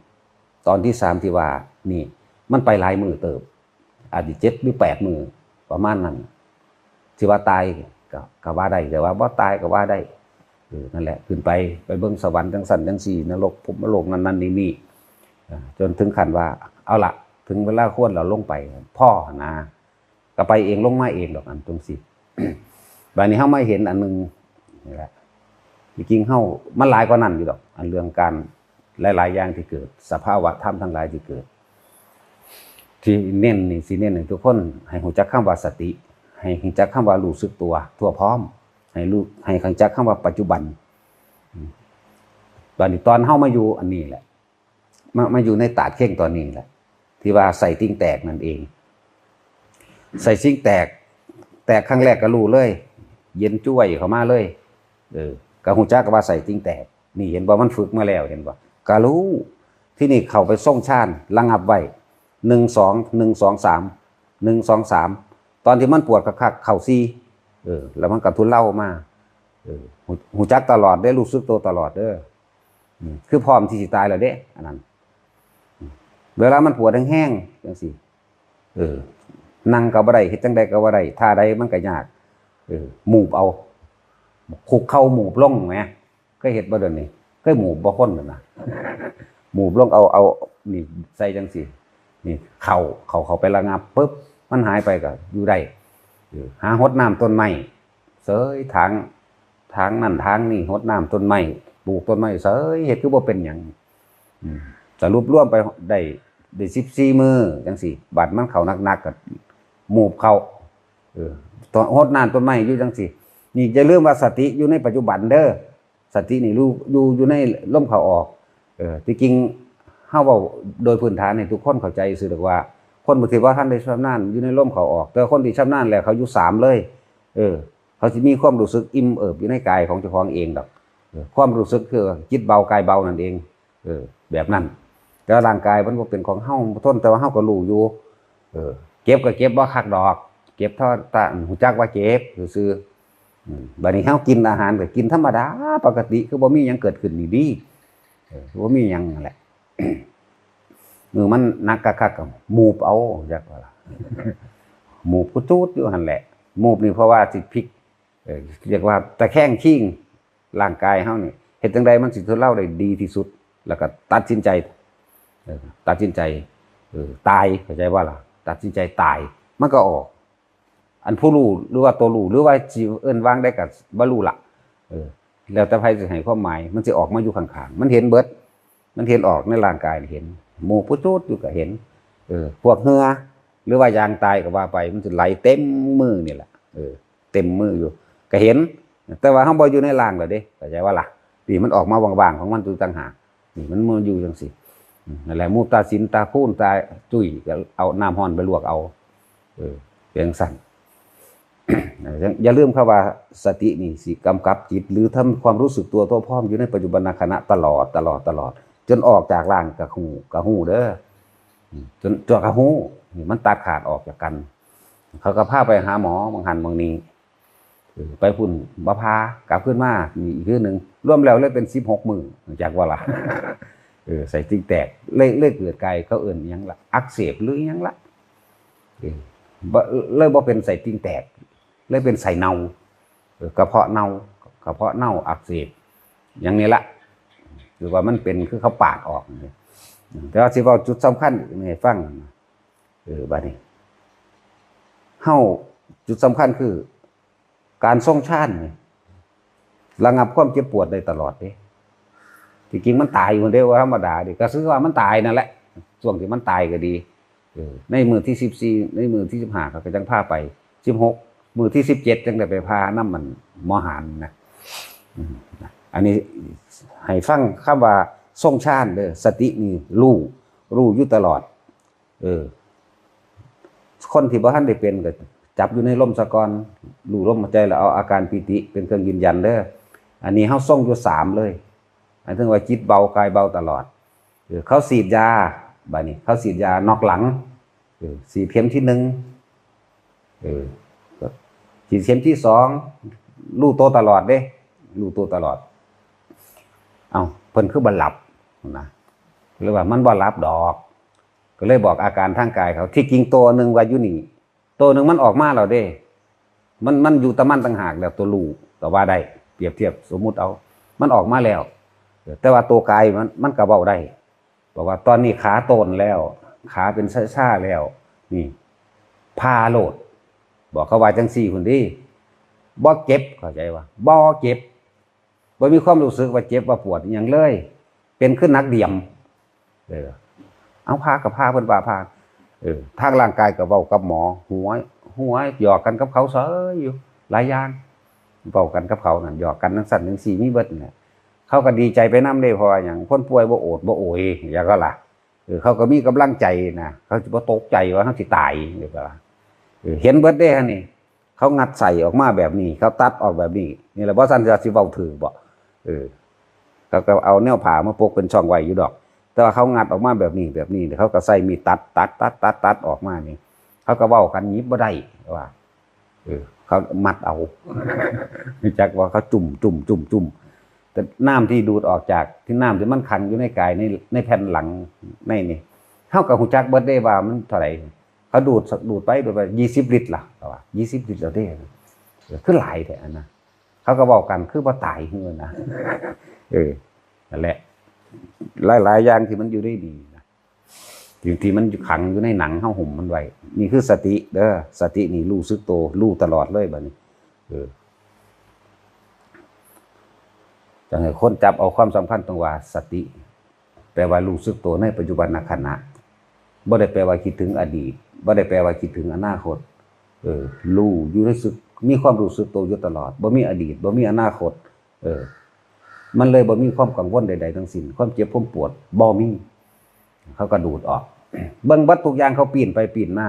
[SPEAKER 1] ตอนที่3ที่ว่านี่ มันไปหลายมือเติบอาจจะ7 หรือ 8 มือประมาณนั้นที่ว่าตายก็ว่าได้แต่ว่าบ่ตายก็ว่าได้นั่นแหละขึ้นไปเบิ่งสวรรค์จังสั่นจังสี่นรกภพโลกนั้นๆนี่จนถึงขั้นว่าเอาละถึงเวลาควรเราลงไปพ่อนะก็ไปเองลงมาเองดอกอันตรงสิบัดนี้เฮามาเห็นอันนึงนี่แหละจริงๆเฮามันหลายกว่านั้นอยู่ดอกอันเรื่องการหลายๆอย่างที่เกิดสภาวะธรรมทั้งหลายที่เกิดที่เน้นนี่สิเน้นให้ทุกคนให้รู้จักคำว่าสติให้รู้จักคำว่ารู้สึกตัวทั่วพร้อมให้รู้จักคำว่าปัจจุบันบัดนี้ตอนเฮามาอยู่อันนี้แหละมาอยู่ในตาดเข่งตอนนี้แหละที่ว่าใส่ติ้งแตกนั่นเองใส่ซิ่งแตกครั้งแรกก็รู้เลยเย็นจ้วยเข้ามาเลยก็ฮู้จักว่าใส่ติ้งแตกนี่เห็นบ่มันฝึกมาแล้วเห็นบ่ก็รู้ที่นี่เข้าไปส่งฌานระงับไว้1 2 1 2 3 1 2 3ตอนที่มันปวดคักๆเข้า4แล้วมันก็ทุเลามาฮู้จักตลอดได้รู้สึกตัวตลอดเด้อคือพร้อมที่สิตายแล้วเด้อันนั้นเวลามันปวดแห้งๆจังซี่นั่งก็บ่ได้เฮ็ดจังได๋ก็บ่ได้ท่าใดมันก็ยากหมูบเอาคุกเข้าหมูบลงแหมเคยเฮ็ดบ่เดี๋ยวนี้เคยหมูบบ่คนนั่นน่ะหมูบลงเอานี่ใส่จังซี่นี่เข้าไประงับปึ๊บมันหายไปก็อยู่ได้หาหดน้ำต้นไม้เสยทางนั่นทางนี่หดน้ำต้นไม้ปลูกต้นไม้เสยเฮ็ดคือบ่เป็นหยังสรุปรวมไปได้14 มื้อจังซี่บัดมันเข้าหนักๆก็หมูบเข้าตอนหดน้ำต้นไม้อยู่จังซี่นี่อย่าลืมว่าสติอยู่ในปัจจุบันเด้อสตินี่รู้อยู่ในลมเข้าออกที่จริงเฮาเว้าโดยพื้นฐานให้ทุกคนเข้าใจซื่อดอกว่าคนบ่ถือว่าท่านได้ชำนาญอยู่ในลมเข้าออกแต่คนที่ชำนาญแล้วเขาอยู่3เลยเขาสิมีความรู้สึกอิ่มเอิบอยู่ในกายของเจ้าของเองดอกความรู้สึกคือจิตเบากายเบานั่นเองแบบนั้นแต่ร่างกายมันบ่เป็นของเฮาทนแต่ว่าเฮาก็รู้อยู่เก็บก็เก็บบ่คักดอกเก็บเท่าตาหูจักว่าเก็บซื่อบัดนี้เฮากินอาหารก็กินธรรมดาปกติคือบ่มีหยังเกิดขึ้นนี่ดีบ่มีหยังนั่นแหละมือมันนักคักๆก็มูบเอาจักว่าล่ะมูบกุจูดอยู่หั่นแหละมูบนี่เพราะว่าสิพลิกเรียกว่าตะแคงขิ้งร่างกายเฮานี่เฮ็ดจังไดมันสิทุเลาได้ดีที่สุดแล้วก็ตัดสินใจตายเข้าใจว่าล่ะตัดสินใจตายมันก็ออกอันผู้รู้หรือว่าตัวรู้หรือว่าสิเอิ้นวางได้ก็บ่รู้ล่ะแล้วแต่ไผสิให้ความหมายมันสิออกมาอยู่ข้างๆมันเห็นเบิดมันเห็นออกในร่างกายเห็นหมู่พุจุดอยู่ก็เห็นพวกเหงื่อหรือว่ายางตายก็ว่าไปมันสิไหลเต็มมือนี่แหละเต็มมืออยู่ก็เห็นแต่ว่าเฮาบ่อยู่ในร่างแล้วเด้เข้าใจว่าล่ะนี่มันออกมาว่างๆของมันอยู่ต่างหากนี่มันมืออยู่จังซี่นั่นแหละมูตาสินตาคูนตาจุ้ยก็เอาน้ำร้อนไปลวกเอาเป็นสั่น อย่าลืมครับว่าสตินี่สิกำกับจิตหรือทำความรู้สึกตัวพร้อมอยู่ในปัจจุบันขณะตลอดจนออกจากร่างกะหูเด้อจนตัวกะหูนี่มันตัดขาดออกจากกันเขาก็พาไปหาหมอบางหันบางนี้ไปพุ่นบ่พากลับขึ้นมานี่อีกคือนึงรวมแล้วเลยเป็น16 มื้อจากว่าล่ะใส่ติ้งแตกเลยเกิดกายเขาเอิ้นหยังล่ะอักเสบหรือหยังล่ะเลยบ่เป็นใส่ติ้งแตกเลยเป็นใส่เน่ากระเพาะเน่าอักเสบอย่างนี้ละหรือว่ามันเป็นคือเขาปาดออกแต่ว่าสิเว้าจุดสำคัญให้ฟังบัดนี้เฮาจุดสำคัญคือการทรงฌานนี่ระงับความเจ็บปวดได้ตลอดเด้จริงๆมันตายอยู่เด้ว่าธรรมดาดิก็คือว่ามันตายนั่นแหละช่วงที่มันตายก็ดีในมื้อที่14ในมื้อที่15ก็จังพาไป16มื้อที่17จังได้ไปพานำมันหมอหารนะอันนี้ให้ฟังคำว่าทรงฌานเด้อสตินี่รู้อยู่ตลอดคนที่บ่ทันได้เป็นก็จับอยู่ในลมซะก่อนรู้ลมหายใจแล้วเอาอาการปิติเป็นเครื่องยืนยันเด้ออันนี้เฮาทรงอยู่3เลยหมายถึงว่าจิตเบากายเบาตลอดเขาฉีดยาบัดนี้เขาฉีดยานอกหลังฉีดเข็มที่1ฉีดเข็มที่2รู้ตัวตลอดเด้รู้ตัวตลอดเอ้าเพิ่นคือบ่หลับนะหรือว่ามันบ่หลับดอก ก็เลยบอกอาการทางกายเขาที่จริงตัวหนึ่งว่าอยู่นี่ตัวหนึ่งมันออกมาแล้วเด้มันอยู่ตะมันต่างหากแล้วตัวลูกก็ว่าได้เปรียบเทียบสมมุติเอามันออกมาแล้วแต่ว่าตัวกายมันก็เว้าได้บอกว่าตอนนี้ขาโตนแล้วขาเป็นซ่าๆแล้วนี่พาโลดบอกเขาว่าจังซี่พุ่นดิบ่เจ็บเข้าใจว่าบ่เจ็บบ่มีความรู้สึกว่าเจ็บว่าปวดอหยังเลยเป็นขึ้นนักเดี่ยมเอาพากับพาเพิ่นว่าพาทางร่างกายก็เว้ากับหมอหัวหยอกกันกับเขาเสยอยู่หลายอย่างเว้ากันกับเขานั่นหยอกกันจังซั่นจังซี่มีเบิดนั่นแหละเขาก็ดีใจไปนำเด้เพราะว่าหยังคนป่วยบ่โอดบ่โอยอย่างก็ล่ะเขาก็มีกำลังใจนะเขาสิบ่ตกใจว่าเขาสิตายเด้อล่ะเห็นเบิดเด้ฮะนี่เขางัดใส่ออกมาแบบนี้เขาตัดออกแบบนี้นี่แหละบ่ซั่นจะสิเว้าถือบ่เขาก็เอาแนวผ่ามาปกเป็นช่องไว้อยู่ดอกแต่ว่าเขางัดออกมาแบบนี้เขาก็ใส่มีตัดออกมานี่เขาก็เว้ากันยิบบ่ได้ว่าเขามัดเอาจักว่าเขาจุ่มแต่น้ำที่ดูดออกจากที่น้ำที่มันขังอยู่ในกายในแผ่นหลังในนี่เท่ากับหูจักเบิดได้ว่ามันเท่าไหร่เขาดูดไป20 ลิตรล่ะว่า20 ลิตรแล้วเด้คือหลายแท้นะเขาก็บอกกันคือบ่ตายเฮือนะนั่นแหละหลายอย่างที่มันอยู่ได้ดีนะที่มันขังอยู่ในหนังเฮาห่มมันไว้นี่คือสติเด้อสตินี่รู้สึกโตรู้ตลอดเลยบัดนี้จังให้คนจับเอาความสำคัญตรงว่าสติแปลว่ารู้สึกตัวในปัจจุบันขณะบ่ได้แปลว่าคิดถึงอดีตบ่ได้แปลว่าคิดถึงอนาคตรู้อยู่รู้สึกมีความรู้สึกตัวอยู่ตลอดบ่มีอดีตบ่มีอนาคตมันเลยบ่มีความกังวลใดๆทั้งสิ้นความเจ็บความปวดบ่มีเขาก็ดูดออกเบิ่งบัดทุกอย่างเขาปีนไปปีนมา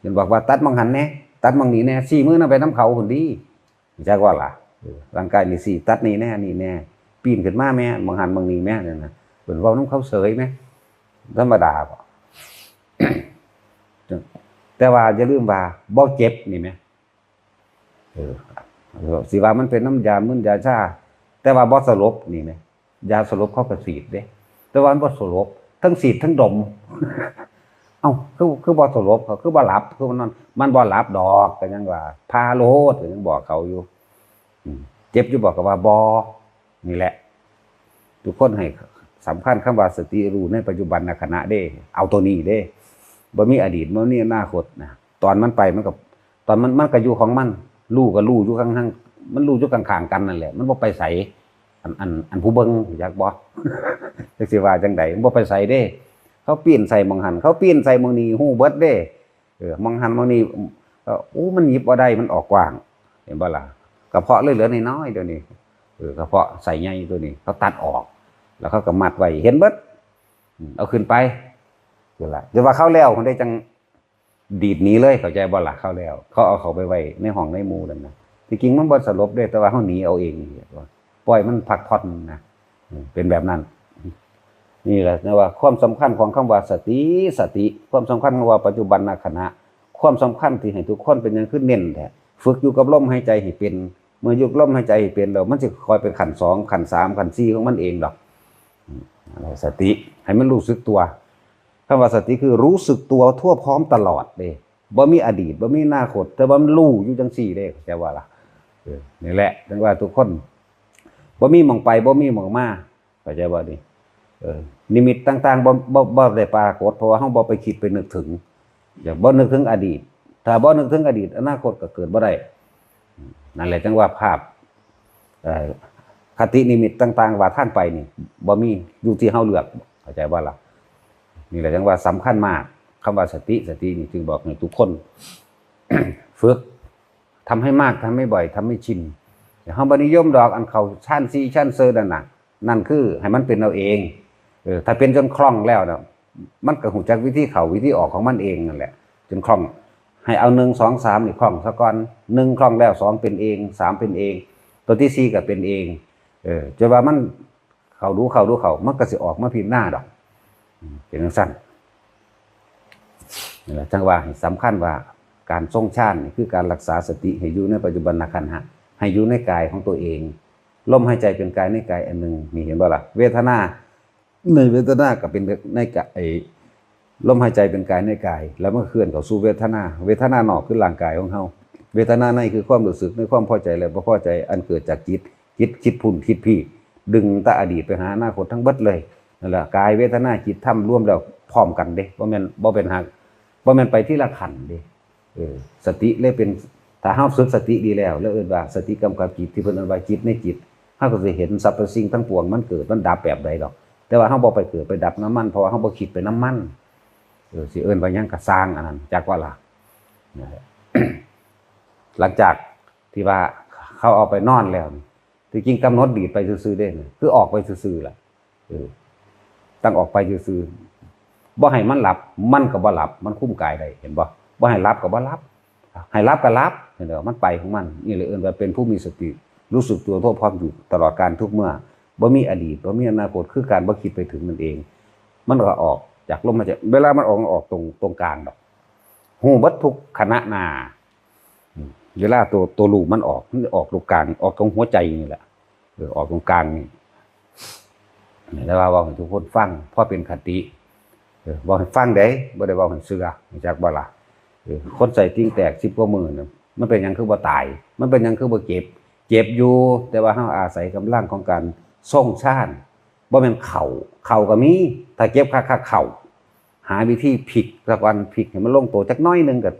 [SPEAKER 1] เห็นบอกว่าตัดมังหันแน่ตัดมังนี้แน่4มื้อนั้นไปน้ำเขาพุ่นดีจักว่าล่ะร่างกายนี่สิตัดนี่แน่นี่แน่ปีนขึ้นมาแม่มังหันมังนี้แม่นั่นน่ะเพิ่นเว้านำเขาเสยแม่ธรรมดาบ่ แต่ว่าอย่าลืมว่าบ่เจ็บนี่แม่สิว่ามันเป็นน้ำยามึนยาชาแต่ว่าบ่สลบนี่แม่ยาสลบเขาก็ฉีดเด้แต่ว่าบ่สลบทั้งฉีดทั้งดม เอ้าคือบ่สลบเขาคือบ่หลับคือมันบ่หลับดอกก็ยังว่าพาโลดก็ยังบอกเขาอยู่เจ็บอยู่บอกก็ว่าบ่นี่แหละทุกคนให้สำคัญคำว่าสติรู้ในปัจจุบันขณะเด้เอาตัวนี้เด้บ่มีอดีตบ่มีอนาคตนะตอนมันไปมันก็ตอนมันก็อยู่ของมันรู้ก็รู้อยู่ข้างๆมันรู้อยู่ข้างๆกันนั่นแหละมันบ่ไปไสอันผู้เบิ่งอยากบ่จักสิว่าจังได๋บ่ไปไสเด้เขาปีนใส่มองหันเขาปีนใส่มองนี้ฮู้เบิดเด้มองหันมองนี้มันหยิบบ่ได้มันออกกว้างเห็นบ่ล่ะกระเพาะเลยเหลือน้อยๆเดี๋ยวนี้กระเพาะใส่ใหญ่ตัวนี้เขาตัดออกแล้วเขาก็มัดไว้เห็นเบิดเอาขึ้นไปนั่นล่ะแต่ว่าเขาแล้วคนได้จังดีดหนีเลยเข้าใจบ่ล่ะเขาแล้วเขาเอาเขาไปไว้ในห้องในหมู่นั่นน่ะจริงๆมันบ่สลบเด้แต่ว่าเขาหนีเอาเองปล่อยมันพักผ่อนนะเป็นแบบนั้นนี่แหละนะว่าความสำคัญของคำว่าสติความสำคัญของว่าปัจจุบันขณะความสำคัญที่ให้ทุกคนเป็นอย่างขึ้นเน้นแท้ฝึกอยู่กับลมหายใจให้เป็นเมื่ออยู่กับลมหายใจให้เป็นแล้วมันจะคอยเป็นขั้น2ขั้น3ขั้น4ของมันเองดอกสติให้มันรู้สึกตัวคำว่าสติคือรู้สึกตัวทั่วพร้อมตลอดเด้บ่มีอดีตบ่มีอนาคตแต่ว่ามันรู้อยู่จังซี่เด้เข้าใจว่าล่ะนี่แหละถึงว่าทุกคนบ่มีหม่องไปบ่มีหม่องมาเข้าใจบ่ดินิมิตต่างๆบ่ได้ปรากฏเพราะว่าเฮาบ่ไปคิดไปนึกถึงอย่างบ่นึกถึงอดีตถ้าบ่นึกถึงอดีตอนาคตก็เกิดบ่ได้นั่นแหละจังว่าภาพคตินิมิตต่างๆว่าทางไปนี่บ่มีอยู่ที่เฮาเลือกเข้าใจบ่ล่ะนี่แหละจังว่าสำคัญมากคำว่าสตินี่จึงบอกให้ทุกคน ฝึกทำให้มากทำให้บ่อยทำให้ชินเฮาบ่นิยมดอกอันเขาชั้น4ชั้นเซอนั่นน่ะนั่นคือให้มันเป็นเอาเองถ้าเป็นจนคล่องแล้วนะมันก็หูจักวิธีเข้าวิธีออกของมันเองนั่นแหละจนคล่องให้เอา1 2 3นี่คล่องซะก่อน1คล่องแล้ว2เป็นเอง3เป็นเองตัวที่4ก็เป็นเองจะว่ามันเข้าดูมันก็สิออกมาผิดหน้าดอกเป็นจังซั่นนี่แหละจังว่าสำคัญว่าการทรงฌานนี่คือการรักษาสติให้อยู่ในปัจจุบันขณะให้อยู่ในกายของตัวเองลมหายใจเป็นกายในกายอันหนึ่งนี่เห็นบ่ล่ะเวทนาในเวทนาก็เป็นในกาย ลมหายใจเป็นกายในกายแล้วมันเคลื่อนเข้าสู่เวทนาเวทนานอกคือร่างกายของเฮาเวทนาในคือความรู้สึกในความพอใจและบ่พอใจอันเกิดจากจิตคิดพุ่นคิดพี่ดึงตาอดีตไปหาอนาคตทั้งเบิดเลยนั่นแหละกายเวทนาจิตธรรมรวมแล้วพร้อมกันเด้บ่แม่นบ่เป็นหักบ่แม่นไปที่ละขันเด้สติเลยเป็นถ้าเฮาฝึกสติดีแล้วเอิ้นว่าสติกำกับจิตที่เพิ่นเอิ้นว่าจิตในจิตเฮาก็สิเห็นสรรพสิ่งทั้งปวงมันเกิดมันดับแบบใดดอกแต่ว่าเฮาบ่ไปเกิดไปดับน้ำมันเพราะว่าเฮาบ่คิดไปน้ำมันสิเอิ้นว่าหยังก็สร้างอันนั้นจักว่าล่ะ หลังจากที่ว่าเขาเอาไปนอนแล้วที่จริงกำหนดดีดไปซื่อๆได้คือออกไปซื่อๆล่ะตั้งออกไปซื่อๆบ่ให้มันหลับมันก็บ่หลับมันคุ้มกายได้เห็นบ่ให้หลับก็บ่หลับให้หลับก็หลับเห็นบ่มันไปของมันนี่เลยเอิ้นว่าเป็นผู้มีสติรู้สึกตัวทั่วพร้อมอยู่ตลอดการทุกเมื่อบ่มีอดีตบ่มีอนาคตคือการบ่คิดไปถึงมันเองมันก็ออกจากลมหายใจเวลามันออกตรงกลางดอกหูเบิดทุกขณะหน้าเวลาตัวลูกมันออกตรงกลางออกตรงหัวใจนี่แหละออกตรงกลางนี่แล้วว่าให้ทุกคนฟังเพราะเป็นคติบอกให้ฟังได้บ่ได้บอกให้เชื่อจักบ่ล่ะคนใส่ติ้งแตก10กว่ามื้อน่ะมันเป็นหยังคือบ่ตายมันเป็นหยังคือบ่เจ็บอยู่แต่ว่าเฮาอาศัยกำลังของการทรงชาญบ่แม่นเข่าก็มีถ้าเจ็บคักๆเข่าหาวิธีพลิกสักวันพลิกให้มันลงตัวจักน้อยนึงก็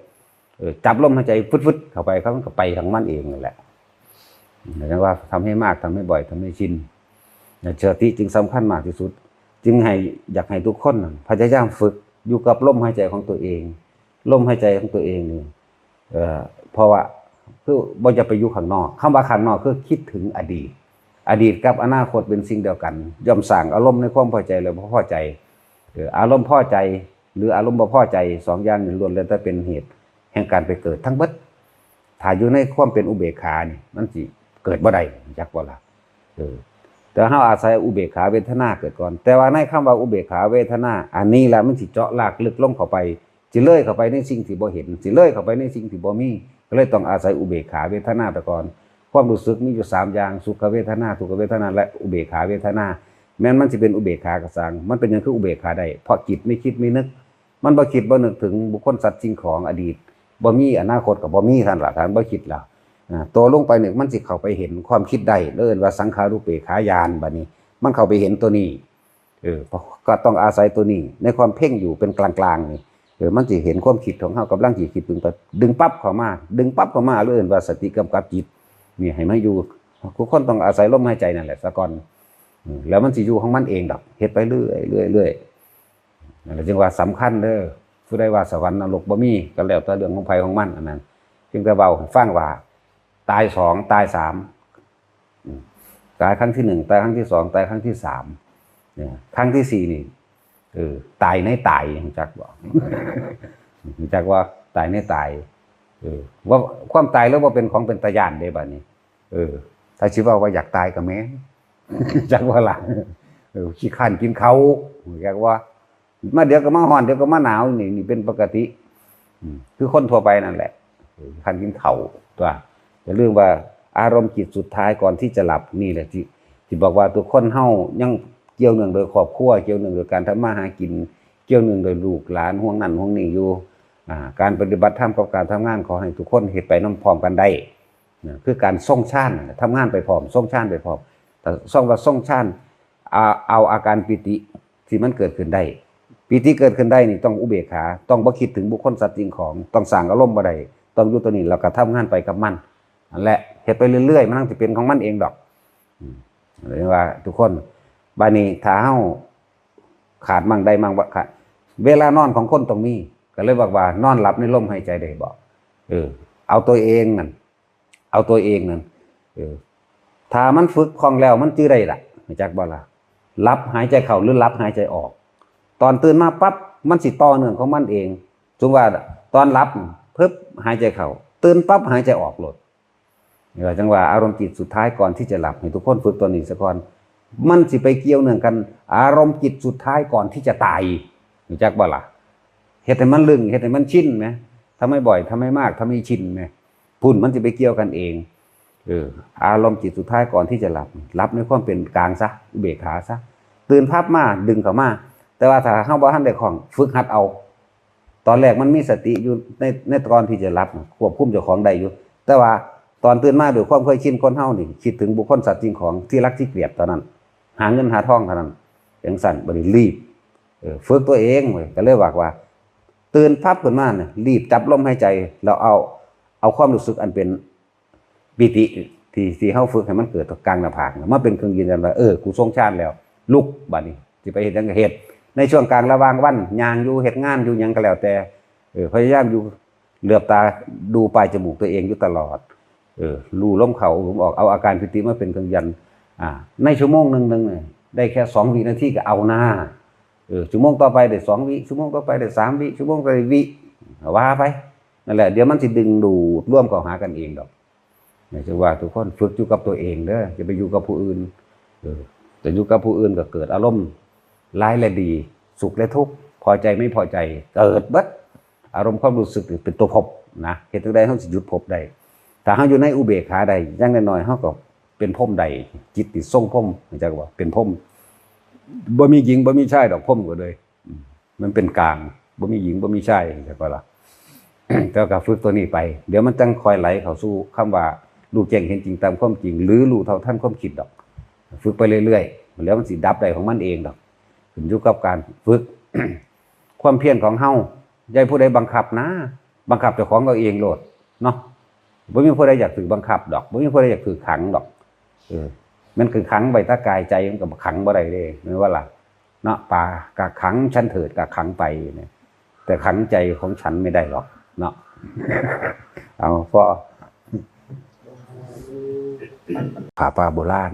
[SPEAKER 1] จับลมหายใจฟึดๆเข้าไปเขามันก็ไปของมันเองนั่นแหละหมายถึงว่าทำให้มากทำให้บ่อยทำให้ชินสติจึงสำคัญมากที่สุดจึงอยากให้ทุกคนพยายามฝึกอยู่กับลมหายใจของตัวเองลมหายใจของตัวเองนี่เพราะว่าคือบ่จะไปอยู่ข้างนอกคำว่าข้างนอกคือคิดถึงอดีตกับอนาคตเป็นสิ่งเดียวกันย่อมสร้างอารมณ์ในความพอใจและบ่พอใจอารมณ์พอใจหรืออารมณ์บ่พอใจสองอย่างนี้ล้วนแล้วแต่เป็นเหตุแห่งการไปเกิดทั้งเบิดถ้าอยู่ในความเป็นอุเบกขานี่มันสิเกิดบ่ได้จักบ่ล่ะแต่เฮาอาศัยอุเบกขาเวทนาเกิดก่อนแต่ว่าในคำว่าอุเบกขาเวทนาอันนี้แหละมันสิเจาะลากลึกลงเข้าไปสิเลื่อยเข้าไปในสิ่งที่บ่เห็นสิเลื่อยเข้าไปในสิ่งที่บ่มีก็เลยต้องอาศัยอุเบกขาเวทนาไปก่อนความรู้สึกมีอยู่3อย่างสุขเวทนาทุกขเวทนาและอุเบกขาเวทนาแม้นมันสิเป็นอุเบกขากระสังมันเป็นหยังคืออุเบกขาได้เพราะจิตไม่คิดไม่นึกมันบ่คิดบ่นึกถึงบุคคลสัตว์สิ่งของอดีตบ่มีอนาคตก็บ่มีท่านล่ะท่านบ่คิดแล้วตัวลงไปนึกมันสิเข้าไปเห็นความคิดได้เอิ้นว่าสังขารุปเปขาญาณบัดนี้มันเข้าไปเห็นตัวนี้ก็ต้องอาศัยตัวนี้ในความเพ่งอยู่เป็นกลางๆนี่มันสิเห็นความคิดของเฮากำลังสิคิดดึงปั๊บเข้ามาเอิ้นว่าสติกำกับจิตนี่ให้มาอยู่ทุกคนต้องอาศัยลมหายใจนั่นแหละซะก่อนแล้วมันสิอยู่ของมันเองดอกเฮ็ดไปเรื่อยนั่นแหละจึงว่าสำคัญเด้อผู้ใดว่าสวรรค์นรกบ่มีก็แล้วแต่เรื่องของไผของมันอันนั้นจึงแต่เว้าให้ฟังว่าตาย2ตาย3ตายครั้งที่1ตายครั้งที่2ตายครั้งที่3เนี่ยครั้งที่4นี่ตายในตายจักบ่จักว่าตายในตายว่าความตายแล้วบ่เป็นของเป็นตาย้านเด้บัดนี้ถ้าสิว่าอยากตายก็แม่นจักว่าล่ะขี้คร้านกินข้าวจักว่ามาเดี๋ยวก็มาร้อนเดี๋ยวก็มาหนาวนี่เป็นปกติคือคนทั่วไปนั่นแหละคันกินข้าวตัวแต่เรื่องว่าอารมณ์จิตสุดท้ายก่อนที่จะหลับนี่แหละที่บอกว่าตัวคนเฮายังเกี่ยวเนื่องโดยครอบครัวเกี่ยวเนื่องโดยการทำมาหากินเกี่ยวเนื่องโดยลูกหลานห่วงนั่นห่วงนี่อยู่การปฏิบัติธรรมกับการทำงานขอให้ทุกคนเฮ็ดไปนำพร้อมกันได้คือการทรงฌานทำงานไปพร้อมทรงฌานไปพร้อมแต่ทรงฌานเอาอาการปิติที่มันเกิดขึ้นได้ปิติเกิดขึ้นได้นี่ต้องอุเบกขาต้องบ่คิดถึงบุคคลสัตว์สิ่งของต้องสร้างอารมณ์บ่ได้ต้องอยู่ตัวนี้แล้วก็ทำงานไปกับมันนั่นแหละเฮ็ดไปเรื่อยๆมันต้องสิเป็นของมันเองดอกเรียกว่าทุกคนบัดนี้ถ้าเฮาขาดมั่งได้มั่งบ่ขาดเวลานอนของคนต้องมีก็เลยบอกว่านอนหลับในลมหายใจได้บ่เอาตัวเองนั่นถ้ามันฝึกคล่องแล้วมันจื้อได้ล่ะจักบ่ล่ะรับหายใจเข้าหรือรับหายใจออกตอนตื่นมาปั๊บมันสิต่อเนื่องของมันเองสมมุติว่าตอนรับปึ๊บหายใจเข้าตื่นปั๊บหายใจออกโลดนี่ว่าจังว่าอารมณ์จิตสุดท้ายก่อนที่จะหลับให้ทุกคนฝึกตัวนี้ซะก่อนมันสิไปเกี่ยวเนื่องกันอารมณ์จิตสุดท้ายก่อนที่จะตายจักบ่ล่ะเฮ็ดให้มันลึงเฮ็ดให้มันชินแหมทำให้บ่อยทำให้มากทำให้ชินแหมพุ่นมันสิไปเกี่ยวกันเองอารมณ์จิตสุดท้ายก่อนที่จะหลับในความเป็นกลางซะอุเบกขาซะตื่นภาพมาดึงเข้ามา แต่ว่าถ้าเฮาบ่ทันได้คล่องฝึกหัดเอาตอนแรกมันมีสติอยู่ในตอนที่จะรับควบคุมเจ้าของได้อยู่แต่ว่าตอนตื่นมาด้วยความเคยชินคนเฮานี่คิดถึงบุคคลสัตว์สิ่งของที่รักที่เกลียดตอนนั้นหาเงินหาทองเท่านั้นจังซั่นบ่ได้รีบฝึกตัวเองเว้ยก็เลยว่าตื่นพับขึ้นมาเนี่ยรีบจับลมหายใจแล้วเอาความรู้สึกอันเป็นปิติที่เฮาฝึกให้มันเกิดกลางหน้าผากมาเป็นเครื่องยืนยันว่ากูทรงชาติแล้วลุกบัดนี้สิไปเฮ็ดหยังก็เฮ็ดในช่วงกลางระหว่างวันย่างอยู่เฮ็ดงานอยู่หยังก็แล้วแต่พยายามอยู่เหลือบตาดูปลายจมูกตัวเองอยู่ตลอดรู้ลมเข้าลมออกเอาอาการปิติมาเป็นเครื่องยันในชั่วโมงนึงได้แค่2วินาทีก็เอาหน้าชั่วโมงต่อไปได้2วิชั่วโมงต่อไปได้3วิชั่วโมงต่อไปวิว่าไปนั่นแหละเดี๋ยวมันสิดึงดูดร่วมเข้าหากันเองดอกนี่จะว่าทุกคนฝึกอยู่กับตัวเองเด้ออย่าไปอยู่กับผู้อื่นแต่อยู่กับผู้อื่นก็เกิดอารมณ์ร้ายและดีสุขและทุกข์พอใจไม่พอใจเกิดเบิดอารมณ์ความรู้สึกเป็นตัวภพนะเฮ็ดจังได๋เฮาสิหยุดภพได้ถ้าเฮาอยู่ในอุเบกขาใดอย่างน้อยๆเฮาก็เป็นพรหมใดจิตติทรงพรหมจักว่าเป็นพรหมบ่มีหญิงบ่มีชายดอกพรหมก็เลยมันเป็นกลางบ่มีหญิงบ่มีชายจักว่าล่ะ แต่ก็ฝึกตัวนี้ไปเดี๋ยวมันจังค่อยไหลเข้าสู่คำว่ารู้แจ้งเห็นจริงตามความจริงหรือรู้เท่าทันความคิดดอกฝึกไปเรื่อยๆแล้วมันสิดับได้ของมันเองดอกขึ้นอยู่กับการฝึก ความเพียรของเฮาอย่าให้ผู้ใดบังคับนะบังคับเจ้าของเราเองโลดเนาะบ่มีผู้ใดอยากถูกบังคับดอกบ่มีผู้ใดอยากถูกขังดอกมันคือขังไว้ถ้ากายใจมันก็ขังบ่ได้เด้แม่นว่าล่ะเนาะป่ากะขังฉันเถิดกะขังไปเนี่ยแต่ขังใจของฉันไม่ได้หรอกเนาะเอาพอพระป่าโบราณ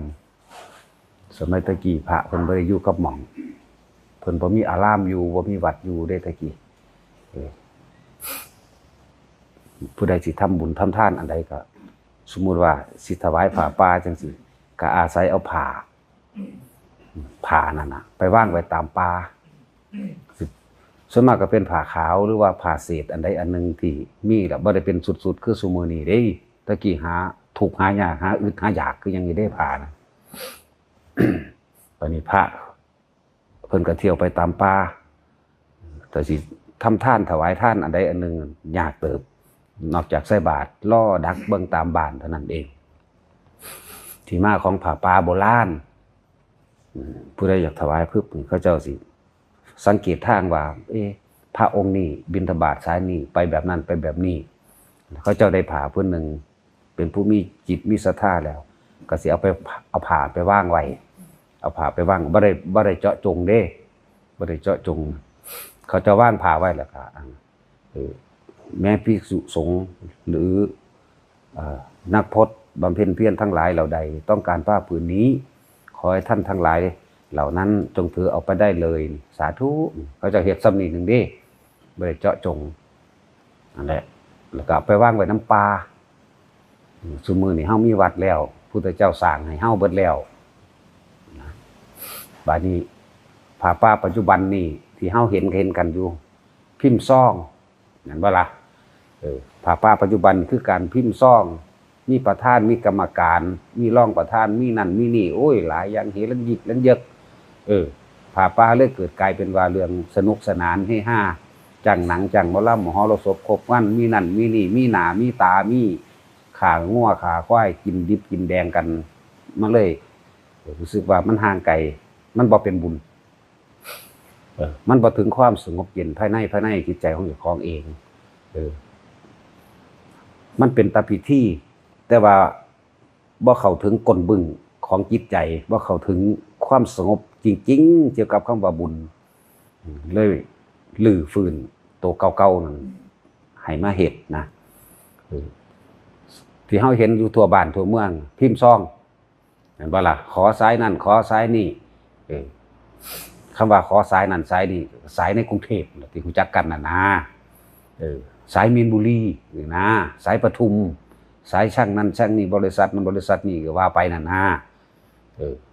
[SPEAKER 1] สมัยตะกี้พระเพิ่นบ่ได้อยู่กับหม่องเพิ่นบ่มีอารามอยู่บ่มีวัดอยู่เด้ตะกี้ผู้ใดสิทำบุญทำทานอันใดก็สมมุติว่าสิถวายผ้าป่าจังซี่ก็อาศัยเอาผ้านั่นน่ะไปวางไว้ตามป่าส่วนมากก็เป็นผ้าขาวหรือว่าผ้าเศษอันใดอันหนึ่งที่มีแล้วบ่ได้เป็นสุดๆคือซุมื้อนี้เด้ตะกี้หาทุกข์หายากหาอึดหายากคือยังสิได้ผ้านะ ตอนนี้พระเพิ่นก็เที่ยวไปตามป่าแต่สิทำทานถวายทานอันใดอันหนึ่งยากเติบนอกจากใส่บาตรล่อดักเบิ่งตามบ้านเท่านั้นเองที่มาของผ้าป่าโบราณผู้ใดอยากถวายพึบเขาเจ้าสิสังเกตทางว่าพระองค์นี้บิณฑบาตสายนี้ไปแบบนั้นไปแบบนี้เขาเจ้าได้ผ้าพื้นหนึ่งเป็นผู้มีจิตมีศรัทธาแล้วก็สิเอาผ้าไปวางไว้เอาผ้าไปวางบ่ได้เจาะจงเด้บ่ได้เจาะจงเขาจะวางผ้าไว้แล้วก็แม้ภิกษุสงฆ์หรือนักพจน์บำเพ็ญเพียรทั้งหลายเหล่าใดต้องการผ้าผืนนี้ขอให้ท่านทั้งหลายเหล่านั้นจงถือเอาไปได้เลยสาธุเขาจะเฮ็ดซ้ำนี่นึงเด้บ่ได้เจาะจงนั่นแหละแล้วก็ไปวางไว้น้ำปลาซุมื้อนี้เฮามีวัดแล้วพุทธเจ้าสร้างให้เฮาเบิดแล้วบัดนี้ผ้าป่าปัจจุบันนี้ที่เฮาเห็นกันอยู่พิมพ์ซ่องนั่นบ่ล่ะผ้าป่าปัจจุบันคือการพิมพ์ซ่องมีประธานมีกรรมการมีรองประธานมีนั่นมีนี่โอ้ยหลายอย่างเฮลันยิกลันเยกผ้าป่าเลยเกิดกลายเป็นว่าเรื่องสนุกสนานเฮฮาจังหนังจังหมอลำมหรสพครบวันมีนั่นมีนี่มีหน้ามีตามีขางัวขาควายกินดิบกินแดงกันมาเลยรู้สึกว่ามันห่างไกลมันบ่เป็นบุญมันบ่ถึงความสงบเย็นภายในจิตใจของเจ้าของเองมันเป็นตาพิธีแต่ว่าบ่เข้าถึงก้นบึ้งของจิตใจบ่เข้าถึงความสงบจริงๆเกี่ยวกับคำว่าบุญเลยลื้อฟื้นตัวเก่าๆนั่นให้มาเฮ็ดนะที่เฮาเห็นอยู่ทั่วบ้านทั่วเมืองพิมพ์ซองเห็นบ่ล่ะขอสายนั่นขอสายนี่คำว่าขอสายนั่นสายนี่สายในกรุงเทพที่รู้จักกันน่ะนะสายมีนบุรีนี่นะสายปทุมสายช่างนั้นช่างนี่บริษัทนั้นบริษัทนี่ก็ว่าไปน่ะนะ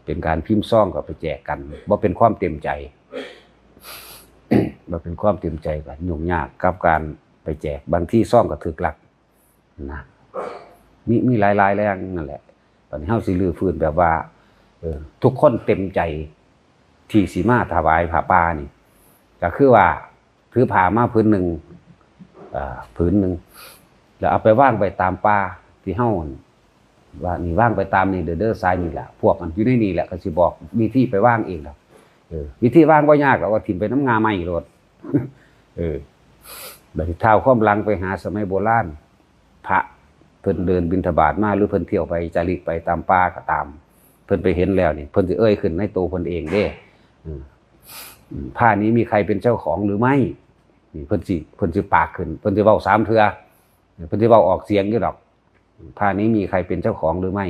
[SPEAKER 1] เป็นการพิมพ์ซองก็ไปแจกกันบ่เป็นความเต็มใจ บ่เป็นความเต็มใจก็ยุ่งยากกับการไปแจกบางที่ซองก็ถูกลักนะมีหลายๆแรงนั่นแหละตอนนี้เฮาสิลื้อฟื้นแบบว่าทุกคนเต็มใจที่สิมาถวายผ้าป่านี่ ก็คือว่าถือผ้ามาผืนหนึ่งผืนหนึ่งแล้วเอาไปว่างไปตามป่าที่เฮ้าว่านี่ว่างไปตามนี่เด้อซ้ายนี่แหละพวกมันอยู่ในนี่แหละก็สิบอกวิธีไปว่างเองแล้ววิธีว่างบ่ยากหรอกว่าถิ่มไปน้ำงาไม้โลดบัดนี้เท้าความหลังไปหาสมัยโบราณพระเพิ่นเดินบิณฑบาตมาหรือเพิ่นเที่ยวไปจาริกไปตามป่าก็ตามเพิ่นไปเห็นแล้วนี่เพิ่นสิเอ่ยขึ้นในตัวเพิ่นเองเด้ผ้านี้มีใครเป็นเจ้าของหรือไม่นี่เพิ่นสิปากขึ้นเพิ่นสิเว้า3เทื่อเพิ่นสิเว้าออกเสียงอยู่ดอกผ้านี้มีใครเป็นเจ้าของหรือไม่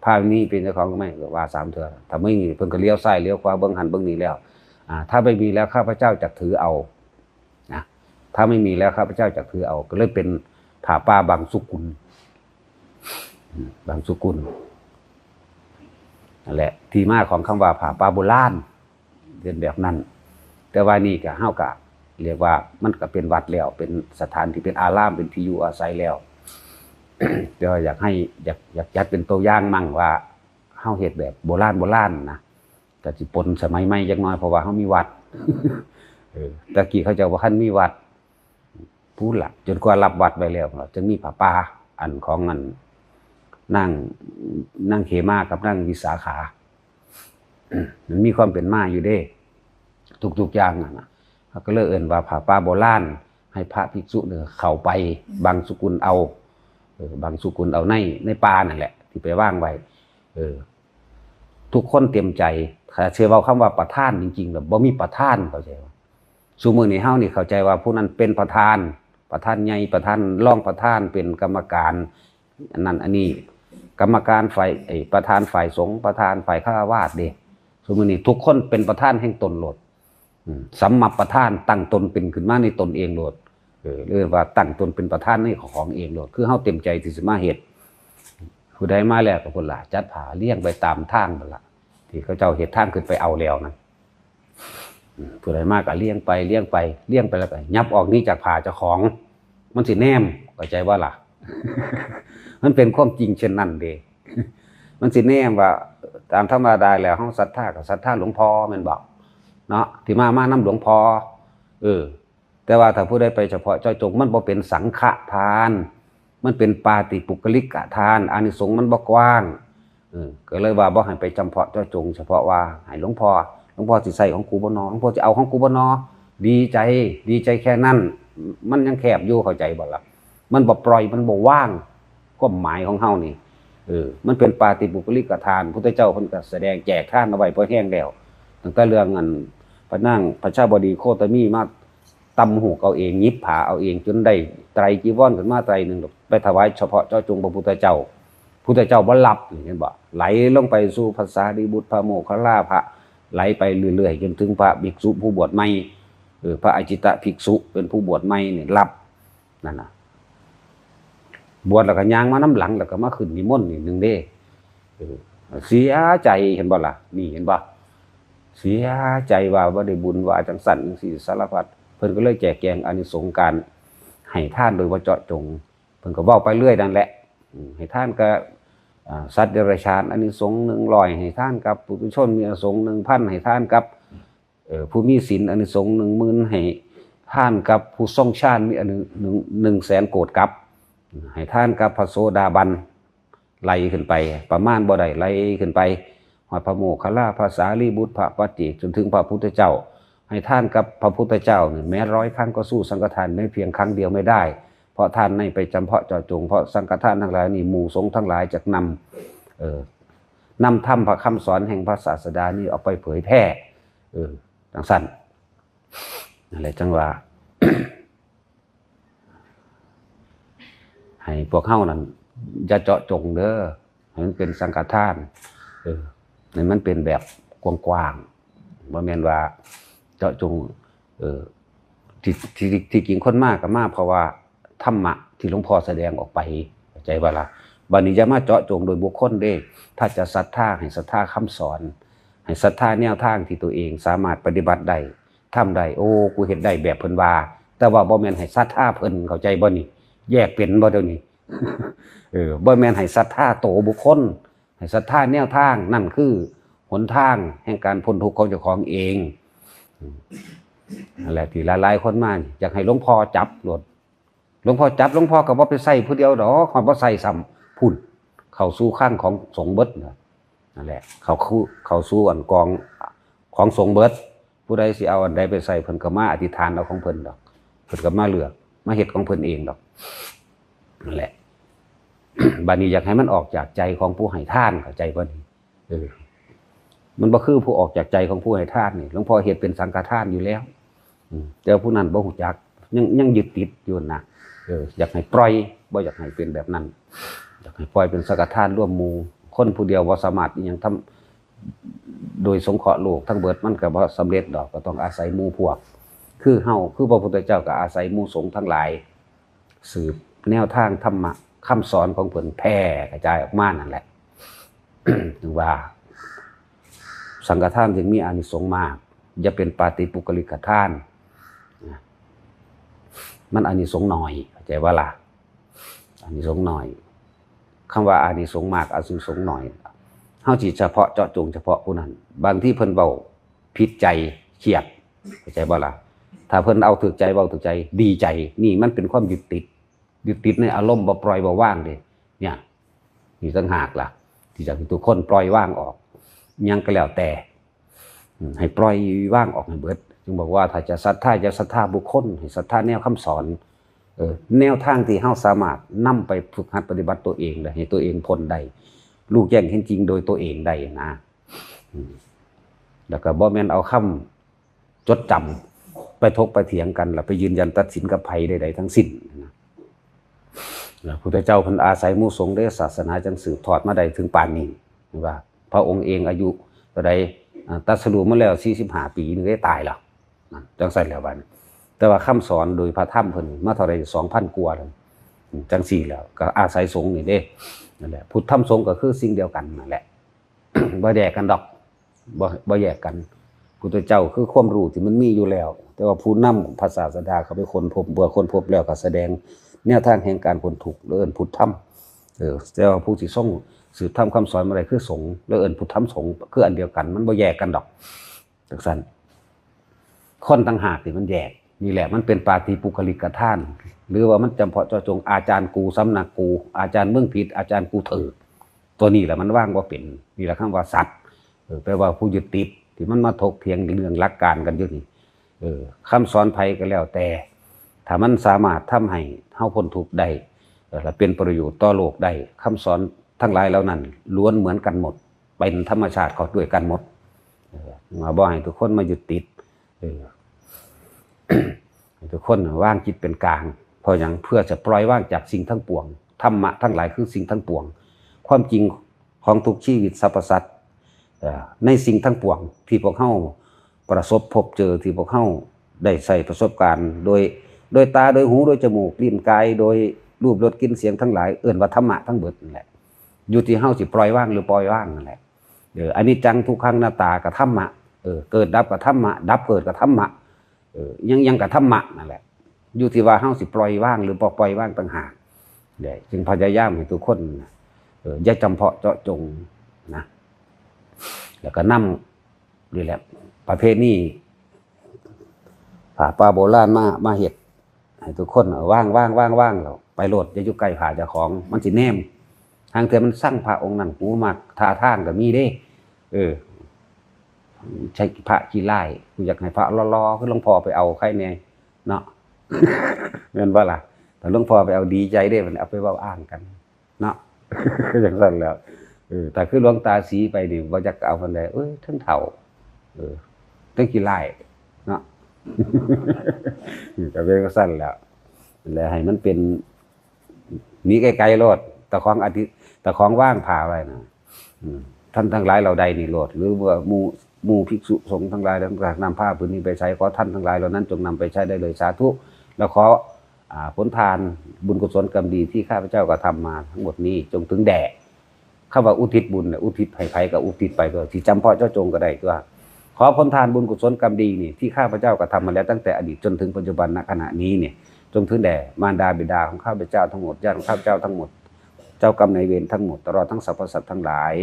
[SPEAKER 1] ผ้านี้เป็นเจ้าของหรือไม่ก็ว่า3เทื่อถ้าไม่มีเพิ่นก็เลี้ยวซ้ายเลี้ยวขวาเบิ่งหันเบิ่งนี่แล้วถ้าไม่มีแล้วข้าพเจ้าจักถือเอานะถ้าไม่มีแล้วข้าพเจ้าจักถือเอาก็เลยเป็นผ้าป่าบางสุกุลบางสุกุลนั่นแหละที่มาของคำว่าผ้าป่าโบราณเป็นแบบนั้นแต่ว่านี่ก็เฮาก็เรียกว่ามันก็เป็นวัดแล้วเป็นสถานที่เป็นอารามเป็นที่อยู่อาศัยแล้ว เดี๋ยวอยากจัดเป็นตัวอย่างมั่งว่าเฮาเฮ็ดแบบโบราณนะก็สิปนสมัยใหม่จักหน่อยเพราะว่าเฮามีวัด ตะกี้เขาเจ้าว่าคันมีวัดพูดล่ะจนกว่ารับวัดไปแล้วจึงมีผ้าป่าอันของมันนั่งเขมากับนั่งวิสาขามันมีความเป็นมาอยู่เด้ทุกอย่างน่ะเขาก็เลยเอิ้นว่าผ้าป่าโบราณให้พระภิกษุเนี่ยเข้าไปบางสุกุลเอาบางสุกุลเอาในป่านั่นแหละที่ไปว่างไว้ทุกคนเต็มใจถ้าเชื่อว่าคำว่าประธานจริงๆแล้วบ่มีประธานเข้าใจว่าซุมื้อนี้เฮานี่เข้าใจว่าผู้นั้นเป็นประธานใหญ่ประธานรองประธานเป็นกรรมการอันนั้นอันนี้กรรมการฝ่ายประธานฝ่ายสงฆ์ประธานฝ่ายฆราวาสเด้ซุมื้อนี้ทุกคนเป็นประธานแห่งตนโลดสัมมาประธานตั้งตนเป็นขึ้นมาในตนเองโลดเรียกว่าตั้งตนเป็นประธานในของเองโลดคือเฮาเต็มใจที่สิมาเฮ็ดผู้ใดมาแล้วก็พุ่นล่ะจัดผ้าเลี้ยงไปตามทางพุ่นล่ะที่เขาเจ้าเฮ็ดทางขึ้นไปเอาแล้วนะผู้ใดมาก็เลี้ยงไปแล้วก็ยับออกนี้จากผ้าเจ้าของมันสิแนมเข้าใจว่าล่ะ มันเป็นความจริงเช่นนั้นเด้ มันสิแนมว่าตามธรรมดาแล้วเฮาศรัทธาก็ศรัทธาหลวงพ่อแม่นบ่เนาะที่มานำหลวงพ่อแต่ว่าถ้าผู้ใดไปเฉพาะเจาะจงมันบ่เป็นสังฆทานมันเป็นปาติปุกลิกทานอานิสงส์มันบ่กว้างก็เลยว่าบ่ให้ไปจำเพาะเจาะจงเฉพาะว่าให้หลวงพ่อสิใส่ของกูบ่นอหลวงพ่อสิเอาของกูบ่นอดีใจแค่นั้นมันยังแคบอยู่เข้าใจบ่ล่ะมันบ่ปล่อยมันบ่ว่างความหมายของเฮานี่มันเป็นปาติปุกลิกทานพุทธเจ้าเพิ่นก็แสดงแจกทานเอาไว้พอแห้งแล้วตั้งแต่เรื่องอันพระนางพระชาบดีโคตมีมาตำหูกเอาเองยิบผาเอาเองจนได้ไตรจีวรขึ้นมาไตรหนึ่งไปถวายเฉพาะเจ้าจงพระพุทธเจ้าบ่รับเห็นบ่ไหลลงไปสู่ภาษาดิบุตรพระโมคคัลลาภะไหลไปเรื่อยๆจนถึงพระภิกษุผู้บวชใหม่พระอจิตะภิกษุเป็นผู้บวชใหม่เนี่ยรับนั่นน่ะบวชแล้วก็ย่างมาน้ำหลังแล้วก็มาขึ้นนิมนต์นี่นึงเด้เสียใจเห็นบ่ล่ะนี่เห็นบ่เสียใจว่าบ่ได้บุญว่าจังสั่นจังซี่สารพัดเพิ่นก็เลยแจกแจงอานิสงส์การให้ทานโดยบ่เจาะจงเพิ่นก็เว้าไปเรื่อยนั่นแหละให้ทานกับสัตว์เดรัจฉานอานิสงส์100ให้ทานกับปุถุชนมีอานิสงส์ 1,000 ให้ทานกับผู้มีศีลอานิสงส์ 10,000 ให้ทานกับผู้ทรงฌานมี100,000 โกฏกับให้ทานกับพระโสดาบันไล่ขึ้นไปประมาณบ่ได้ไล่ขึ้นไปฮอดพระโมคคัลลาพระสารีบุตรพระปัจเจกจนถึงพระพุทธเจ้าให้ท่านกับพระพุทธเจ้าเนี่ยแม้100 ครั้งก็สู้สังฆทานไม่เพียงครั้งเดียวไม่ได้เพราะท่านในไปจำเพาะเจาะจงเพราะสังฆทานทั้งหลายนี่หมู่สงฆ์ทั้งหลายจะนำธรรมพระคำสอนแห่งพระศาสดานี่ออกไปเผยแพร่จังสั้นนั่นแหละจังว่า ให้พวกเฮานั้นอย่าเจาะจงเด้อให้มันเป็นสังฆทานให้มันเป็นแบบกว้างๆบ่แม่นว่าเจาะจงที่จริงคนมากก็มากเพราะว่าธรรมะที่หลวงพ่อแสดงออกไปเข้าใจบ่ล่ะบัดนี้จะมาเจาะจงโดยบุคคลเด้ถ้าจะศรัทธาให้ศรัทธาคำสอนให้ศรัทธาแนวทางที่ตัวเองสามารถปฏิบัติได้ทำได้โอ้กูเฮ็ดได้แบบเพิ่นว่าแต่ว่าบ่แม่นให้ศรัทธาเพิ่นเข้าใจบ่นี่แยกเป็นบ่เดี๋ยวนี้บ่แม่นให้ศรัทธาโตบุคคลให้ศรัทธาแนวทางนั่นคือหนทางแห่งการพ้นทุกข์ของเจ้าของเอง นั่นแหละที่หลายๆคนมาอยากให้หลวงพ่อจับรถหลวงพ่อจับหลวงพ่อก็บ่ไปใส่ผู้เดียวดอกเขาบ่ใส่ซ้ำพุ่นเข้าสู่ข้างของสงฆ์เบิดนั่นแหละเข้าสู่อันกองของสงฆ์เบิดผู้ใดสิเอาอันใดไปใส่เพิ่นก็มาอธิษฐานเอาของเพิ่นดอกเพิ่นก็มาเลือกมาเฮ็ดของเพิ่นเองดอกนั่นแหละ บัดนี้อยากให้มันออกจากใจของผู้ให้ทานเข้าใจบ่นี่มันบ่คือผู้ออกจากใจของผู้ให้ทานนี่หลวงพ่อเฮ็ดเป็นสังฆทานอยู่แล้วแต่ผู้นั้นบ่ฮู้จักยังยึดติดอยู่นะอยากให้ปล่อยบ่อยากให้เป็นแบบนั้นอยากให้ปล่อยเป็นสังฆทานร่วมหมู่คนผู้เดียวบ่สามารถอีหยังทำโดยสงเคราะห์โลกทั้งเบิดมันก็บ่สำเร็จดอกก็ต้องอาศัยหมู่พวกคือเฮาคือพระพุทธเจ้าก็อาศัยหมู่สงฆ์ทั้งหลายสืบแนวทางธรรมะคำสอนของเพิ่นแพร่กระจายออกมานั่นแหละ ถึงว่าสังฆทานจึงมีอานิสงส์มากอย่าเป็นปาฏิปุคลิกทานมันอานิสงส์น้อยเข้าใจว่าล่ะอานิสงส์น้อยคำว่าอานิสงส์มากอานิสงส์น้อยเฮาสิเฉพาะเจาะจงเฉพาะผู้นั้นบางที่เพิ่นเว้าผิดใจเครียดเข้าใจบ่ล่ะถ้าเพิ่นเอาถึกใจเว้าถึกใจดีใจนี่มันเป็นความยึดติดในอารมณ์บ่ปล่อยบ่ว่างเด้เนี่ยนี่ต่างหากล่ะที่จะให้ทุกคนปล่อยว่างออกยังก็แล้วแต่ให้ปล่อยว่างออกให้เบิดจึงบอกว่าถ้าจะศรัทธาบุคคลให้ศรัทธาแนวคำสอนแนวทางที่เฮาสามารถนำไปฝึกหัดปฏิบัติตัวเองได้ให้ตัวเองพ้นได้รู้แจ้งเห็นจริงโดยตัวเองได้นะแล้วก็บ่แม่นเอาคำจดจำไปทกไปเถียงกันแล้วไปยืนยันตัดสินกับไผใดๆทั้งสิ้นนะพระพุทธเจ้าเพิ่นอาศัยหมู่สงฆ์ได้ศาสนาจังสืบทอดมาได้ถึงป่านนี้ว่าพระองค์เองอายุเท่าใดตรัสรู้มาแล้ว45ปีนึงได้ตายแล้วจังซั่นแล้วบัดแต่ว่าคำสอนโดยพระธรรมเพิ่นมาเท่าใด 2,000 กว่าแล้วจังซี่แล้วก็อาศัยสงฆ์นี่เด้นั่นแหละพุทธธรรมสงฆ์ก็คือสิ่งเดียวกันนั่นแหละ บ่แยกกันดอกบ่แยกกันพุทธเจ้าคือความรู้ที่มันมีอยู่แล้วแต่ว่าผู้นำภาษาศาสดาเขาไปค้นพบเมื่อค้นพบแล้วก็แสดงแนวทางแห่งการพ้นทุกข์เอิ้นพุทธธรรมแต่ว่าผู้ที่ทรงสืบธรรมคำสอนอะไรคือสงฆ์แล้วเอิ้นพุทธธรรมสงฆ์คืออันเดียวกันมันบ่แยกกันดอกจังซั่นคนต่างหากที่มันแยกนี่แหละมันเป็นปาฏิปุคลิกทานหรือว่ามันจำเพาะเจาะจงอาจารย์กูสำนักกูอาจารย์เมืองผิดอาจารย์กูถือตัวนี้แหละมันว่างบ่เป็นนี่แหละคำว่าสัตว์แปลว่าผู้ยึดติดที่มันมาถกเถียงเรื่องหลักการกันอยู่นี่คำสอนไผก็แล้วแต่ถ้ามันสามารถทำให้เฮาพ้นทุกข์ได้และเป็นประโยชน์ต่อโลกได้คำสอนทั้งหลายแล้วนั้นล้วนเหมือนกันหมดเป็นธรรมชาติเขาด้วยกันหมดมาบ่ให้ทุกคนมายึดติดให้ทุกคนวางจิตเป็นกลางเพราะอย่างเพื่อจะปล่อยวางจากสิ่งทั้งปวงธรรมะทั้งหลายคือสิ่งทั้งปวงความจริงของทุกชีวิตสรรพสัตว์ในสิ่งทั้งปวงที่พวกเฮาประสบพบเจอที่พวกเฮาได้ใส่ประสบการณ์โดยตาโดยหูโดยจมูกลิ้นกายโดยรูปรสกลิ่นเสียงทั้งหลายเอิ้นว่าธรรมะทั้งเบิดนั่นแหละอยู่ที่เฮาสิปล่อยวางหรือปล่อยวางนั่นแหละอนิจจังทุกขังอนัตตากับธรรมะเกิดดับกับธรรมะดับเกิดกับธรรมะยังกับธรรมะนั่นแหละอยู่ที่ว่าเฮาสิปล่อยวางหรือบ่ปล่อยวางต่างหากจึงพยายามให้ทุกคนอย่าจำเพาะเจาะจงนะแล้วก็นำนี่แหละประเภทนี้ผ้าป่าโบราณมาเฮ็ดให้ทุกคนว่างแล้วไปโลดอย่าอยู่ใกล้ผ้าเจ้าของมันสิแนมทางเทื่อมันสร้างพระองค์นั้นหูมักท่าทางก็มีเด้ใช้พระขี้ไล่กูอยากให้พระรอๆคือหลวงพ่อไปเอาใครแน่เนาะ แม่นบ่ล่ะแต่หลวงพ่อไปเอาดีใจเด้มันเอาไปเว้าอ้างกันเนาะ ก็อย่างนั้นแล้วแต่คือหลวงตาสีไปนี่บ่จักเอาคนใดทั้งเฒ่าทั้งขี้ไล่เนาะ ก็เป็นก็สั้นแล้วให้มันเป็นหนีไกลๆโลดตะของว่างผ่าไว้นะท่านทั้งหลายเราใดนี่โลดหรือว่าหมู่ภิกษุสงฆ์ทั้งหลายแล้วนำผ้าผืนนี้ไปใช้ขอท่านทั้งหลายเหล่านั้นจงนำไปใช้ได้เลยสาธุแล้วขอผลทานบุญกุศลกรรมดีที่ข้าพเจ้ากระทำมาทั้งหมดนี้จงถึงแด่คำว่าอุทิศบุญอุทิศไผกับอุทิศไปก็ที่จำเพาะเจ้าจงก็ได้ตัวขอผลทานบุญกุศลกรรมดีนี่ที่ข้าพเจ้ากระทำมาแล้วตั้งแต่อดีตจนถึงปัจจุบันณขณะนี้เนี่ยจงถึงแด่มารดาบิดาของข้าพเจ้าทั้งหมดญาติของข้าพเจ้าทั้งหมดเจ้ากรรมนายเวรทั้งหมดตลอดทั้งสรรพสัตว์ทั้งหลาย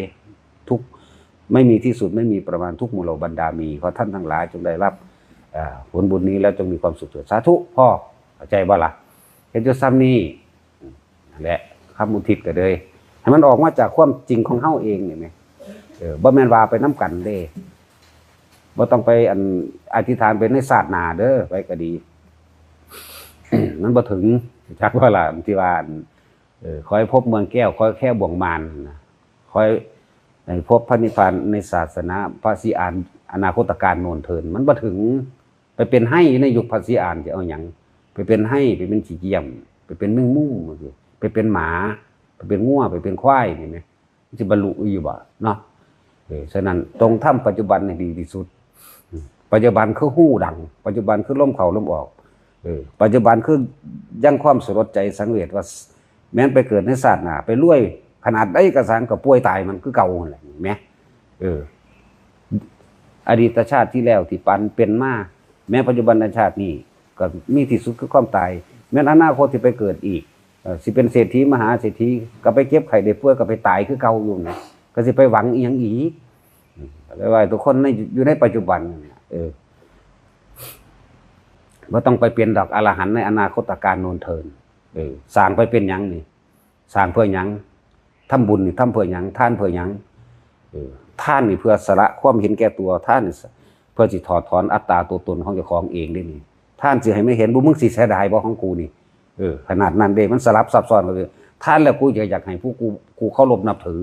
[SPEAKER 1] ทุกไม่มีที่สุดไม่มีประมาณทุกมูลบรรดามีขอท่านทั้งหลายจงได้รับ ผลบุญนี้แล้วจงมีความสุขเถิดสาธุพ่อเข้าใจบ่ล่ะเห็นจุดซ้ำนี่นั่นแหละคำอุทิศก็เลยให้มันออกมาจากความจริงของเฮาเองนี่แหมบ่แม่นว่าไปน้ำกันเด้บ่ต้องไปอธิษฐานเป็นในศาสตร์หน้าเด้อไปก็ดี มันบ่ถึงจักว่าล่ะที่ว่าขอให้พบเมืองแก้วขอแค่บ่วงมารนะขอให้พบพระนิพพานในศาสนาพระศรีอานอนาคตการโน่นเทินมันบ่ถึงไปเป็นให้ในยุคพระศรีอานจะเอาหยังไปเป็นให้ไปเป็นขี้เกียจไปเป็นนึ่งมุ่งไปเป็นหมาไปเป็นงัวไปเป็นควายนี่แหมมันสิบรรลุอยู่บ่เนาะฉะนั้นตรงถ้ำปัจจุบันนี่ดีที่สุดปัจจุบันคือฮู้ดังปัจจุบันคือลมเข้าลมออกปัจจุบันคือยังความสลดใจสังเวชว่าแม้นไปเกิดในศาสตร์หน้าไปรวยขนาดใดกระสังก็ป่วยตายมันคือเก่านั่นแหละแหมอดีตชาติที่แล้วที่ปันเป็นมาแม้ปัจจุบันชาตินี้ก็มีที่สุดคือความตายแม้อนาคตที่ไปเกิดอีกสิเป็นเศรษฐีมหาเศรษฐีก็ไปเก็บไข่ได้ป่วยก็ไปตายคือเก่าอยู่นะก็สิไปหวังอีหยังอีกเลยว่าทุกคนอยู่ในปัจจุบันบ่ต้องไปเป็นดอกอรหันต์ในอนาคตการโน่นเทินสร้างไปเป็นหยังนี่สร้างเพื่อหยังทำบุญนี่ทำเพื่อหยังทานเพื่อหยังท่านนี่เพื่อสละความเห็นแก่ตัวท่านนี่เพื่อสิถอดถอนอัตตาตัวตนของเจ้าของเองได้นี่ท่านสิให้ไม่เห็นบุมึงสิเสียดายบ่ของกูนี่ขนาดนั้นเด้มันสลับซับซ้อนเลยท่านแล้วกูอยากให้ผู้กูเคารพนับถือ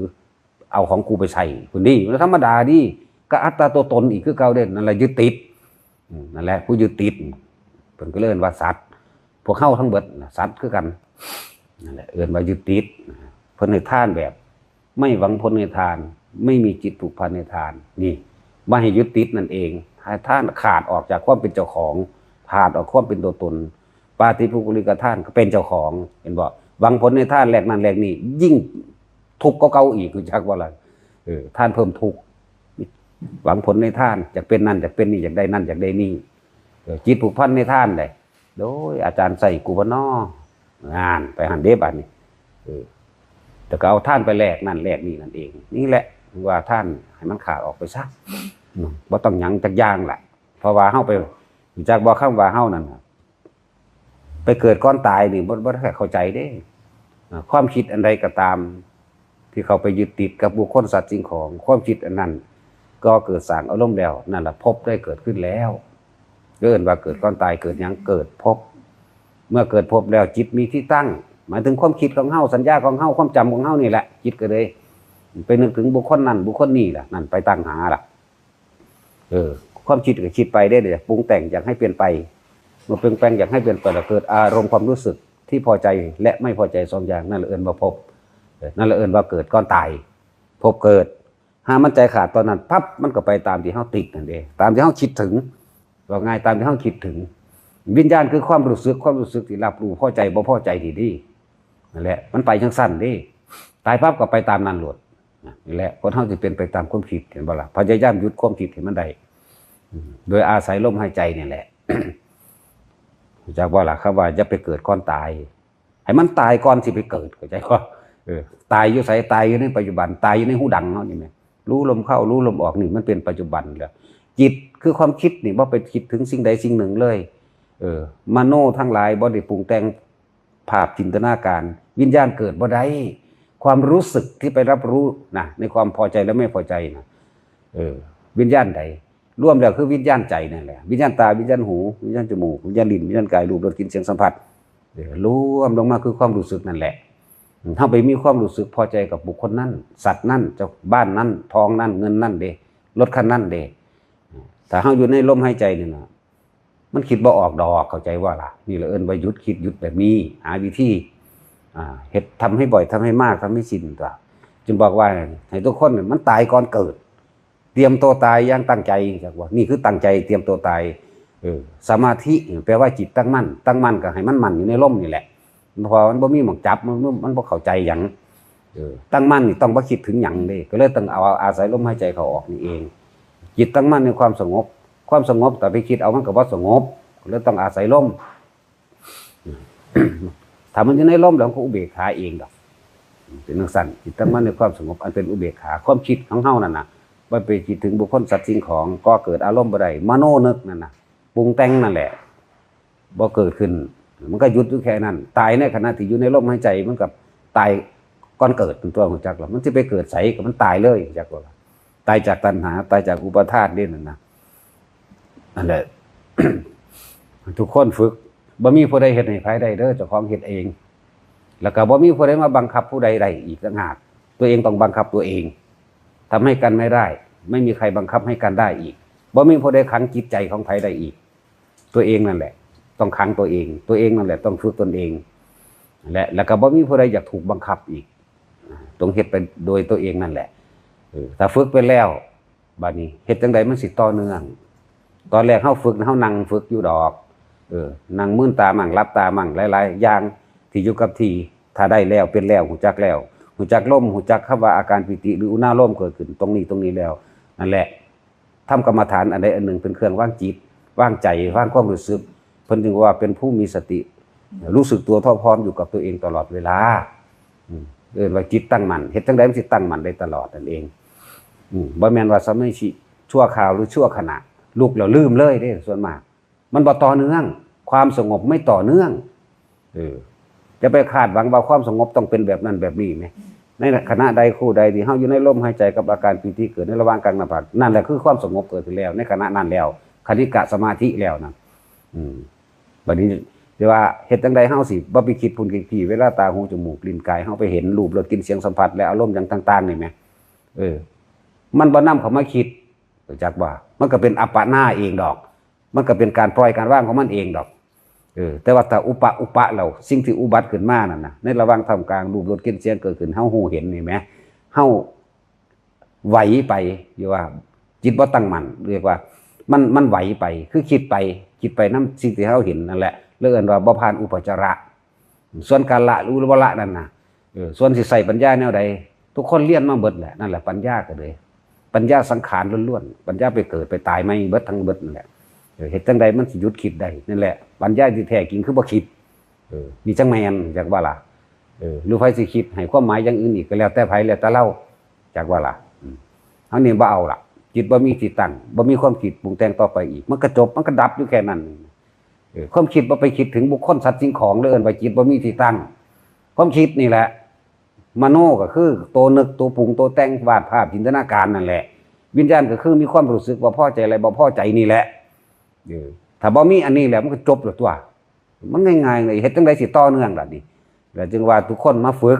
[SPEAKER 1] เอาของกูไปใช้คุณนี่มันธรรมดาดิก็อัตตาตัวตนอีกคือเก่าเด้นั่นแหละยึดติดนั่นแหละผู้ยึดติดเพิ่นก็เอิ้นว่าสัตว์พวกเฮาทั้งเบิดสัตว์คือกันนั่นแหละเอิ้นว่ายึดติดเพิ่นให้ทานแบบไม่หวังผลในทานไม่มีจิตผูกพันในทานนี่ไม่ให้ยึดติดนั่นเองให้ท่านขาดออกจากความเป็นเจ้าของขาดออกความเป็นตัวตนปาฏิปุกุลิกท่านก็เป็นเจ้าของเห็นบ่หวังผลในท่านแลกนั้นแลกนี่ยิ่งทุกข์ก็เก่าอีกรู้จักว่าล่ะท่านเพิ่มทุกข์หวังผลในท่านอยากเป็นนั่นอยากเป็นนี่อยากได้นั่นอยากได้นี่จิตผูกพันในท่านได้โดยอาจารย์ใส่กูบ่น้องานไปหันเด้บัดนี้แต่ก็เอาท่านไปแลกนั่นแลกนี่นั่นเองนี่แหละว่าท่านให้มันขาดออกไปซะบ่ต้องหยังจักอย่างล่ะเพราะว่าเฮาไปรู้จักบ่คำว่าเฮานั่นไปเกิดก่อนตายนี่บ่ได้เข้าใจเด้ความคิดอันใดก็ตามที่เขาไปยึดติดกับบุคคลสัตว์สิ่งของความคิดอันนั้นก็เกิดสร้างอารมณ์แล้วนั่นล่ะภพได้เกิดขึ้นแล้วเกินว่าเกิดก่อนตายเกิดหยังเกิดภพเมื่อเกิดภพแล้วจิตมีที่ตั้งหมายถึงความคิดของเฮาสัญญาของเฮาความจำของเฮานี่แหละจิตก็เลยไปนึกถึงบุคคลนั้นบุคคลนี้ล่ะนั่นไปตั้งหาล่ะความคิดก็คิดไปได้เดี๋ยวปรุงแต่งอยากให้เปลี่ยนไปเมื่อเปลี่ยนแปลงอยากให้เปลี่ยนไปแล้วเกิดอารมณ์ความรู้สึกที่พอใจและไม่พอใจสองอย่างนั่นแหละเอิ้นว่าภพนั่นแหละเอิ้นว่าเกิดก่อนตายภพเกิดหามันใจขาดตอนนั้นปั๊บมันก็ไปตามที่เฮาติดนั่นเองตามที่เฮาคิดถึงว่าง่ายตามที่เฮาคิดถึงวิญญาณคือความรู้สึกที่รับรู้พอใจบ่พอใจดีนั่นแหละมันไปจังสั้นเด้ตายปั๊บก็ไปตามนั้นโลดนี่แหละคนเฮาสิเป็นไปตามความคิดเห็นบ่ล่ะพยายามหยุดความคิดให้มันได้โดยอาศัยลมหายใจนี่แหละจากว่าล่ะครับว่าจะไปเกิดก่อนตายให้มันตายก่อนสิไปเกิดเข้าใจบ่ตายอยู่ไสตายอยู่ในปัจจุบันตายอยู่ในหูดังเฮานี่แหมรู้ลมเข้ารู้ลมออกนี่มันเป็นปัจจุบันแล้วจิตคือความคิดนี่บ่ไปคิดถึงสิ่งใดสิ่งหนึ่งเลยมโนทั้งหลายบ่ได้ปรุงแต่งภาพจินตนาการวิญญาณเกิดบ่ได้ความรู้สึกที่ไปรับรู้นะในความพอใจและไม่พอใจนะวิญญาณใดรวมแล้วคือวิญญาณใจนั่นแหละวิญญาณตาวิญญาณหูวิญญาณจมูกวิญญาณลิ้นวิญญาณกายรูปรสกลิ่นเสียงสัมผัสรวมลงมาคือความรู้สึกนั่นแหละถ้าไปมีความรู้สึกพอใจกับบุคคลนั้นสัตว์นั้นเจ้าบ้านนั้นทองนั้นเงินนั้นเด้รถคันนั้นเด้แต่เฮาอยู่ในลมหายใจนี่นะมันคิดบ่ออกดอกเข้าใจว่าล่ะนี่แหละเอิ้นว่าหยุดคิดหยุดแบบนี้หาวิธีเฮ็ดทำให้บ่อยทำให้มากทำให้ชินตัวจึงบอกว่าให้ทุกคนมันตายก่อนเกิดเตรียมตัวตายอย่างตั้งใจจักว่านี่คือตั้งใจเตรียมตัวตายสมาธิแปลว่าจิตตั้งมั่นก็ให้มันมั่นอยู่ในลมนี่แหละพอมันบ่มีหม่องจับมันบ่เข้าใจหยังตั้งมั่นนี่ต้องบ่คิดถึงหยังเด้ก็เลยต้องเอาอาศัยลมหายใจเข้าออกนี่เองจิตตั้งมั่นในความสงบแต่ไปคิดเอามันก็บ่สงบเลยต้องอาศัยลมถ้ามันอยู่ในลมแล้วก็อุเบกขาเองดอกเป็นจังซั่นจิตตั้งมั่นในความสงบอันเป็นอุเบกขาความคิดของเฮานั่นน่ะบ่ไปคิดถึงบุคคลสัตว์สิ่งของก็เกิดอารมณ์บ่ได้มโนนึกนั่นน่ะ ปรุงแต่งนั่นแหละบ่เกิดขึ้นมันก็หยุดอยู่แค่นั้นตายในขณะที่อยู่ในลมหายใจมันกับตายก่อนเกิดเป็นตัวของจักหรอมันจะไปเกิดใสกับมันตายเลยจักว่าตายจากตัณหาตายจากอุปทานนี่นั่นนะนั่นแหละ ทุกคนฝึกบ่มีผู้ใดเฮ็ดให้ไผได้เด้อเจ้าของเฮ็ดเองแล้วก็บ่มีผู้ใดมาบังคับผู้ใดได้อีกต่างหากตัวเองต้องบังคับตัวเองทำให้กันไม่ได้ไม่มีใครบังคับให้กันได้อีกบ่มีผู้ใดขังจิตใจของไผได้อีกตัวเองนั่นแหละต้องขังตัวเองตัวเองนั่นแหละต้องฝึกตนเองแล้วก็บ่มีผู้ใดอยากถูกบังคับอีกต้องเฮ็ดไปโดยตัวเองนั่นแหละถ้าฝึกไปแล้วบัดนี้เฮ็ดจังไดมันสิต่อเนื่องตอนแรกเฮาฝึกเฮานั่งฝึกอยู่ดอกนั่งมื่นตามั่งรับตามั่งหลายๆอย่างที่อยู่กับที่ถ้าได้แล้วเป็นแล้วหูจักแล้วหูจักลมหูจักคำว่าอาการปิติหรืออุณาโลมเกิดขึ้นตรงนี้แล้วนั่นแหละทำกรรมฐานอันใดอันหนึ่งเป็นเครื่องว่างจิตว่างใจว่างความรู้สึกเพิ่นจึงว่าเป็นผู้มีสติรู้สึกตัวพร้อมอยู่กับตัวเองตลอดเวลาว่าจิตตั้งมั่นเฮ็ดจังได๋มันสิตั้งมั่นได้ตลอดนั่นเองบ่แม่นว่าสมัยสิชั่วคราวหรือชั่วขณะลุกแล้วลืมเลยเด้ส่วนมากมันบ่ต่อเนื่องความสงบไม่ต่อเนื่องจะไปคาดหวังว่าความสงบต้องเป็นแบบนั้นแบบนี้ไหมในขณะใดคู่ใดที่เฮาอยู่ในลมหายใจกับอาการปิติเกิดในระหว่างกลางหน้าผากนั่นแหละคือความสงบเกิดขึ้นแล้วในขณะนั้นแล้วคณิกะสมาธิแล้วนะบัดนี้ที่ว่าเฮ็ดจังได๋เฮาสิบ่ไปคิดพุ่นคิดพี่เวลาตาหูจมูกลิ้นกายเฮาไปเห็นรูปรสกลิ่นเสียงสัมผัสและอารมณ์อย่างต่างๆนี่แหมมันบ่นำเข้ามาคิดจักว่ามันก็เป็นอัปปนาเองดอกมันก็เป็นการปล่อยการว่างของมันเองดอกแต่ว่าถ้าอุปะเราสิ่งที่อุบัติขึ้นมานั่นน่ะในระหว่างท่ามกลางรูปรสกลิ่นเสียงเกิดขึ้นเฮาฮู้เห็นนี่แหมเฮาไหวไปอยู่ว่าจิตบ่ตั้งมั่นเรียกว่ามันไหวไปคือคิดไปนำสิ่งที่เฮาเห็นนั่นแหละเรียกว่าบ่ผ่านอุปจาระส่วนการละรู้หรือบ่ละนั่นน่ะส่วนสิใส่ปัญญาแนวใดทุกคนเรียนมาเบิดแหละนั่นแหละปัญญาก็เลยปัญญาสังขารล้วนๆปัญญาไปเกิดไปตายไม่เบิดทั้งเบิดนั่นแหละเฮ็ดจังใดมันสิหยุดคิดได้นั่นแหละปัญญาที่แท้จริงคือบ่คิดมีจังแม่นจักว่าล่ะหรือไผสิคิดให้ความหมายอย่างอื่นอีกก็แล้วแต่ไผแล้วแต่เราจักว่าล่ะเฮานี่บ่เอาล่ะจิตบ่มีที่ตั้งบ่มีความคิดปรุงแต่งต่อไปอีกมันก็จบมันก็ดับอยู่แค่นั้นความคิดบ่ไปคิดถึงบุคคลสัตว์สิ่งของเลยเอิ้นว่าจิตบ่มีที่ตั้งความคิดนี่แหละมโนก็คือตัวนึกตัวปรุงตัวแต่งวาดภาพจินตนาการนั่นแหละวิญญาณก็คือมีความรู้สึกว่าพอใจอะไรบ่พอใจนี่แหละถ้าบ่มีอันนี้แล้วมันก็จบแล้วตัวมันง่ายๆเลยเฮ็ดจังได๋สิต่อเนื่องล่ะนี่แล้วจึงว่าทุกคนมาฝึ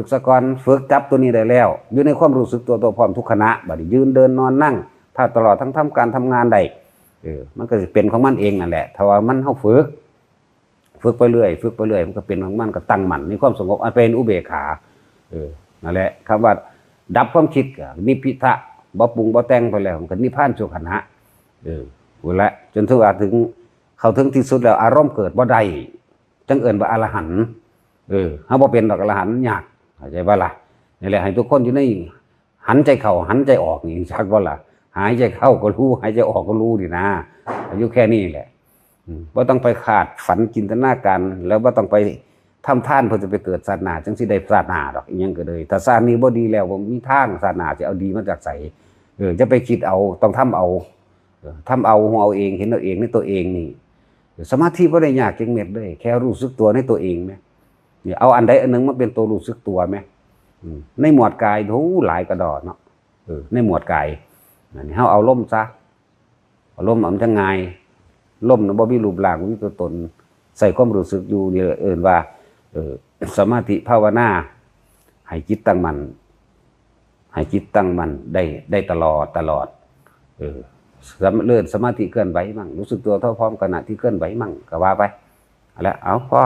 [SPEAKER 1] กซะก่อนฝึกจับตัวนี้ได้แล้วอยู่ในความรู้สึกตัวพร้อมทุกขณะบัดนี้ยืนเดินนอนนั่งถ้าตลอดทั้งทำการทำงานได้มันก็สิเป็นของมันเองนั่นแหละถ้าว่ามันเฮาฝึกไปเรื่อยมันก็เป็นของมันก็ตั้งมั่นในความสงบอันเป็นอุเบกขานั่นแหละคำว่าดับความคิดก็นิพพิทะบ่ปรุงบ่แต่งไปแล้วมันก็นิพพานชั่วขณะพูดละจนถึงว่าเข้าถึงที่สุดแล้วอารมณ์เกิดบ่ได้จังเอิ้นว่าอรหันต์เฮาบ่เป็นดอกอรหันต์ยากเข้าใจบ่ล่ะนี่แหละให้ทุกคนอยู่ในหันใจเข้าหันใจออกนี่จักบ่ล่ะหายใจเข้าก็รู้หายใจออกก็รู้นี่นะอยู่แค่นี้แหละบ่ต้องไปคาดฝันจินตนาการแล้วบ่ต้องไปทำท่านเพื่อจะไปเกิดศาสนาจังสิได้ศาสนาดอกอีหยังก็เลยถ้าศาสนานี้บ่ดีแล้วบ่มีทางศาสนาจะเอาดีมาจากไสจะไปคิดเอาต้องทำเอาหัวเอาเองเห็นเอาเองในตัวเองนี่สมาธิบ่ได้ยากจังเม็ดเลยแค่รู้สึกตัวในตัวเองแม่นี่เอาอันใดอันนึงมาเป็นตัวรู้สึกตัวแม่ในหมวดกายโหหลายกระดอเนาะในหมวดกายนี่เฮาเอาลมซะเอาลมมันจะง่ายลมน่ะบ่มีรูปร่างบ่มีตัวตนใส่ความรู้สึกอยู่นี่เอิ้นว่าสมาธิภาวนาให้จิตตั้งมั่นได้ตลอดเลื่อนสมาธิเคลื่อนไหวมั่งรู้สึกตัวเท่าพร้อมขณะที่เคลื่อนไหวมั่งก็ว่าไปแล้วเอาพอ